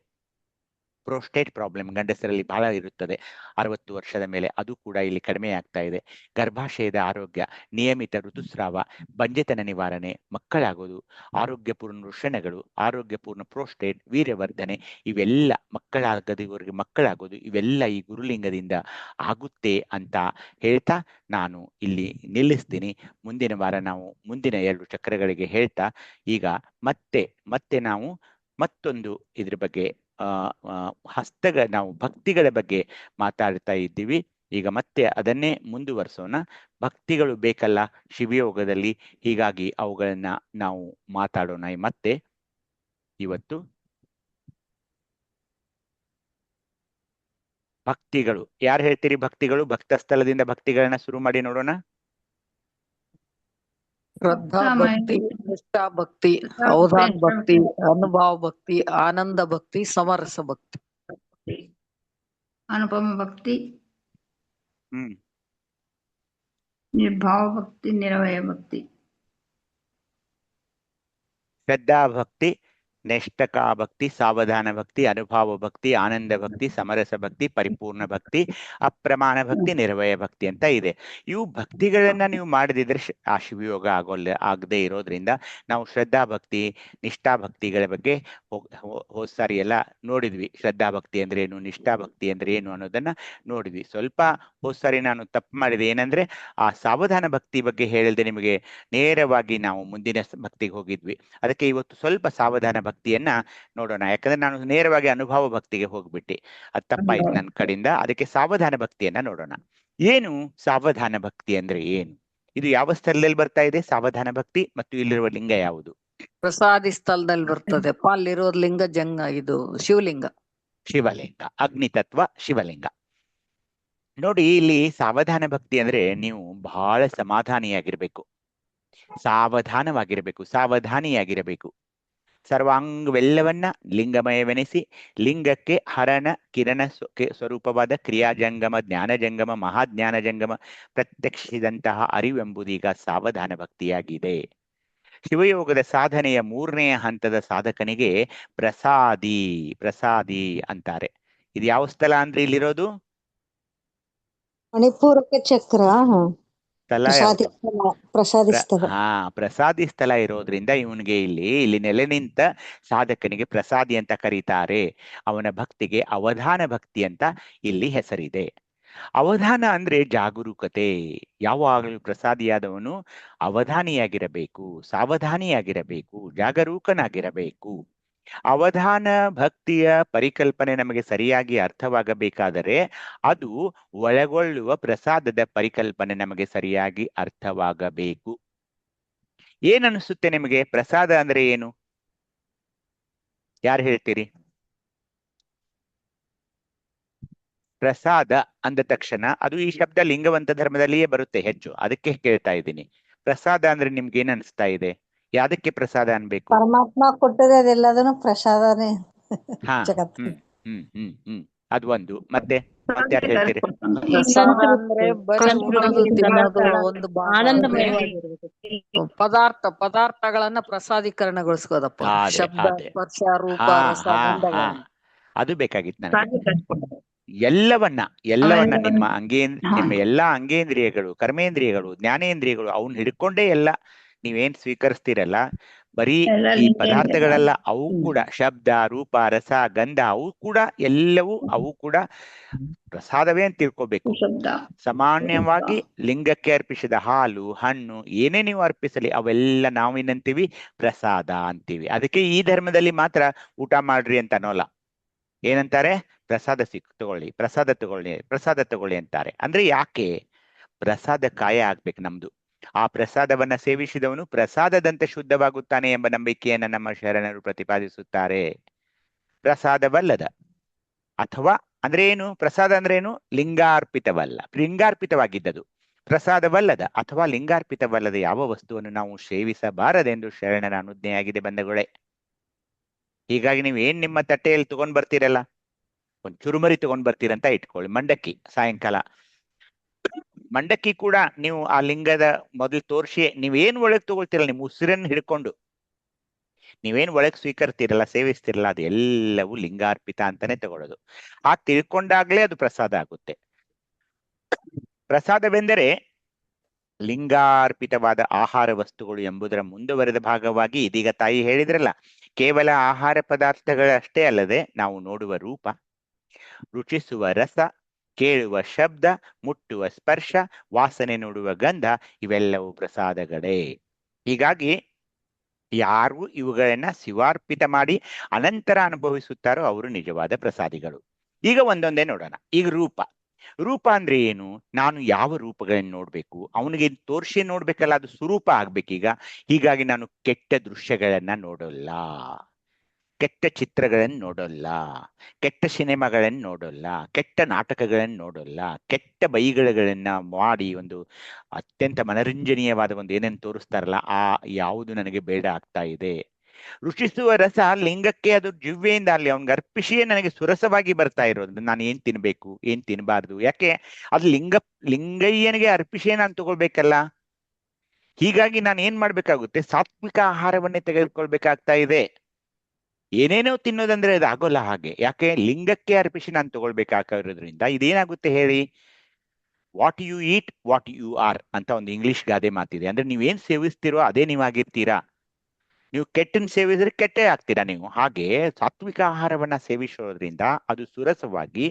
S4: ಪ್ರೋಸ್ಟೇಟ್ ಪ್ರಾಬ್ಲಮ್ ಗಂಡಸರಲ್ಲಿ ಬಹಳ ಇರುತ್ತದೆ 60 ವರ್ಷದ ಮೇಲೆ, ಅದು ಕೂಡ ಇಲ್ಲಿ ಕಡಿಮೆ ಆಗ್ತಾ ಇದೆ. ಗರ್ಭಾಶಯದ ಆರೋಗ್ಯ, ನಿಯಮಿತ ಋತುಸ್ರಾವ, ಬಂಜೆತನ ನಿವಾರಣೆ, ಮಕ್ಕಳಾಗೋದು, ಆರೋಗ್ಯಪೂರ್ಣ ವೃಷಣಗಳು, ಆರೋಗ್ಯಪೂರ್ಣ ಪ್ರೋಸ್ಟೇಟ್, ವೀರ್ಯವರ್ಧನೆ, ಇವೆಲ್ಲ ಮಕ್ಕಳಾಗದವರಿಗೆ ಮಕ್ಕಳಾಗೋದು, ಇವೆಲ್ಲ ಈ ಗುರುಲಿಂಗದಿಂದ ಆಗುತ್ತೆ ಅಂತ ಹೇಳ್ತಾ ನಾನು ಇಲ್ಲಿ ನಿಲ್ಲಿಸ್ತೀನಿ. ಮುಂದಿನ ವಾರ ನಾವು ಮುಂದಿನ 2 ಚಕ್ರಗಳಿಗೆ ಹೇಳ್ತಾ ಈಗ ಮತ್ತೆ ನಾವು ಮತ್ತೊಂದು ಇದ್ರ ಬಗ್ಗೆ ನಾವು ಭಕ್ತಿಗಳ ಬಗ್ಗೆ ಮಾತಾಡ್ತಾ ಇದ್ದೀವಿ. ಈಗ ಮತ್ತೆ ಅದನ್ನೇ ಮುಂದುವರಿಸೋಣ. ಭಕ್ತಿಗಳು ಬೇಕಲ್ಲ ಶಿವಯೋಗದಲ್ಲಿ, ಹೀಗಾಗಿ ಅವುಗಳನ್ನ ನಾವು ಮಾತಾಡೋಣ. ಮತ್ತೆ ಇವತ್ತು ಭಕ್ತಿಗಳು ಯಾರು ಹೇಳ್ತೀರಿ? ಭಕ್ತಿಗಳು, ಭಕ್ತ ಸ್ಥಳದಿಂದ ಭಕ್ತಿಗಳನ್ನ ಶುರು ಮಾಡಿ ನೋಡೋಣ.
S5: ಶ್ರದ್ಧಾ ಭಕ್ತಿ, ನಿಷ್ಠಾ ಭಕ್ತಿ, ಅವಧಾನ್ ಭಕ್ತಿ, ಅನುಭವ ಭಕ್ತಿ, ಆನಂದ ಭಕ್ತಿ, ಸಮರಸ ಭಕ್ತಿ,
S8: ಅನುಪಮ ಭಕ್ತಿ,
S4: ಹ್ಮ್
S8: ನಿರ್ಭಾವ ಭಕ್ತಿ, ನಿರವಯ ಭಕ್ತಿ,
S4: ಶ್ರದ್ಧಾ ಭಕ್ತಿ, ನೈಷ್ಠಕಾ ಭಕ್ತಿ, ಸಾವಧಾನ ಭಕ್ತಿ, ಅನುಭಾವ ಭಕ್ತಿ, ಆನಂದ ಭಕ್ತಿ, ಸಮರಸ ಭಕ್ತಿ, ಪರಿಪೂರ್ಣ ಭಕ್ತಿ, ಅಪ್ರಮಾಣ ಭಕ್ತಿ, ನಿರ್ವಯ ಭಕ್ತಿ ಅಂತ ಇದೆ. ಇವು ಭಕ್ತಿಗಳನ್ನ ನೀವು ಮಾಡದಿದ್ರೆ ಆ ಶಿವಯೋಗ ಆಗದೆ ಇರೋದ್ರಿಂದ ನಾವು ಶ್ರದ್ಧಾ ಭಕ್ತಿ, ನಿಷ್ಠಾ ಭಕ್ತಿಗಳ ಬಗ್ಗೆ ಹೋದ್ ಸಾರಿ ಎಲ್ಲ ನೋಡಿದ್ವಿ. ಶ್ರದ್ಧಾ ಭಕ್ತಿ ಅಂದ್ರೆ ಏನು, ನಿಷ್ಠಾ ಭಕ್ತಿ ಅಂದ್ರೆ ಏನು ಅನ್ನೋದನ್ನ ನೋಡಿದ್ವಿ. ಸ್ವಲ್ಪ ಹೋದ್ ಸಾರಿ ನಾನು ತಪ್ಪು ಮಾಡಿದೆ. ಏನಂದ್ರೆ ಆ ಸಾವಧಾನ ಭಕ್ತಿ ಬಗ್ಗೆ ಹೇಳಿದೆ ನಿಮಗೆ, ನೇರವಾಗಿ ನಾವು ಮುಂದಿನ ಭಕ್ತಿಗೆ ಹೋಗಿದ್ವಿ. ಅದಕ್ಕೆ ಇವತ್ತು ಸ್ವಲ್ಪ ಸಾವಧಾನ ಭಕ್ತಿಯನ್ನ ನೋಡೋಣ. ಯಾಕಂದ್ರೆ ನಾನು ನೇರವಾಗಿ ಅನುಭವ ಭಕ್ತಿಗೆ ಹೋಗ್ಬಿಟ್ಟೆ, ಅದು ತಪ್ಪಾಯ್ತು ನನ್ನ ಕಡೆಯಿಂದ. ಅದಕ್ಕೆ ಸಾವಧಾನ ಭಕ್ತಿಯನ್ನ ನೋಡೋಣ. ಏನು ಸಾವಧಾನ ಭಕ್ತಿ ಅಂದ್ರೆ ಏನು? ಇದು ಯಾವ ಸ್ಥಳದಲ್ಲಿ ಬರ್ತಾ ಇದೆ ಸಾವಧಾನ ಭಕ್ತಿ, ಮತ್ತು ಇಲ್ಲಿರುವ ಲಿಂಗ ಯಾವುದು?
S5: ಪ್ರಸಾದಿ ಸ್ಥಳದಲ್ಲಿ ಬರ್ತದೆ. ಅಲ್ಲಿರೋದ್ ಲಿಂಗ ಇದು ಶಿವಲಿಂಗ.
S4: ಶಿವಲಿಂಗ, ಅಗ್ನಿತತ್ವ ಶಿವಲಿಂಗ. ನೋಡಿ, ಇಲ್ಲಿ ಸಾವಧಾನ ಭಕ್ತಿ ಅಂದ್ರೆ ನೀವು ಬಹಳ ಸಮಾಧಾನಿಯಾಗಿರ್ಬೇಕು, ಸಾವಧಾನವಾಗಿರ್ಬೇಕು, ಸಾವಧಾನಿಯಾಗಿರಬೇಕು. ಸರ್ವಾಂಗವೆಲ್ಲವನ್ನ ಲಿಂಗಮಯವೆನಿಸಿ ಲಿಂಗಕ್ಕೆ ಹರಣ ಕಿರಣ ಸ್ವರೂಪವಾದ ಕ್ರಿಯಾಜಂಗಮ, ಜ್ಞಾನಜಂಗಮ, ಮಹಾಜ್ಞಾನಜಂಗಮ ಪ್ರತ್ಯಕ್ಷಿಸಿದಂತಹ ಅರಿವೆಂಬುದೀಗ ಸಾವಧಾನ ಭಕ್ತಿಯಾಗಿದೆ. ಶಿವಯೋಗದ ಸಾಧನೆಯ 3ನೇ ಹಂತದ ಸಾಧಕನಿಗೆ ಪ್ರಸಾದಿ ಅಂತಾರೆ. ಇದು ಯಾವ ಸ್ಥಳ ಅಂದ್ರೆ ಇಲ್ಲಿರೋದು?
S7: ಮಣಿಪೂರಕ ಚಕ್ರ ಪ್ರಸಾದಿ ಸ್ಥಳ.
S4: ಪ್ರಸಾದಿ ಸ್ಥಳ ಇರೋದ್ರಿಂದ ಇವನಿಗೆ ಇಲ್ಲಿ ನೆಲೆ ನಿಂತ ಸಾಧಕನಿಗೆ ಪ್ರಸಾದಿ ಅಂತ ಕರೀತಾರೆ. ಅವನ ಭಕ್ತಿಗೆ ಅವಧಾನ ಭಕ್ತಿ ಅಂತ ಇಲ್ಲಿ ಹೆಸರಿದೆ. ಅವಧಾನ ಅಂದ್ರೆ ಜಾಗರೂಕತೆ. ಯಾವಾಗಲೂ ಪ್ರಸಾದಿಯಾದವನು ಅವಧಾನಿಯಾಗಿರಬೇಕು, ಸಾವಧಾನಿಯಾಗಿರಬೇಕು, ಜಾಗರೂಕನಾಗಿರಬೇಕು. ಅವಧಾನ ಭಕ್ತಿಯ ಪರಿಕಲ್ಪನೆ ನಮಗೆ ಸರಿಯಾಗಿ ಅರ್ಥವಾಗಬೇಕಾದರೆ ಅದು ಒಳಗೊಳ್ಳುವ ಪ್ರಸಾದದ ಪರಿಕಲ್ಪನೆ ನಮಗೆ ಸರಿಯಾಗಿ ಅರ್ಥವಾಗಬೇಕು. ಏನನ್ನಿಸುತ್ತೆ ನಿಮಗೆ? ಪ್ರಸಾದ ಅಂದ್ರೆ ಏನು? ಯಾರು ಹೇಳ್ತೀರಿ? ಪ್ರಸಾದ ಅಂದ ತಕ್ಷಣ ಅದು ಈ ಶಬ್ದ ಲಿಂಗವಂತ ಧರ್ಮದಲ್ಲಿಯೇ ಬರುತ್ತೆ ಹೆಚ್ಚು, ಅದಕ್ಕೆ ಕೇಳ್ತಾ ಇದ್ದೀನಿ. ಪ್ರಸಾದ ಅಂದ್ರೆ ನಿಮ್ಗೆ ಏನ್ ಅನಿಸ್ತಾ ಇದೆ? ಯಾದಕ್ಕೆ ಪ್ರಸಾದ ಅನ್ಬೇಕು?
S7: ಪರಮಾತ್ಮ ಕೊಟ್ಟರೆ ಅದೆಲ್ಲದನ್ನು ಪ್ರಸಾದನೇ.
S4: ಅದು ಒಂದು. ಮತ್ತೆ ಯಾರು ಹೇಳ್ತೀರಿ?
S5: ಪ್ರಸಾದ ಅಂದ್ರೆ ಬರೀ ಊಟದ್ದು ತಿನ್ನೋದು ಒಂದು ಪದಾರ್ಥಗಳನ್ನ ಪ್ರಸಾದೀಕರಣಗೊಳಿಸ್ಕೋದಪ್ಪ. ಶಬ್ದ, ಸ್ಪರ್ಶ, ರೂಪ, ರಸ,
S4: ಅದು ಬೇಕಾಗಿತ್ತು ನನಗೆ. ಎಲ್ಲವನ್ನ ನಿಮ್ಮ ಎಲ್ಲಾ ಅಂಗೇಂದ್ರಿಯಗಳು, ಕರ್ಮೇಂದ್ರಿಯಗಳು, ಜ್ಞಾನೇಂದ್ರಿಯಗಳು ಅವನ್ನ ಹಿಡ್ಕೊಂಡೇ ಎಲ್ಲ ನೀವೇನ್ ಸ್ವೀಕರಿಸ್ತೀರಲ್ಲ, ಬರೀ
S8: ಎಲ್ಲ
S4: ಈ
S8: ಲಿಂಗ
S4: ಪದಾರ್ಥಗಳೆಲ್ಲ ಅವು ಕೂಡ ಶಬ್ದ, ರೂಪ, ರಸ, ಗಂಧ ಅವು ಕೂಡ ಎಲ್ಲವೂ ಅವು ಕೂಡ ಪ್ರಸಾದವೇ ಅಂತ ತಿಳ್ಕೊಬೇಕು.
S8: ಶಬ್ದ
S4: ಸಾಮಾನ್ಯವಾಗಿ ಲಿಂಗಕ್ಕೆ ಅರ್ಪಿಸಿದ ಹಾಲು, ಹಣ್ಣು ಏನೇ ನೀವು ಅರ್ಪಿಸಲಿ ಅವೆಲ್ಲ ನಾವೇನಂತೀವಿ ಪ್ರಸಾದ ಅಂತೀವಿ. ಅದಕ್ಕೆ ಈ ಧರ್ಮದಲ್ಲಿ ಮಾತ್ರ ಊಟ ಮಾಡ್ರಿ ಅಂತ ಅನ್ನೋಲ್ಲ. ಏನಂತಾರೆ? ಪ್ರಸಾದ ತಗೊಳ್ಳಿ, ಪ್ರಸಾದ ತಗೊಳ್ಳಿ, ಪ್ರಸಾದ ತಗೊಳ್ಳಿ ಅಂತಾರೆ. ಅಂದ್ರೆ ಯಾಕೆ? ಪ್ರಸಾದ ಕಾಯ ಆಗ್ಬೇಕು ನಮ್ದು. ಆ ಪ್ರಸಾದವನ್ನ ಸೇವಿಸಿದವನು ಪ್ರಸಾದದಂತೆ ಶುದ್ಧವಾಗುತ್ತಾನೆ ಎಂಬ ನಂಬಿಕೆಯನ್ನ ನಮ್ಮ ಶರಣರು ಪ್ರತಿಪಾದಿಸುತ್ತಾರೆ. ಪ್ರಸಾದವಲ್ಲದ ಅಥವಾ ಅಂದ್ರೆ ಏನು? ಪ್ರಸಾದ ಅಂದ್ರೆ ಏನು? ಲಿಂಗಾರ್ಪಿತವಲ್ಲ, ಲಿಂಗಾರ್ಪಿತವಾಗಿದ್ದದು. ಪ್ರಸಾದವಲ್ಲದ ಅಥವಾ ಲಿಂಗಾರ್ಪಿತವಲ್ಲದ ಯಾವ ವಸ್ತುವನ್ನು ನಾವು ಸೇವಿಸಬಾರದೆಂದು ಶರಣರ ಅನುಜ್ಞೆಯಾಗಿದೆ ಬಂಧುಗಳೇ. ಹೀಗಾಗಿ ನೀವು ಏನ್ ನಿಮ್ಮ ತಟ್ಟೆಯಲ್ಲಿ ತಗೊಂಡ್ ಬರ್ತೀರಲ್ಲ, ಒಂದ್ ಚುರುಮರಿ ತಗೊಂಡ್ ಬರ್ತೀರಂತ ಇಟ್ಕೊಳ್ಳಿ, ಮಂಡಕ್ಕಿ. ಸಾಯಂಕಾಲ ಮಂಡಕ್ಕಿ ಕೂಡ ನೀವು ಆ ಲಿಂಗದ ಮೊದಲು ತೋರಿಸಿ ನೀವೇನ್ ಒಳಗ್ ತಗೊಳ್ತೀರಲ್ಲ, ನಿಮ್ಮ ಉಸಿರನ್ನು ಹಿಡ್ಕೊಂಡು ನೀವೇನ್ ಒಳಗ್ ಸ್ವೀಕರ್ತೀರಲ್ಲ, ಸೇವಿಸ್ತಿರಲ್ಲ, ಅದು ಎಲ್ಲವೂ ಲಿಂಗಾರ್ಪಿತ ಅಂತಾನೆ ತಗೊಳ್ಳೋದು. ಆ ತಿಳ್ಕೊಂಡಾಗ್ಲೇ ಅದು ಪ್ರಸಾದ ಆಗುತ್ತೆ. ಪ್ರಸಾದವೆಂದರೆ ಲಿಂಗಾರ್ಪಿತವಾದ ಆಹಾರ ವಸ್ತುಗಳು ಎಂಬುದರ ಮುಂದುವರೆದ ಭಾಗವಾಗಿ ಇದೀಗ ತಾಯಿ ಹೇಳಿದ್ರಲ್ಲ, ಕೇವಲ ಆಹಾರ ಪದಾರ್ಥಗಳಷ್ಟೇ ಅಲ್ಲದೆ ನಾವು ನೋಡುವ ರೂಪ, ರುಚಿಸುವ ರಸ, ಕೇಳುವ ಶಬ್ದ, ಮುಟ್ಟುವ ಸ್ಪರ್ಶ, ವಾಸನೆ ನೋಡುವ ಗಂಧ ಇವೆಲ್ಲವೂ ಪ್ರಸಾದಗಳೇ. ಹೀಗಾಗಿ ಯಾರು ಇವುಗಳನ್ನ ಶಿವಾರ್ಪಿತ ಮಾಡಿ ಅನಂತರ ಅನುಭವಿಸುತ್ತಾರೋ ಅವರು ನಿಜವಾದ ಪ್ರಸಾದಿಗಳು. ಈಗ ಒಂದೊಂದೇ ನೋಡೋಣ. ಈಗ ರೂಪ. ರೂಪ ಅಂದ್ರೆ ಏನು? ನಾನು ಯಾವ ರೂಪಗಳನ್ನ ನೋಡ್ಬೇಕು? ಅವನಿಗೆ ತೋರಿಸಿ ನೋಡ್ಬೇಕಲ್ಲ, ಅದು ಸ್ವರೂಪ ಆಗ್ಬೇಕೀಗ. ಹೀಗಾಗಿ ನಾನು ಕೆಟ್ಟ ದೃಶ್ಯಗಳನ್ನ ನೋಡೋಲ್ಲ, ಕೆಟ್ಟ ಚಿತ್ರಗಳನ್ನು ನೋಡೋಲ್ಲ, ಕೆಟ್ಟ ಸಿನಿಮಾಗಳನ್ನು ನೋಡೋಲ್ಲ, ಕೆಟ್ಟ ನಾಟಕಗಳನ್ನು ನೋಡೋಲ್ಲ, ಕೆಟ್ಟ ಬೈಗಳನ್ನ ಮಾಡಿ ಒಂದು ಅತ್ಯಂತ ಮನರಂಜನೀಯವಾದ ಒಂದು ಏನೇನು ತೋರಿಸ್ತಾರಲ್ಲ, ಆ ಯಾವುದು ನನಗೆ ಬೇಡ ಆಗ್ತಾ ಇದೆ. ರುಚಿಸುವ ರಸ ಲಿಂಗಕ್ಕೆ ಅದು ಜಿವ್ವೆಯಿಂದ ಅಲ್ಲಿ ಅವನಿಗೆ ಅರ್ಪಿಸಿಯೇ ನನಗೆ ಸುರಸವಾಗಿ ಬರ್ತಾ ಇರೋದು. ನಾನು ಏನ್ ತಿನ್ಬೇಕು, ಏನ್ ತಿನ್ಬಾರ್ದು, ಯಾಕೆ? ಅದು ಲಿಂಗಯ್ಯನಿಗೆ ಅರ್ಪಿಸಿಯೇ ನಾನು ತಗೊಳ್ಬೇಕಲ್ಲ. ಹೀಗಾಗಿ ನಾನು ಏನ್ ಮಾಡ್ಬೇಕಾಗುತ್ತೆ? ಸಾತ್ವಿಕ ಆಹಾರವನ್ನೇ ತೆಗೆದುಕೊಳ್ಬೇಕಾಗ್ತಾ ಇದೆ. ಏನೇನೋ ತಿನ್ನೋದಂದ್ರೆ ಅದು ಆಗೋಲ್ಲ ಹಾಗೆ. ಯಾಕೆ? ಲಿಂಗಕ್ಕೆ ಅರ್ಪಿಸಿ ನಾನು ತಗೊಳ್ಬೇಕಾಗಿರೋದ್ರಿಂದ ಇದೇನಾಗುತ್ತೆ ಹೇಳಿ? What you eat what you are ಅಂತ ಒಂದು ಇಂಗ್ಲಿಷ್ ಗಾದೆ ಮಾತಿದೆ. ಅಂದ್ರೆ ನೀವೇನ್ ಸೇವಿಸ್ತೀರೋ ಅದೇ ನೀವಾಗಿರ್ತೀರಾ. ನೀವು ಕೆಟ್ಟನ್ ಸೇವಿಸಿದ್ರೆ ಕೆಟ್ಟೇ ಆಗ್ತೀರಾ ನೀವು. ಹಾಗೆ ಸಾತ್ವಿಕ ಆಹಾರವನ್ನ ಸೇವಿಸೋದ್ರಿಂದ ಅದು ಸುರಸವಾಗಿ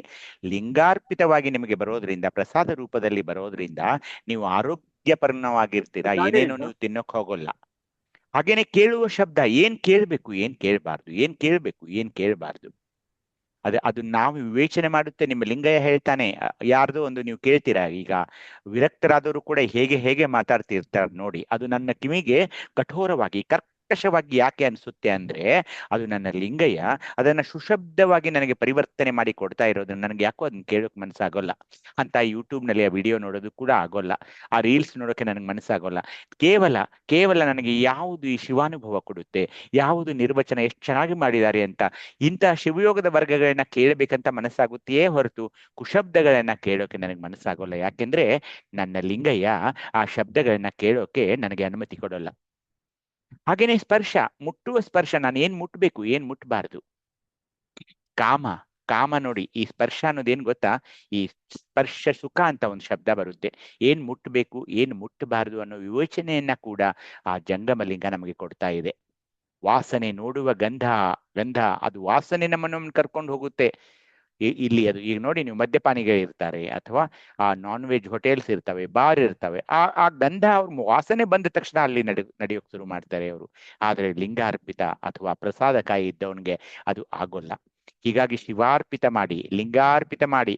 S4: ಲಿಂಗಾರ್ಪಿತವಾಗಿ ನಿಮಗೆ ಬರೋದ್ರಿಂದ, ಪ್ರಸಾದ ರೂಪದಲ್ಲಿ ಬರೋದ್ರಿಂದ ನೀವು ಆರೋಗ್ಯಪೂರ್ಣವಾಗಿರ್ತೀರಾ. ಏನೇನೋ ನೀವು ತಿನ್ನೋಕ್ ಹೋಗೋಲ್ಲ. ಹಾಗೇನೆ ಕೇಳುವ ಶಬ್ದ, ಏನ್ ಕೇಳ್ಬೇಕು, ಏನ್ ಕೇಳ್ಬಾರ್ದು, ಏನ್ ಕೇಳ್ಬೇಕು, ಏನ್ ಕೇಳ್ಬಾರ್ದು, ಅದು ನಾವು ವಿವೇಚನೆ ಮಾಡುತ್ತೆ. ನಿಮ್ಮ ಲಿಂಗಯ್ಯ ಹೇಳ್ತಾನೆ, ಯಾರ್ದೋ ಒಂದು ನೀವು ಕೇಳ್ತೀರಾ, ಈಗ ವಿರಕ್ತರಾದವರು ಕೂಡ ಹೇಗೆ ಹೇಗೆ ಮಾತಾಡ್ತಿರ್ತಾರೆ ನೋಡಿ, ಅದು ನನ್ನ ಕಿವಿಗೆ ಕಠೋರವಾಗಿ ಕರ್ಕಶವಾಗಿ ಯಾಕೆ ಅನ್ಸುತ್ತೆ ಅಂದ್ರೆ, ಅದು ನನ್ನ ಲಿಂಗಯ್ಯ ಅದನ್ನ ಸುಶಬ್ದವಾಗಿ ನನಗೆ ಪರಿವರ್ತನೆ ಮಾಡಿ ಕೊಡ್ತಾ ಇರೋದನ್ನ ನನಗೆ ಯಾಕೋ ಅದನ್ನ ಕೇಳೋಕ್ ಮನಸ್ಸಾಗೋಲ್ಲ. ಅಂತ ಯೂಟ್ಯೂಬ್ ನಲ್ಲಿ ಆ ವಿಡಿಯೋ ನೋಡೋದು ಕೂಡ ಆಗೋಲ್ಲ, ಆ ರೀಲ್ಸ್ ನೋಡೋಕೆ ನನಗೆ ಮನಸ್ಸಾಗೋಲ್ಲ. ಕೇವಲ ನನಗೆ ಯಾವುದು ಈ ಶಿವಾನುಭವ ಕೊಡುತ್ತೆ, ಯಾವುದು ನಿರ್ವಚನ ಎಷ್ಟು ಚೆನ್ನಾಗಿ ಮಾಡಿದ್ದಾರೆ ಅಂತ ಇಂತಹ ಶಿವಯೋಗದ ವರ್ಗಗಳನ್ನ ಕೇಳಬೇಕಂತ ಮನಸ್ಸಾಗುತ್ತೆಯೇ ಹೊರತು ಕುಶಬ್ದಗಳನ್ನ ಕೇಳೋಕೆ ನನಗೆ ಮನಸ್ಸಾಗೋಲ್ಲ. ಯಾಕೆಂದ್ರೆ ನನ್ನ ಲಿಂಗಯ್ಯ ಆ ಶಬ್ದಗಳನ್ನ ಕೇಳೋಕೆ ನನಗೆ ಅನುಮತಿ ಕೊಡೋಲ್ಲ. ಹಾಗೇನೆ ಸ್ಪರ್ಶ, ಮುಟ್ಟುವ ಸ್ಪರ್ಶ, ನಾನು ಏನ್ ಮುಟ್ಬೇಕು, ಏನ್ ಮುಟ್ಬಾರ್ದು. ಕಾಮ ನೋಡಿ, ಈ ಸ್ಪರ್ಶ ಅನ್ನೋದೇನ್ ಗೊತ್ತಾ? ಈ ಸ್ಪರ್ಶ ಸುಖ ಅಂತ ಒಂದು ಶಬ್ದ ಬರುತ್ತೆ. ಏನ್ ಮುಟ್ಬೇಕು, ಏನ್ ಮುಟ್ಟಬಾರ್ದು ಅನ್ನೋ ವಿವೇಚನೆಯನ್ನ ಕೂಡ ಆ ಜಂಗಮಲಿಂಗ ನಮಗೆ ಕೊಡ್ತಾ ಇದೆ. ವಾಸನೆ ನೋಡುವ ಗಂಧ, ಅದು ವಾಸನೆ ನಮ್ಮನ್ನು ಕರ್ಕೊಂಡು ಹೋಗುತ್ತೆ. ಇಲ್ಲಿ ಅದು ಈಗ ನೋಡಿ, ನೀವು ಮದ್ಯಪಾನಿಗಳಿರ್ತಾರೆ ಅಥವಾ ಆ ನಾನ್ ವೆಜ್ ಹೋಟೆಲ್ಸ್ ಇರ್ತವೆ, ಬಾರ್ ಇರ್ತವೆ, ಆ ಗಂಧ ಅವ್ರ ವಾಸನೆ ಬಂದ ತಕ್ಷಣ ಅಲ್ಲಿ ನಡೆಯೋಕ್ ಶುರು ಮಾಡ್ತಾರೆ ಅವರು. ಆದ್ರೆ ಲಿಂಗಾರ್ಪಿತ ಅಥವಾ ಪ್ರಸಾದಕಾಯಿ ಇದ್ದವನ್ಗೆ ಅದು ಆಗೋಲ್ಲ. ಹೀಗಾಗಿ ಶಿವಾರ್ಪಿತ ಮಾಡಿ, ಲಿಂಗಾರ್ಪಿತ ಮಾಡಿ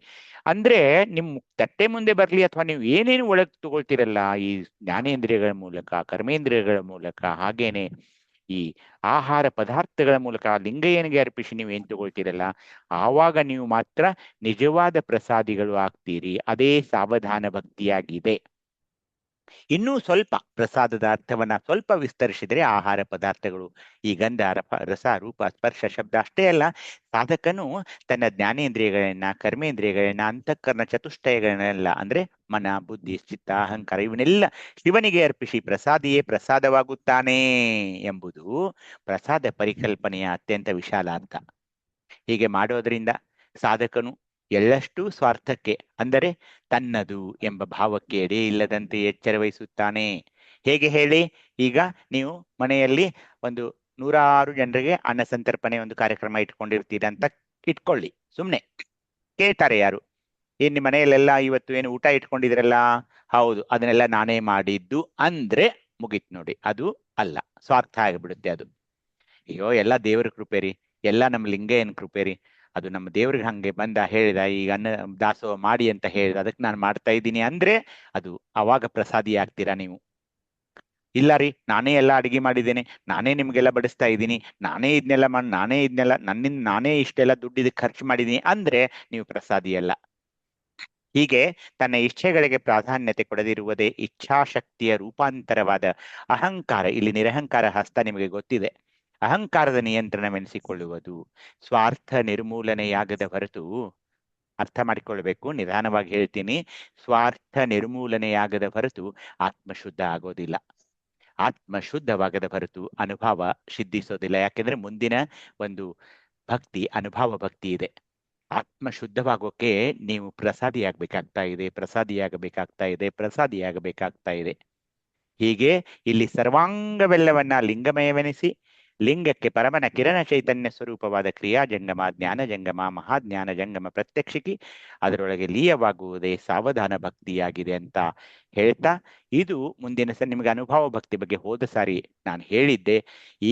S4: ಅಂದ್ರೆ ನಿಮ್ ತಟ್ಟೆ ಮುಂದೆ ಬರ್ಲಿ ಅಥವಾ ನೀವು ಏನೇನು ಒಳಗ್ ತಗೊಳ್ತಿರಲ್ಲ, ಈ ಜ್ಞಾನೇಂದ್ರಿಯಗಳ ಮೂಲಕ, ಕರ್ಮೇಂದ್ರಿಯಗಳ ಮೂಲಕ, ಹಾಗೇನೆ ಈ ಆಹಾರ ಪದಾರ್ಥಗಳ ಮೂಲಕ ಲಿಂಗಯ್ಯನಿಗೆ ಅರ್ಪಿಸಿ ನೀವು ಏನ್ ತಗೊಳ್ತೀರಲ್ಲ, ಆವಾಗ ನೀವು ಮಾತ್ರ ನಿಜವಾದ ಪ್ರಸಾದಿಗಳು ಆಗ್ತೀರಿ. ಅದೇ ಸಾವಧಾನ ಭಕ್ತಿಯಾಗಿದೆ. ಇನ್ನೂ ಸ್ವಲ್ಪ ಪ್ರಸಾದದ ಅರ್ಥವನ್ನ ಸ್ವಲ್ಪ ವಿಸ್ತರಿಸಿದರೆ, ಆಹಾರ ಪದಾರ್ಥಗಳು ಈ ಗಂಧ, ರಸ, ರೂಪ, ಸ್ಪರ್ಶ, ಶಬ್ದ ಅಷ್ಟೇ ಅಲ್ಲ, ಸಾಧಕನು ತನ್ನ ಜ್ಞಾನೇಂದ್ರಿಯಗಳನ್ನ, ಕರ್ಮೇಂದ್ರಿಯಗಳನ್ನ, ಅಂತಃಕರಣ ಚತುಷ್ಟಯಗಳನ್ನೆಲ್ಲ ಅಂದ್ರೆ ಮನ, ಬುದ್ಧಿ, ಚಿತ್ತ, ಅಹಂಕಾರ ಇವನ್ನೆಲ್ಲ ಶಿವನಿಗೆ ಅರ್ಪಿಸಿ ಪ್ರಸಾದಿಯೇ ಪ್ರಸಾದವಾಗುತ್ತಾನೆ ಎಂಬುದು ಪ್ರಸಾದ ಪರಿಕಲ್ಪನೆಯ ಅತ್ಯಂತ ವಿಶಾಲ ಅರ್ಥ. ಹೀಗೆ ಮಾಡೋದ್ರಿಂದ ಸಾಧಕನು ಎಳ್ಳಷ್ಟು ಸ್ವಾರ್ಥಕ್ಕೆ ಅಂದರೆ ತನ್ನದು ಎಂಬ ಭಾವಕ್ಕೆ ಎಡೆ ಇಲ್ಲದಂತೆ ಎಚ್ಚರ ವಹಿಸುತ್ತಾನೆ. ಹೇಗೆ ಹೇಳಿ? ಈಗ ನೀವು ಮನೆಯಲ್ಲಿ ಒಂದು 106 ಜನರಿಗೆ ಅನ್ನ ಸಂತರ್ಪಣೆ ಒಂದು ಕಾರ್ಯಕ್ರಮ ಇಟ್ಕೊಂಡಿರ್ತೀರ ಅಂತ ಇಟ್ಕೊಳ್ಳಿ. ಸುಮ್ನೆ ಕೇಳ್ತಾರೆ ಯಾರು, ಏನ್ ನಿಮ್ಮ ಮನೆಯಲ್ಲೆಲ್ಲ ಇವತ್ತು ಏನು ಊಟ ಇಟ್ಕೊಂಡಿದ್ರಲ್ಲ? ಹೌದು, ಅದನ್ನೆಲ್ಲ ನಾನೇ ಮಾಡಿದ್ದು ಅಂದ್ರೆ ಮುಗೀತ್ ನೋಡಿ. ಅದು ಅಲ್ಲ, ಸ್ವಾರ್ಥ ಆಗಿಬಿಡುತ್ತೆ ಅದು. ಅಯ್ಯೋ ಎಲ್ಲ ದೇವರ ಕೃಪೆ ರೀ, ಎಲ್ಲ ನಮ್ಮ ಲಿಂಗಯ್ಯನ ಕೃಪೆ ರೀ, ಅದು ನಮ್ಮ ದೇವ್ರಿಗೆ ಹಂಗೆ ಬಂದ ಹೇಳಿದ, ಈಗ ಅನ್ನ ದಾಸೋಹ ಮಾಡಿ ಅಂತ ಹೇಳಿದ, ಅದಕ್ಕೆ ನಾನು ಮಾಡ್ತಾ ಇದ್ದೀನಿ ಅಂದ್ರೆ ಅದು ಅವಾಗ ಪ್ರಸಾದಿ ಆಗ್ತೀರಾ ನೀವು. ಇಲ್ಲ ರೀ, ನಾನೇ ಎಲ್ಲ ಅಡಿಗೆ ಮಾಡಿದ್ದೇನೆ, ನಾನೇ ನಿಮ್ಗೆಲ್ಲ ಬಡಿಸ್ತಾ ಇದ್ದೀನಿ, ನಾನೇ ಇದನ್ನೆಲ್ಲ ಮಾಡಿ, ನನ್ನಿಂದ ನಾನೇ ಇಷ್ಟೆಲ್ಲ ದುಡ್ಡಿದ ಖರ್ಚು ಮಾಡಿದ್ದೀನಿ ಅಂದ್ರೆ ನೀವು ಪ್ರಸಾದಿ ಅಲ್ಲ. ಹೀಗೆ ತನ್ನ ಇಚ್ಛೆಗಳಿಗೆ ಪ್ರಾಧಾನ್ಯತೆ ಕೊಡದಿರುವುದೇ ಇಚ್ಛಾಶಕ್ತಿಯ ರೂಪಾಂತರವಾದ ಅಹಂಕಾರ. ಇಲ್ಲಿ ನಿರಹಂಕಾರ ಹಸ್ತ ನಿಮಗೆ ಗೊತ್ತಿದೆ. ಅಹಂಕಾರದ ನಿಯಂತ್ರಣವೆನಿಸಿಕೊಳ್ಳುವುದು ಸ್ವಾರ್ಥ ನಿರ್ಮೂಲನೆಯಾಗದ ಹೊರತು, ಅರ್ಥ ಮಾಡಿಕೊಳ್ಬೇಕು, ನಿಧಾನವಾಗಿ ಹೇಳ್ತೀನಿ, ಸ್ವಾರ್ಥ ನಿರ್ಮೂಲನೆಯಾಗದ ಹೊರತು ಆತ್ಮಶುದ್ಧ ಆಗೋದಿಲ್ಲ. ಆತ್ಮಶುದ್ಧವಾಗದ ಹೊರತು ಅನುಭವ ಸಿದ್ಧಿಸೋದಿಲ್ಲ. ಯಾಕೆಂದ್ರೆ ಮುಂದಿನ ಒಂದು ಭಕ್ತಿ ಅನುಭವ ಭಕ್ತಿ ಇದೆ. ಆತ್ಮ ಶುದ್ಧವಾಗೋಕೆ ನೀವು ಪ್ರಸಾದಿಯಾಗಬೇಕಾಗ್ತಾ ಇದೆ. ಹೀಗೆ ಇಲ್ಲಿ ಸರ್ವಾಂಗವೆಲ್ಲವನ್ನ ಲಿಂಗಮಯವೆನಿಸಿ, ಲಿಂಗಕ್ಕೆ ಪರಮನ ಕಿರಣ ಚೈತನ್ಯ ಸ್ವರೂಪವಾದ ಕ್ರಿಯಾ ಜಂಗಮ, ಜ್ಞಾನ ಜಂಗಮ, ಮಹಾಜ್ಞಾನ ಜಂಗಮ ಪ್ರತ್ಯಕ್ಷಿಸಿ ಅದರೊಳಗೆ ಲೀಯವಾಗುವುದೇ ಸಾವಧಾನ ಭಕ್ತಿಯಾಗಿದೆ ಅಂತ ಹೇಳ್ತಾ, ಇದು ಮುಂದಿನ ನಿಮಗೆ ಅನುಭವ ಭಕ್ತಿ ಬಗ್ಗೆ ಹೋದ ಸಾರಿ ನಾನು ಹೇಳಿದ್ದೆ.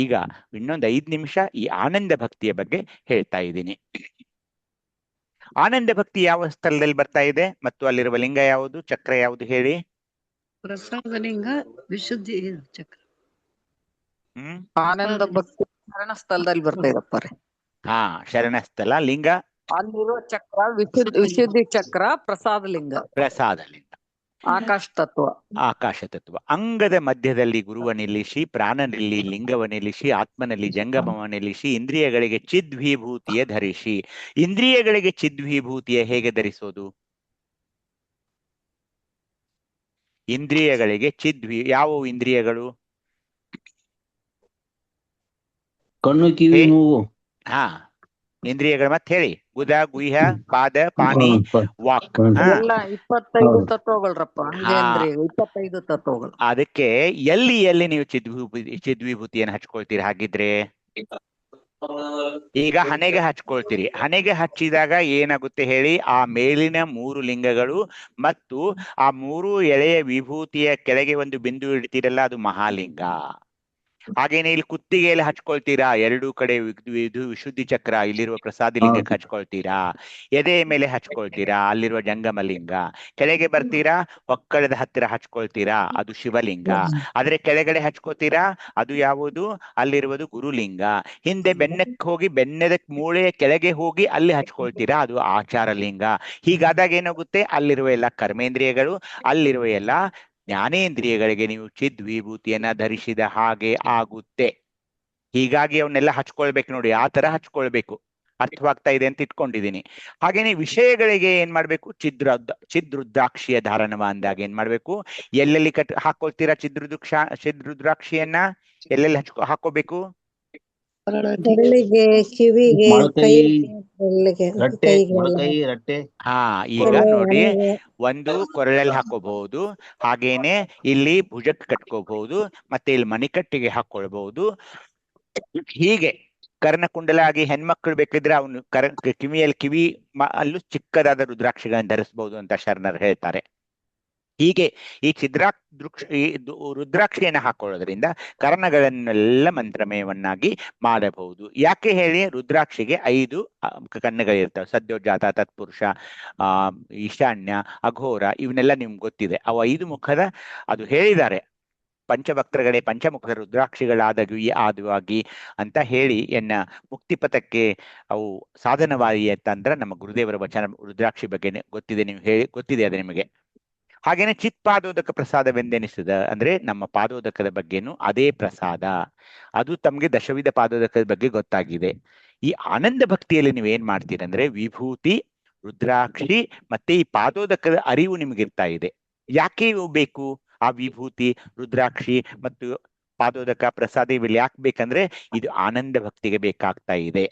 S4: ಈಗ ಇನ್ನೊಂದು 5 ನಿಮಿಷ ಈ ಆನಂದ ಭಕ್ತಿಯ ಬಗ್ಗೆ ಹೇಳ್ತಾ ಇದ್ದೀನಿ. ಆನಂದ ಭಕ್ತಿ ಯಾವ ಸ್ಥಳದಲ್ಲಿ ಬರ್ತಾ ಇದೆ ಮತ್ತು ಅಲ್ಲಿರುವ ಲಿಂಗ ಯಾವುದು, ಚಕ್ರ ಯಾವುದು ಹೇಳಿ?
S5: ಪ್ರಸಾದ ಲಿಂಗ, ವಿಶುದ್ಧಿ ಚಕ್ರ. ಆನಂದ ಭಕ್ತಿ ಶರಣ ಸ್ಥಳದಲ್ಲಿ ಬರ್ತಾ ಇದಪ್ಪ ರೀ.
S4: ಹಾ, ಶರಣ ಸ್ಥಳ ಲಿಂಗ,
S5: ಅಲ್ಲಿರುವ ಚಕ್ರ ವಿಶುದ್ಧಿ ಚಕ್ರ, ಪ್ರಸಾದ ಲಿಂಗ. ಆಕಾಶ
S4: ತತ್ವ. ಅಂಗದ ಮಧ್ಯದಲ್ಲಿ ಗುರುವ ನಿಲ್ಲಿಸಿ, ಪ್ರಾಣನಲ್ಲಿ ಲಿಂಗವ ನಿಲ್ಲಿಸಿ, ಆತ್ಮನಲ್ಲಿ ಜಂಗಮವ ನಿಲ್ಲಿಸಿ, ಇಂದ್ರಿಯಗಳಿಗೆ ಚಿದ್ವಿಭೂತಿಯ ಧರಿಸಿ. ಇಂದ್ರಿಯಗಳಿಗೆ ಚಿದ್ವಿಭೂತಿಯ ಹೇಗೆ ಧರಿಸೋದು? ಇಂದ್ರಿಯಗಳಿಗೆ ಯಾವುವು ಇಂದ್ರಿಯಗಳು?
S9: ಕಣ್ಣು, ಕಿವಿ, ಮೂಗು.
S4: ಹಾ, ಇಂದ್ರಿಯಗಳು ಮತ್ತೆ ಹೇಳಿ. ಗುದ, ಗುಹ್ಯ, ಪಾದ, ಪಾನಿ, ವಾಕ್.
S5: 25 ತತ್ವಗಳ್ರಪ್ಪ. 25 ತತ್ವಗಳು.
S4: ಅದಕ್ಕೆ ಎಲ್ಲಿ ನೀವು ಚಿದ್ವಿಭೂತಿಯನ್ನು ಹಚ್ಕೊಳ್ತೀರಿ ಹಾಗಿದ್ರೆ? ಈಗ ಹಣೆಗೆ ಹಚ್ಕೊಳ್ತೀರಿ. ಹಣೆಗೆ ಹಚ್ಚಿದಾಗ ಏನಾಗುತ್ತೆ ಹೇಳಿ? ಆ ಮೇಲಿನ 3 ಲಿಂಗಗಳು ಮತ್ತು ಆ 3 ಎಳೆಯ ವಿಭೂತಿಯ ಕೆಳಗೆ ಒಂದು ಬಿಂದು ಇಡ್ತೀರಲ್ಲ, ಅದು ಮಹಾಲಿಂಗ. ಹಾಗೇನೆ ಇಲ್ಲಿ ಕುತ್ತಿಗೆಯಲ್ಲಿ ಹಚ್ಕೊಳ್ತೀರಾ, 2 ಕಡೆ ಇದು ವಿಶುದ್ಧಿ ಚಕ್ರ, ಇಲ್ಲಿರುವ ಪ್ರಸಾದಿ ಲಿಂಗಕ್ಕೆ ಹಚ್ಕೊಳ್ತೀರಾ. ಎದೆಯ ಮೇಲೆ ಹಚ್ಕೊಳ್ತೀರಾ, ಅಲ್ಲಿರುವ ಜಂಗಮ ಲಿಂಗ. ಕೆಳಗೆ ಬರ್ತೀರಾ, ಒಕ್ಕಳದ ಹತ್ತಿರ ಹಚ್ಕೊಳ್ತೀರಾ, ಅದು ಶಿವಲಿಂಗ. ಆದ್ರೆ ಕೆಳಗಡೆ ಹಚ್ಕೋತೀರಾ, ಅದು ಯಾವುದು? ಅಲ್ಲಿರುವುದು ಗುರುಲಿಂಗ. ಹಿಂದೆ ಬೆನ್ನಕ್ಕೆ ಹೋಗಿ, ಬೆನ್ನದ ಮೂಳೆಯ ಕೆಳಗೆ ಹೋಗಿ ಅಲ್ಲಿ ಹಚ್ಕೊಳ್ತೀರಾ, ಅದು ಆಚಾರ ಲಿಂಗ. ಹೀಗಾದಾಗ ಏನಾಗುತ್ತೆ? ಅಲ್ಲಿರುವ ಎಲ್ಲ ಕರ್ಮೇಂದ್ರಿಯಗಳು, ಅಲ್ಲಿರುವ ಎಲ್ಲ ಜ್ಞಾನೇಂದ್ರಿಯಗಳಿಗೆ ನೀವು ಚಿದ್ವಿಭೂತಿಯನ್ನ ಧರಿಸಿದ ಹಾಗೆ ಆಗುತ್ತೆ. ಹೀಗಾಗಿ ಅವನ್ನೆಲ್ಲ ಹಚ್ಕೊಳ್ಬೇಕು ನೋಡಿ, ಆ ತರ ಹಚ್ಕೊಳ್ಬೇಕು. ಅರ್ಥವಾಗ್ತಾ ಇದೆ ಅಂತ ಇಟ್ಕೊಂಡಿದ್ದೀನಿ. ಹಾಗೇನೆ ವಿಷಯಗಳಿಗೆ ಏನ್ ಮಾಡ್ಬೇಕು? ಚಿದ್ರುದ್ರಾಕ್ಷಿಯ ಧಾರಣವ ಅಂದಾಗ ಏನ್ ಮಾಡ್ಬೇಕು? ಎಲ್ಲೆಲ್ಲಿ ಹಾಕೊಳ್ತೀರಾ ಚಿದ್ರುದ್ರಾಕ್ಷಿಯನ್ನ? ಎಲ್ಲೆಲ್ಲಿ ಹಾಕೋಬೇಕು?
S7: ಬೆರಳಿಗೆ, ಕಿವಿಗೆ,
S4: ಹಾ, ಈಗ ನೋಡಿ, ಒಂದು ಕೊರಳಲ್ಲಿ ಹಾಕೋಬಹುದು, ಹಾಗೇನೆ ಇಲ್ಲಿ ಭುಜಕ್ಕೆ ಕಟ್ಕೋಬಹುದು, ಮತ್ತೆ ಇಲ್ಲಿ ಮಣಿಕಟ್ಟಿಗೆ ಹಾಕೊಳ್ಬಹುದು. ಹೀಗೆ ಕರ್ಣಕುಂಡಲ ಆಗಿ ಹೆಣ್ಮಕ್ಳು ಬೇಕಿದ್ರೆ ಅವನು ಕಿವಿ ಅಲ್ಲೂ ಚಿಕ್ಕದಾದ ರುದ್ರಾಕ್ಷಿಗಳನ್ನು ಧರಿಸಬಹುದು ಅಂತ ಶರಣರು ಹೇಳ್ತಾರೆ. ಹೀಗೆ ಈ ರುದ್ರಾಕ್ಷಿಯನ್ನು ಹಾಕೊಳ್ಳೋದ್ರಿಂದ ಕರ್ಣಗಳನ್ನೆಲ್ಲ ಮಂತ್ರಮಯವನ್ನಾಗಿ ಮಾಡಬಹುದು. ಯಾಕೆ ಹೇಳಿ? ರುದ್ರಾಕ್ಷಿಗೆ 5 ಕಣ್ಣುಗಳಿರ್ತವೆ. ಸದ್ಯೋಜಾತ, ತತ್ಪುರುಷ, ಈಶಾನ್ಯ, ಅಘೋರ, ಇವನ್ನೆಲ್ಲ ನಿಮ್ಗೆ ಗೊತ್ತಿದೆ. ಅವು 5 ಮುಖದ ಅದು ಹೇಳಿದ್ದಾರೆ. ಪಂಚಭಕ್ತರುಗಳೇ ಪಂಚಮುಖದ ರುದ್ರಾಕ್ಷಿಗಳಾಗಿ ಅಂತ ಹೇಳಿ ಮುಕ್ತಿಪಥಕ್ಕೆ ಅವು ಸಾಧನವಾಯಿ ಅಂತಂದ್ರೆ ನಮ್ಮ ಗುರುದೇವರ ವಚನ ರುದ್ರಾಕ್ಷಿ ಬಗ್ಗೆ ಗೊತ್ತಿದೆ ಅದು ನಿಮಗೆ. ಹಾಗೇನೆ ಚಿತ್ಪಾದೋದಕ ಪ್ರಸಾದವೆಂದೆನಿಸಿದ ಅಂದ್ರೆ ನಮ್ಮ ಪಾದೋದಕದ ಬಗ್ಗೆನೂ ಅದೇ ಪ್ರಸಾದ. ಅದು ತಮ್ಗೆ ದಶವಿಧ ಪಾದೋದಕದ ಬಗ್ಗೆ ಗೊತ್ತಾಗಿದೆ. ಈ ಆನಂದ ಭಕ್ತಿಯಲ್ಲಿ ನೀವೇನ್ ಮಾಡ್ತೀರಂದ್ರೆ ವಿಭೂತಿ, ರುದ್ರಾಕ್ಷಿ ಮತ್ತೆ ಈ ಪಾದೋದಕದ ಅರಿವು ನಿಮ್ಗಿರ್ತಾ ಇದೆ. ಯಾಕೆ ಇವು ಬೇಕು? ಆ ವಿಭೂತಿ, ರುದ್ರಾಕ್ಷಿ ಮತ್ತು ಪಾದೋದಕ ಪ್ರಸಾದ ಇವೆಲ್ಲ ಯಾಕೆ ಬೇಕಂದ್ರೆ ಇದು ಆನಂದ ಭಕ್ತಿಗೆ ಬೇಕಾಗ್ತಾ ಇದೆ.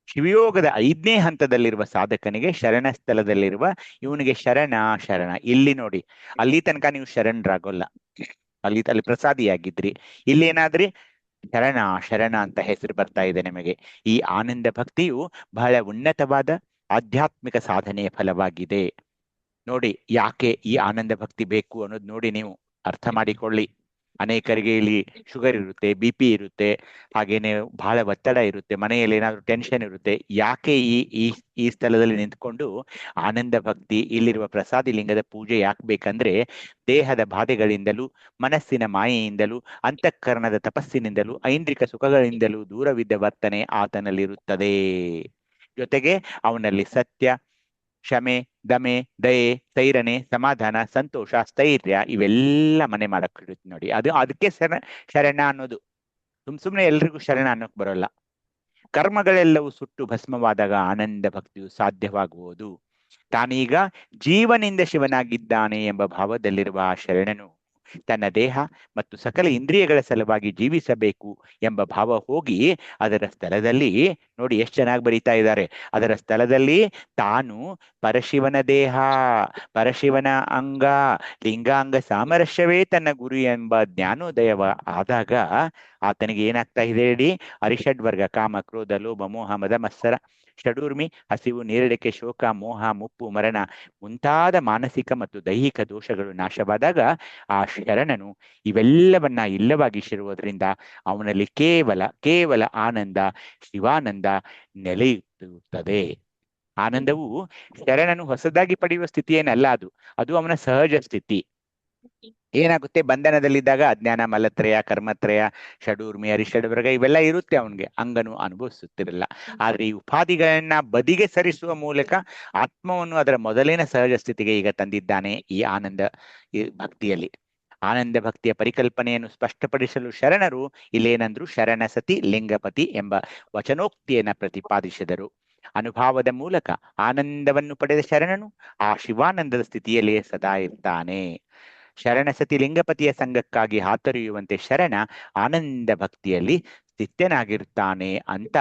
S4: ಶಿವಯೋಗದ 5ನೇ ಹಂತದಲ್ಲಿರುವ ಸಾಧಕನಿಗೆ ಶರಣ ಸ್ಥಳದಲ್ಲಿರುವ ಇವನಿಗೆ ಶರಣ. ಇಲ್ಲಿ ನೋಡಿ, ಅಲ್ಲಿ ತನಕ ನೀವು ಶರಣರಾಗೋಲ್ಲ. ಅಲ್ಲಿ ಪ್ರಸಾದಿಯಾಗಿದ್ರಿ. ಇಲ್ಲೇನಾದ್ರಿ ಶರಣ ಶರಣ ಅಂತ ಹೆಸರು ಬರ್ತಾ ಇದೆ ನಿಮಗೆ. ಈ ಆನಂದ ಭಕ್ತಿಯು ಬಹಳ ಉನ್ನತವಾದ ಆಧ್ಯಾತ್ಮಿಕ ಸಾಧನೆಯ ಫಲವಾಗಿದೆ. ನೋಡಿ, ಯಾಕೆ ಈ ಆನಂದ ಭಕ್ತಿ ಬೇಕು ಅನ್ನೋದು ನೋಡಿ ನೀವು ಅರ್ಥ ಮಾಡಿಕೊಳ್ಳಿ. ಅನೇಕರಿಗೆ ಇಲ್ಲಿ ಶುಗರ್ ಇರುತ್ತೆ, BP ಇರುತ್ತೆ, ಹಾಗೇನೆ ಬಹಳ ಒತ್ತಡ ಇರುತ್ತೆ, ಮನೆಯಲ್ಲಿ ಏನಾದ್ರು ಟೆನ್ಷನ್ ಇರುತ್ತೆ. ಯಾಕೆ ಈ ಈ ಈ ಸ್ಥಳದಲ್ಲಿ ನಿಂತ್ಕೊಂಡು ಆನಂದ ಭಕ್ತಿ, ಇಲ್ಲಿರುವ ಪ್ರಸಾದಿ ಲಿಂಗದ ಪೂಜೆ ಯಾಕೆ ಬೇಕಂದ್ರೆ, ದೇಹದ ಬಾಧೆಗಳಿಂದಲೂ, ಮನಸ್ಸಿನ ಮಾಯೆಯಿಂದಲೂ, ಅಂತಃಕರಣದ ತಪಸ್ಸಿನಿಂದಲೂ, ಐಂದ್ರಿಕ ಸುಖಗಳಿಂದಲೂ ದೂರವಿದ್ದ ವರ್ತನೆ ಆತನಲ್ಲಿರುತ್ತದೆ. ಜೊತೆಗೆ ಅವನಲ್ಲಿ ಸತ್ಯ, ಕ್ಷಮೆ, ದಮೆ, ದಯೆ, ಸೈರಣೆ, ಸಮಾಧಾನ, ಸಂತೋಷ, ಸ್ಥೈರ್ಯ ಇವೆಲ್ಲ ಮನೆ ಮಾಡಕ್ ನೋಡಿ. ಅದಕ್ಕೆ ಶರಣ ಅನ್ನೋದು. ಸುಮ್ನೆ ಎಲ್ರಿಗೂ ಶರಣ ಅನ್ನೋಕ್ ಬರೋಲ್ಲ. ಕರ್ಮಗಳೆಲ್ಲವೂ ಸುಟ್ಟು ಭಸ್ಮವಾದಾಗ ಆನಂದ ಭಕ್ತಿಯು ಸಾಧ್ಯವಾಗುವುದು. ತಾನೀಗ ಜೀವನಿಂದ ಶಿವನಾಗಿದ್ದಾನೆ ಎಂಬ ಭಾವದಲ್ಲಿರುವ ಆ ಶರಣನು ತನ್ನ ದೇಹ ಮತ್ತು ಸಕಲ ಇಂದ್ರಿಯಗಳ ಸಲುವಾಗಿ ಜೀವಿಸಬೇಕು ಎಂಬ ಭಾವ ಹೋಗಿ ಅದರ ಸ್ಥಳದಲ್ಲಿ ನೋಡಿ ಎಷ್ಟು ಚೆನ್ನಾಗಿ ಬರೀತಾ ಇದ್ದಾರೆ. ಅದರ ಸ್ಥಳದಲ್ಲಿ ತಾನು ಪರಶಿವನ ದೇಹ, ಪರಶಿವನ ಅಂಗ, ಲಿಂಗಾಂಗ ಸಾಮರಸ್ಯವೇ ತನ್ನ ಗುರಿ ಎಂಬ ಜ್ಞಾನೋದಯವ ಆದಾಗ ಆತನಿಗೆ ಏನಾಗ್ತಾ ಇದೆ ಹೇಳಿ? ಅರಿಷಡ್ವರ್ಗ ಕಾಮ, ಕ್ರೋಧ, ಲೋಭ, ಮೋಹ, ಮದ, ಮತ್ಸರ, ಷಡೂರ್ಮಿ, ಹಸಿವು, ನೀರಡಿಕೆ, ಶೋಕ, ಮೋಹ, ಮುಪ್ಪು, ಮರಣ ಮುಂತಾದ ಮಾನಸಿಕ ಮತ್ತು ದೈಹಿಕ ದೋಷಗಳು ನಾಶವಾದಾಗ ಆ ಶರಣನು ಇವೆಲ್ಲವನ್ನ ಇಲ್ಲವಾಗಿಸಿರುವುದರಿಂದ ಅವನಲ್ಲಿ ಕೇವಲ ಆನಂದ, ಶಿವಾನಂದ ನೆಲೆಯುತ್ತದೆ. ಆನಂದವು ಶರಣನು ಹೊಸದಾಗಿ ಪಡೆಯುವ ಸ್ಥಿತಿ ಏನಲ್ಲ, ಅದು ಅವನ ಸಹಜ ಸ್ಥಿತಿ. ಏನಾಗುತ್ತೆ, ಬಂಧನದಲ್ಲಿದ್ದಾಗ ಅಜ್ಞಾನ, ಮಲತ್ರಯ, ಕರ್ಮತ್ರಯ, ಷಡೂರ್ಮಿ, ಅರಿಷಡ್ವರ್ಗ ಇವೆಲ್ಲ ಇರುತ್ತೆ ಅವನಿಗೆ, ಅಂಗನು ಅನುಭವಿಸುತ್ತಿರಲ್ಲ. ಆದ್ರೆ ಈ ಉಪಾಧಿಗಳನ್ನ ಬದಿಗೆ ಸರಿಸುವ ಮೂಲಕ ಆತ್ಮವನ್ನು ಅದರ ಮೊದಲಿನ ಸಹಜ ಸ್ಥಿತಿಗೆ ಈಗ ತಂದಿದ್ದಾನೆ ಈ ಆನಂದ ಭಕ್ತಿಯಲ್ಲಿ. ಆನಂದ ಭಕ್ತಿಯ ಪರಿಕಲ್ಪನೆಯನ್ನು ಸ್ಪಷ್ಟಪಡಿಸಲು ಶರಣರು ಇಲ್ಲೇನಂದ್ರು ಶರಣ ಸತಿ ಲಿಂಗಪತಿ ಎಂಬ ವಚನೋಕ್ತಿಯನ್ನ ಪ್ರತಿಪಾದಿಸಿದರು. ಅನುಭಾವದ ಮೂಲಕ ಆನಂದವನ್ನು ಪಡೆದ ಶರಣನು ಆ ಶಿವಾನಂದದ ಸ್ಥಿತಿಯಲ್ಲಿಯೇ ಸದಾ ಇರ್ತಾನೆ. ಶರಣಸತಿ ಲಿಂಗಪತಿಯ ಸಂಘಕ್ಕಾಗಿ ಹಾತೊರೆಯುವಂತೆ ಶರಣ ಆನಂದ ಭಕ್ತಿಯಲ್ಲಿ ಸ್ಥಿತ್ಯನಾಗಿರ್ತಾನೆ ಅಂತ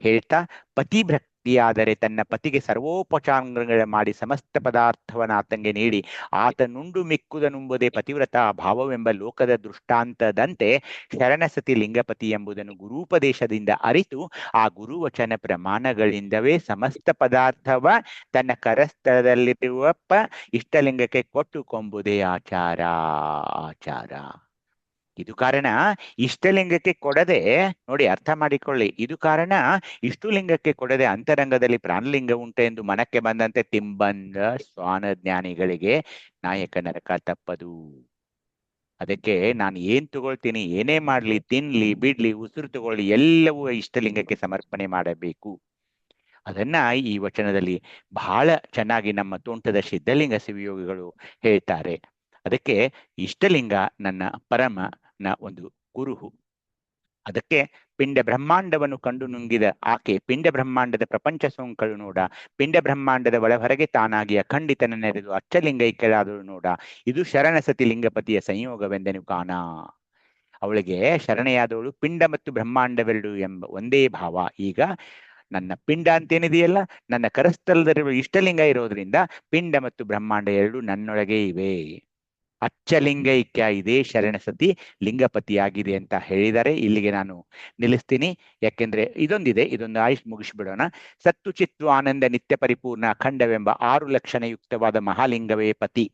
S4: ಹೇಳ್ತಾ, ಪತಿಭಕ್ತಿಯಾದರೆ ತನ್ನ ಪತಿಗೆ ಸರ್ವೋಪಚಾರಗಳ ಮಾಡಿ ಸಮಸ್ತ ಪದಾರ್ಥವನ್ನು ಆತಂಗೆ ನೀಡಿ ಆತನುಂಡು ಮಿಕ್ಕುದನುಂಬುದೇ ಪತಿವ್ರತ ಭಾವವೆಂಬ ಲೋಕದ ದೃಷ್ಟಾಂತದಂತೆ ಶರಣಸತಿ ಲಿಂಗಪತಿ ಎಂಬುದನ್ನು ಗುರೂಪದೇಶದಿಂದ ಅರಿತು ಆ ಗುರುವಚನ ಪ್ರಮಾಣಗಳಿಂದವೇ ಸಮಸ್ತ ಪದಾರ್ಥವ ತನ್ನ ಕರಸ್ಥಳದಲ್ಲಿರುವಪ್ಪ ಇಷ್ಟಲಿಂಗಕ್ಕೆ ಕೊಟ್ಟು ಕೊಂಬುದೇ ಆಚಾರ. ಇದು ಕಾರಣ ಇಷ್ಟಲಿಂಗಕ್ಕೆ ಕೊಡದೆ, ನೋಡಿ ಅರ್ಥ ಮಾಡಿಕೊಳ್ಳಿ, ಇದು ಕಾರಣ ಇಷ್ಟು ಲಿಂಗಕ್ಕೆ ಕೊಡದೆ ಅಂತರಂಗದಲ್ಲಿ ಪ್ರಾಣಲಿಂಗ ಉಂಟು ಎಂದು ಮನಕ್ಕೆ ಬಂದಂತೆ ತಿಂಬಂದ ಸ್ವಾನ ಜ್ಞಾನಿಗಳಿಗೆ ನಾಯಕ ನರಕ ತಪ್ಪದು. ಅದಕ್ಕೆ ನಾನು ಏನ್ ತಗೊಳ್ತೀನಿ, ಏನೇ ಮಾಡ್ಲಿ, ತಿನ್ಲಿ ಬಿಡ್ಲಿ, ಉಸಿರು ತಗೊಳ್ಳಿ, ಎಲ್ಲವೂ ಇಷ್ಟಲಿಂಗಕ್ಕೆ ಸಮರ್ಪಣೆ ಮಾಡಬೇಕು. ಅದನ್ನ ಈ ವಚನದಲ್ಲಿ ಬಹಳ ಚೆನ್ನಾಗಿ ನಮ್ಮ ತೋಂಟದ ಸಿದ್ಧಲಿಂಗ ಶಿವಯೋಗಿಗಳು ಹೇಳ್ತಾರೆ. ಅದಕ್ಕೆ ಇಷ್ಟಲಿಂಗ ನನ್ನ ಪರಮನ ಒಂದು ಕುರುಹು. ಅದಕ್ಕೆ ಪಿಂಡ ಬ್ರಹ್ಮಾಂಡವನ್ನು ಕಂಡು ನುಂಗಿದ ಆಕೆ ಪಿಂಡ ಬ್ರಹ್ಮಾಂಡದ ಪ್ರಪಂಚ ಸೋಂಕಳು ನೋಡ, ಪಿಂಡ ಬ್ರಹ್ಮಾಂಡದ ಒಳಹೊರಗೆ ತಾನಾಗಿ ಅಖಂಡಿತನ ನೆರೆದು ಅಚ್ಚಲಿಂಗೈಕ್ಯರಾದಳು ನೋಡ, ಇದು ಶರಣಸತಿ ಲಿಂಗಪತಿಯ ಸಂಯೋಗವೆಂದೆನು ಕಾಣ. ಅವಳಿಗೆ ಶರಣೆಯಾದವಳು ಪಿಂಡ ಮತ್ತು ಬ್ರಹ್ಮಾಂಡವೆರಡು ಎಂಬ ಒಂದೇ ಭಾವ. ಈಗ ನನ್ನ ಪಿಂಡ ಅಂತೇನಿದೆಯಲ್ಲ, ನನ್ನ ಕರಸ್ಥಲದಲ್ಲಿರುವ ಇಷ್ಟಲಿಂಗ ಇರೋದ್ರಿಂದ ಪಿಂಡ ಮತ್ತು ಬ್ರಹ್ಮಾಂಡ ಎರಡು ನನ್ನೊಳಗೆ ಇವೆ. ಅಚ್ಚಲಿಂಗೈಕ್ಯ ಇದೇ ಶರಣಸತಿ ಲಿಂಗಪತಿಯಾಗಿದೆ ಅಂತ ಹೇಳಿದರೆ ಇಲ್ಲಿಗೆ ನಾನು ನಿಲ್ಲಿಸ್ತೀನಿ. ಯಾಕೆಂದ್ರೆ ಇದೊಂದು ಆಯುಷ್ ಮುಗಿಸ್ಬಿಡೋಣ. ಸತ್ತು ಚಿತ್ತು ಆನಂದ ನಿತ್ಯ ಪರಿಪೂರ್ಣ ಅಖಂಡವೆಂಬ 6 ಲಕ್ಷಣಯುಕ್ತವಾದ ಮಹಾಲಿಂಗವೇ ಪತಿ,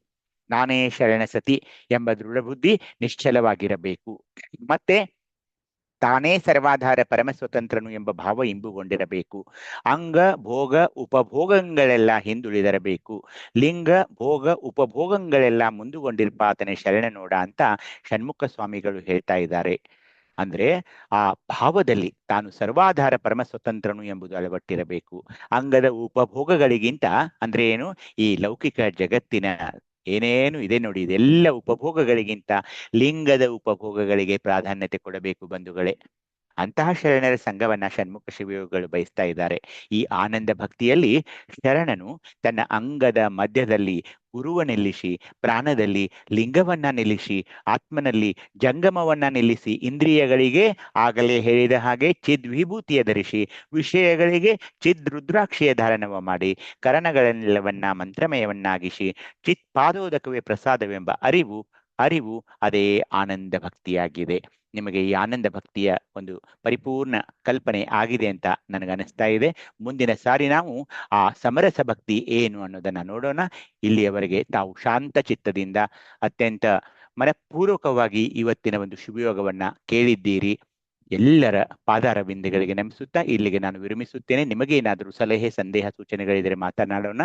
S4: ನಾನೇ ಶರಣಸತಿ ಎಂಬ ದೃಢಬುದ್ಧಿ ನಿಶ್ಚಲವಾಗಿರಬೇಕು. ಮತ್ತೆ ತಾನೇ ಸರ್ವಾಧಾರ ಪರಮ ಸ್ವತಂತ್ರನು ಎಂಬ ಭಾವ ಇಂಬುಗೊಂಡಿರಬೇಕು. ಅಂಗ ಭೋಗ ಉಪಭೋಗಗಳೆಲ್ಲ ಹಿಂದುಳಿದಿರಬೇಕು. ಲಿಂಗ ಭೋಗ ಉಪಭೋಗಗಳೆಲ್ಲ ಮುಂದುಗೊಂಡಿರ್ಪಾತನೆ ಶರಣ ನೋಡ ಅಂತ ಷಣ್ಮುಖ ಸ್ವಾಮಿಗಳು ಹೇಳ್ತಾ ಇದ್ದಾರೆ. ಅಂದ್ರೆ ಆ ಭಾವದಲ್ಲಿ ತಾನು ಸರ್ವಾಧಾರ ಪರಮ ಸ್ವತಂತ್ರನು ಎಂಬುದು ಅಳವಟ್ಟಿರಬೇಕು. ಅಂಗದ ಉಪಭೋಗಗಳಿಗಿಂತ ಅಂದ್ರೆ ಏನು, ಈ ಲೌಕಿಕ ಜಗತ್ತಿನ ಏನೇನು ಇದೆ ನೋಡಿ, ಇದೆಲ್ಲ ಉಪಭೋಗಗಳಿಗಿಂತ ಲಿಂಗದ ಉಪಭೋಗಗಳಿಗೆ ಪ್ರಾಧಾನ್ಯತೆ ಕೊಡಬೇಕು ಬಂಧುಗಳೇ. ಅಂತಹ ಶರಣರ ಸಂಘವನ್ನ ಷಣ್ಮುಖ ಶಿವಯೋಗಿಗಳು ಬಯಸ್ತಾ ಇದ್ದಾರೆ. ಈ ಆನಂದ ಭಕ್ತಿಯಲ್ಲಿ ಶರಣನು ತನ್ನ ಅಂಗದ ಮಧ್ಯದಲ್ಲಿ ಗುರುವ ನಿಲ್ಲಿಸಿ, ಪ್ರಾಣದಲ್ಲಿ ಲಿಂಗವನ್ನ ನಿಲ್ಲಿಸಿ, ಆತ್ಮನಲ್ಲಿ ಜಂಗಮವನ್ನ ನಿಲ್ಲಿಸಿ, ಇಂದ್ರಿಯಗಳಿಗೆ ಆಗಲೇ ಹೇಳಿದ ಹಾಗೆ ಚಿದ್ ವಿಭೂತಿಯ ಧರಿಸಿ, ವಿಷಯಗಳಿಗೆ ಚಿದ್ ರುದ್ರಾಕ್ಷಿಯ ಧಾರಣವ ಮಾಡಿ, ಕರಣಗಳೆಲ್ಲವನ್ನ ಮಂತ್ರಮಯವನ್ನಾಗಿಸಿ, ಚಿತ್ ಪಾದೋದಕವೇ ಪ್ರಸಾದವೆಂಬ ಅರಿವು ಅರಿವು ಅದೇ ಆನಂದ ಭಕ್ತಿಯಾಗಿದೆ. ನಿಮಗೆ ಈ ಆನಂದ ಭಕ್ತಿಯ ಒಂದು ಪರಿಪೂರ್ಣ ಕಲ್ಪನೆ ಆಗಿದೆ ಅಂತ ನನಗನ್ನಿಸ್ತಾ ಇದೆ. ಮುಂದಿನ ಸಾರಿ ನಾವು ಆ ಸಮರಸ ಭಕ್ತಿ ಏನು ಅನ್ನೋದನ್ನ ನೋಡೋಣ. ಇಲ್ಲಿಯವರೆಗೆ ತಾವು ಶಾಂತ ಚಿತ್ತದಿಂದ ಅತ್ಯಂತ ಮನಪೂರ್ವಕವಾಗಿ ಇವತ್ತಿನ ಒಂದು ಶುಭಯೋಗವನ್ನ ಕೇಳಿದ್ದೀರಿ. ಎಲ್ಲರ ಪಾದಾರ ಬಿಂದುಗಳಿಗೆ ನಮಿಸುತ್ತಾ ಇಲ್ಲಿಗೆ ನಾನು ವಿರಮಿಸುತ್ತೇನೆ. ನಿಮಗೇನಾದರೂ ಸಲಹೆ, ಸಂದೇಹ, ಸೂಚನೆಗಳಿದ್ರೆ ಮಾತನಾಡೋಣ.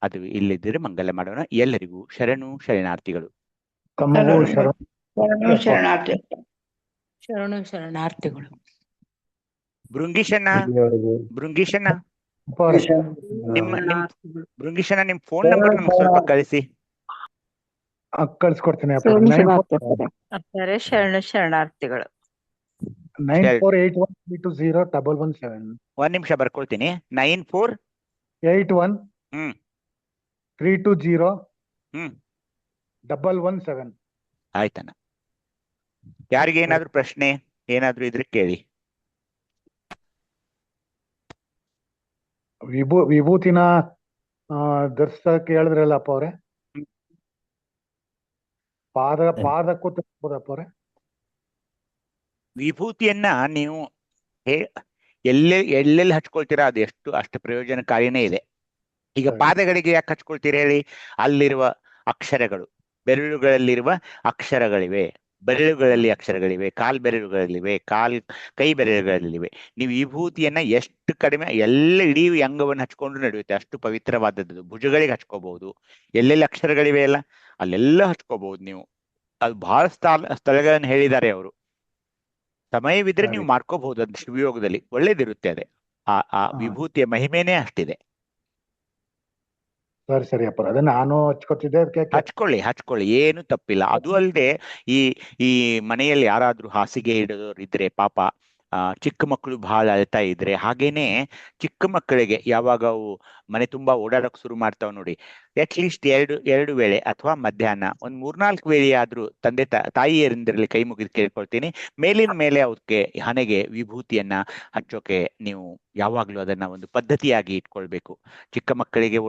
S4: ಅದು ಇಲ್ಲಿದ್ದರೆ ಮಂಗಲ ಮಾಡೋಣ. ಎಲ್ಲರಿಗೂ ಶರಣು ಶರಣಾರ್ಥಿಗಳು.
S3: ಶರಣು ಶರಣಾರ್ಥಿಗಳು.
S4: ಭೃಂಗೀಶಣ್ಣ, ಭೃಂಗೀಶಣ್ಣ, ಭೃಂಗೀಶಣ್ಣ, ನಿಮ್ ಫೋನ್ ನಂಬರ್ ನಮ್ಗೆ ಸ್ವಲ್ಪ ಕಳಿಸಿ.
S10: ಕಳ್ಸ್ಕೊಡ್ತೀನಿ.
S3: ಅಪ್ಪರೇ ಶರಣು ಶರಣಾರ್ಥಿಗಳು.
S10: 9481320117.
S4: ಒಂದ್ ನಿಮಿಷ ಬರ್ಕೊಳ್ತೀನಿ.
S10: 9481 320 117.
S4: ಆಯ್ತಣ್ಣ. ಯಾರಿಗೆ ಏನಾದ್ರು ಪ್ರಶ್ನೆ ಏನಾದ್ರು ಇದ್ರೆ ಕೇಳಿ.
S10: ವಿಭೂತಿನ ಧರಿಸಕ್ಕೆ ಹೇಳಿದ್ರಲ್ಲಪ್ಪ ಅವ್ರೆ, ಪಾದಕ್ಕೂ ತಗೋಬೋದಪ್ಪ ಅವ್ರೆ?
S4: ವಿಭೂತಿಯನ್ನ ನೀವು ಎಲ್ಲೆಲ್ಲಿ ಹಚ್ಕೊಳ್ತೀರಾ ಅದು ಅಷ್ಟು ಪ್ರಯೋಜನಕಾರಿನೇ ಇದೆ. ಈಗ ಪಾದಗಳಿಗೆ ಯಾಕೆ ಹಚ್ಕೊಳ್ತೀರಾ ಹೇಳಿ? ಅಲ್ಲಿರುವ ಅಕ್ಷರಗಳು, ಬೆರಳುಗಳಲ್ಲಿರುವ ಅಕ್ಷರಗಳಿವೆ, ಬೆರಳುಗಳಲ್ಲಿ ಅಕ್ಷರಗಳಿವೆ, ಕಾಲ್ ಬೆರಳುಗಳಲ್ಲಿವೆ, ಕೈ ಬೆರಳುಗಳಲ್ಲಿವೆ. ನೀವು ವಿಭೂತಿಯನ್ನ ಎಷ್ಟು ಕಡಿಮೆ ಇಡೀ ಅಂಗವನ್ನು ಹಚ್ಕೊಂಡು ನಡೆಯುತ್ತೆ, ಅಷ್ಟು ಪವಿತ್ರವಾದದ್ದು. ಭುಜಗಳಿಗೆ ಹಚ್ಕೋಬಹುದು, ಎಲ್ಲೆಲ್ಲಿ ಅಕ್ಷರಗಳಿವೆ ಅಲ್ಲ ಅಲ್ಲೆಲ್ಲ ಹಚ್ಕೋಬಹುದು ನೀವು. ಅದು ಬಹಳ ಸ್ಥಳಗಳನ್ನು ಹೇಳಿದ್ದಾರೆ ಅವರು. ಸಮಯವಿದ್ರೆ ನೀವು ಮಾಡ್ಕೋಬಹುದು. ಅದು ಶಿವಯೋಗದಲ್ಲಿ ಒಳ್ಳೇದಿರುತ್ತೆ. ಅದೇ ಆ ವಿಭೂತಿಯ ಮಹಿಮೆನೇ ಅಷ್ಟಿದೆ.
S10: ಸರಿ ಅಪ್ಪ, ಅದೇ ನಾನು ಹಚ್ಕೊತಿದ್ದೆ.
S4: ಹಚ್ಕೊಳ್ಳಿ, ಏನು ತಪ್ಪಿಲ್ಲ. ಅದು ಅಲ್ಲದೆ ಈ ಮನೆಯಲ್ಲಿ ಯಾರಾದ್ರೂ ಹಾಸಿಗೆ ಹಿಡಿದವರು ಇದ್ರೆ ಪಾಪ, ಚಿಕ್ಕ ಮಕ್ಕಳು ಬಹಳ ಅಳ್ತಾ ಇದ್ರೆ, ಹಾಗೇನೆ ಚಿಕ್ಕ ಮಕ್ಕಳಿಗೆ ಯಾವಾಗ ಅವು ಮನೆ ತುಂಬಾ ಓಡಾಡಕ್ ಶುರು ಮಾಡ್ತಾವ್ ನೋಡಿ, ಅಟ್ಲೀಸ್ಟ್ ಎರಡು ವೇಳೆ ಅಥವಾ ಮಧ್ಯಾಹ್ನ ಒಂದ್ 3-4 ವೇಳೆ ಆದ್ರೂ ತಂದೆ ತಾಯಿಯರಿಂದಿರಲಿ ಕೈ ಮುಗಿದು ಕೇಳ್ಕೊಳ್ತೀನಿ, ಮೇಲಿನ ಮೇಲೆ ಅವಕ್ಕೆ ಹಣೆಗೆ ವಿಭೂತಿಯನ್ನ ಹಚ್ಚೋಕೆ ನೀವು ಯಾವಾಗ್ಲೂ ಅದನ್ನ ಒಂದು ಪದ್ಧತಿಯಾಗಿ ಇಟ್ಕೊಳ್ಬೇಕು. ಚಿಕ್ಕ ಮಕ್ಕಳಿಗೆ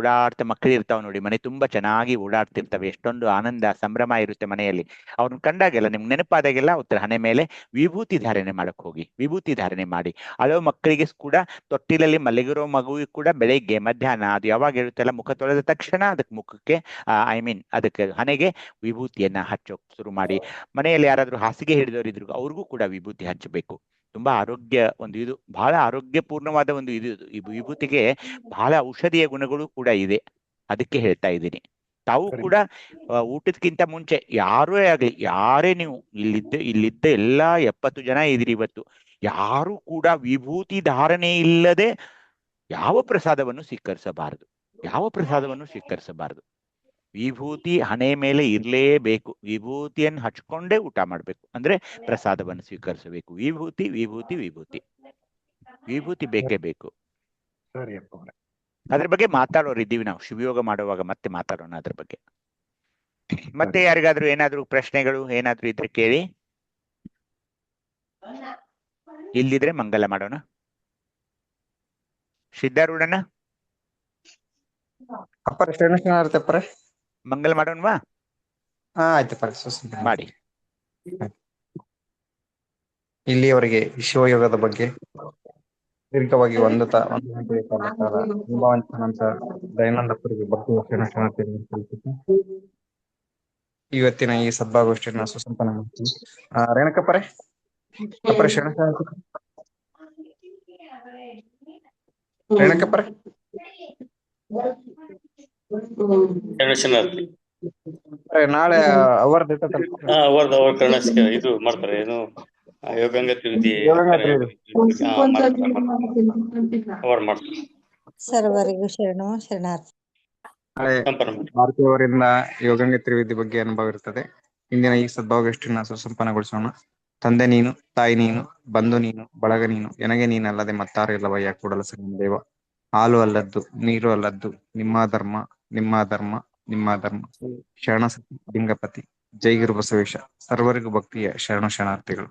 S4: ಮಕ್ಕಳು ಇರ್ತಾವ ನೋಡಿ, ಮನೆ ತುಂಬಾ ಚೆನ್ನಾಗಿ ಓಡಾಡ್ತಿರ್ತವೆ, ಎಷ್ಟೊಂದು ಆನಂದ ಸಂಭ್ರಮ ಇರುತ್ತೆ ಮನೆಯಲ್ಲಿ. ಅವ್ರನ್ನ ಕಂಡಾಗೆಲ್ಲ ನಿಮ್ಗೆ ನೆನಪಾದಾಗೆಲ್ಲ ಅವ್ರ ಹಣೆ ಮೇಲೆ ವಿಭೂತಿ ಧಾರಣೆ ಮಾಡಕ್ ಹೋಗಿ, ವಿಭೂತಿ ಧಾರಣೆ ಮಾಡಿ. ಅಳೋ ಮಕ್ಕಳಿಗೆ ಕೂಡ ತೊಟ್ಟಿಲಲ್ಲಿ ಮಲಗಿರೋ ಮಗುವಿಗೆ ಕೂಡ ಬೆಳಗ್ಗೆ ಮಧ್ಯಾಹ್ನ ಅದು ಯಾವಾಗ ಇರುತ್ತೆಲ್ಲ ಮುಖ ತೊಳೆದ ತಕ್ಷಣ ಅದಕ್ಕೆ ಮುಖಕ್ಕೆ ಅದಕ್ಕೆ ಹಣೆಗೆ ವಿಭೂತಿಯನ್ನ ಹಚ್ಚೋಕ್ ಶುರು ಮಾಡಿ. ಮನೆಯಲ್ಲಿ ಯಾರಾದ್ರೂ ಹಾಸಿಗೆ ಹಿಡಿದವರು ಇದ್ರು ಅವ್ರಿಗೂ ಕೂಡ ವಿಭೂತಿ ಹಚ್ಚಬೇಕು. ತುಂಬಾ ಆರೋಗ್ಯ ಇದು ಬಹಳ ಆರೋಗ್ಯಪೂರ್ಣವಾದ ಒಂದು ಈ ವಿಭೂತಿಗೆ ಬಹಳ ಔಷಧೀಯ ಗುಣಗಳು ಕೂಡ ಇದೆ. ಅದಕ್ಕೆ ಹೇಳ್ತಾ ಇದ್ದೀನಿ. ತಾವು ಕೂಡ ಊಟಕ್ಕಿಂತ ಮುಂಚೆ ಯಾರೇ ನೀವು ಇಲ್ಲಿದ್ದ ಎಲ್ಲಾ 70 ಜನ ಇದ್ರಿ ಇವತ್ತು, ಯಾರು ಕೂಡ ವಿಭೂತಿ ಧಾರಣೆ ಇಲ್ಲದೆ ಯಾವ ಪ್ರಸಾದವನ್ನು ಸ್ವೀಕರಿಸಬಾರದು. ವಿಭೂತಿ ಹಣೆ ಮೇಲೆ ಇರ್ಲೇಬೇಕು. ವಿಭೂತಿಯನ್ನು ಹಚ್ಕೊಂಡೇ ಊಟ ಮಾಡ್ಬೇಕು, ಅಂದ್ರೆ ಪ್ರಸಾದವನ್ನು ಸ್ವೀಕರಿಸಬೇಕು. ವಿಭೂತಿ ಬೇಕೇ ಬೇಕು. ಅದ್ರ ಬಗ್ಗೆ ಮಾತಾಡೋರಿದ್ದೀವಿ ನಾವು, ಶಿವಯೋಗ ಮಾಡುವಾಗ ಮತ್ತೆ ಮಾತಾಡೋಣ ಅದ್ರ ಬಗ್ಗೆ. ಮತ್ತೆ ಯಾರಿಗಾದ್ರೂ ಏನಾದ್ರೂ ಪ್ರಶ್ನೆಗಳು ಏನಾದ್ರೂ ಇದ್ರೆ ಕೇಳಿ, ಇಲ್ಲಿದ್ರೆ ಮಂಗಲ ಮಾಡೋಣ. ಸಿದ್ಧಾರೂಢಣ್ಣ, ಮಂಗಲ ಮಾಡೋಣವಾ?
S2: ಆಯ್ತು
S4: ಮಾಡಿ.
S2: ಇಲ್ಲಿಯವರೆಗೆ ಶಿವಯೋಗದ ಬಗ್ಗೆ ದೀರ್ಘವಾಗಿ ಒಂದು ಗಂಟೆಯ ಕಾಲ ನಂತರ ದಯಾನಂದಪುರಿಗೆ ಇವತ್ತಿನ ಈ ಸದ್ಭಾಗೋಷ್ಠಿಯನ್ನು ಸುಸಂಪನ್ನ ಮಾಡ್ತೀವಿ. ರೇಣುಕಪ್ಪರೇ, ರೇಣುಕಪ್ಪರೇ, ನಾಳೆ ಅವರ್
S11: ಕರ್ನಾಟಕ ಇದು ಮಾಡ್ತಾರೆ, ಏನು ಯೋಗಾಂಗ ತ್ರಿವಿಧಿ
S7: ಸರ್ವರಿಗೂ ಶರಣು ಶರಣಾರ್ಥಿ.
S2: ಭಾರತೀಯವರಿಂದ ಯೋಗಾಂಗ ತ್ರಿವಿಧಿ ಬಗ್ಗೆ ಅನುಭವ ಇರ್ತದೆ. ಇಂದಿನ ಈ ಸದ್ಭಾವಗೋಷ್ಠಿಯನ್ನು ಸುಸಂಪನ್ನಗೊಳಿಸೋಣ. ತಂದೆ ನೀನು, ತಾಯಿ ನೀನು, ಬಂಧು ನೀನು, ಬಳಗ ನೀನು, ಎನಗೆ ನೀನಲ್ಲದೆ ಮತ್ತಾರು ಇಲ್ಲವಯ್ಯ ಕೂಡಲ ಸಂಗಮ ದೇವ. ಹಾಲು ಅಲ್ಲದ್ದು, ನೀರು ಅಲ್ಲದ್ದು, ನಿಮ್ಮ ಧರ್ಮ ನಿಮ್ಮ ಧರ್ಮ ನಿಮ್ಮ ಧರ್ಮ. ಶರಣ ಲಿಂಗಪತಿ. ಜೈ ಗುರು ಬಸವೇಶ. ಸರ್ವರಿಗೂ ಭಕ್ತಿಯ ಶರಣ ಶರಣಾರ್ಥಿಗಳು.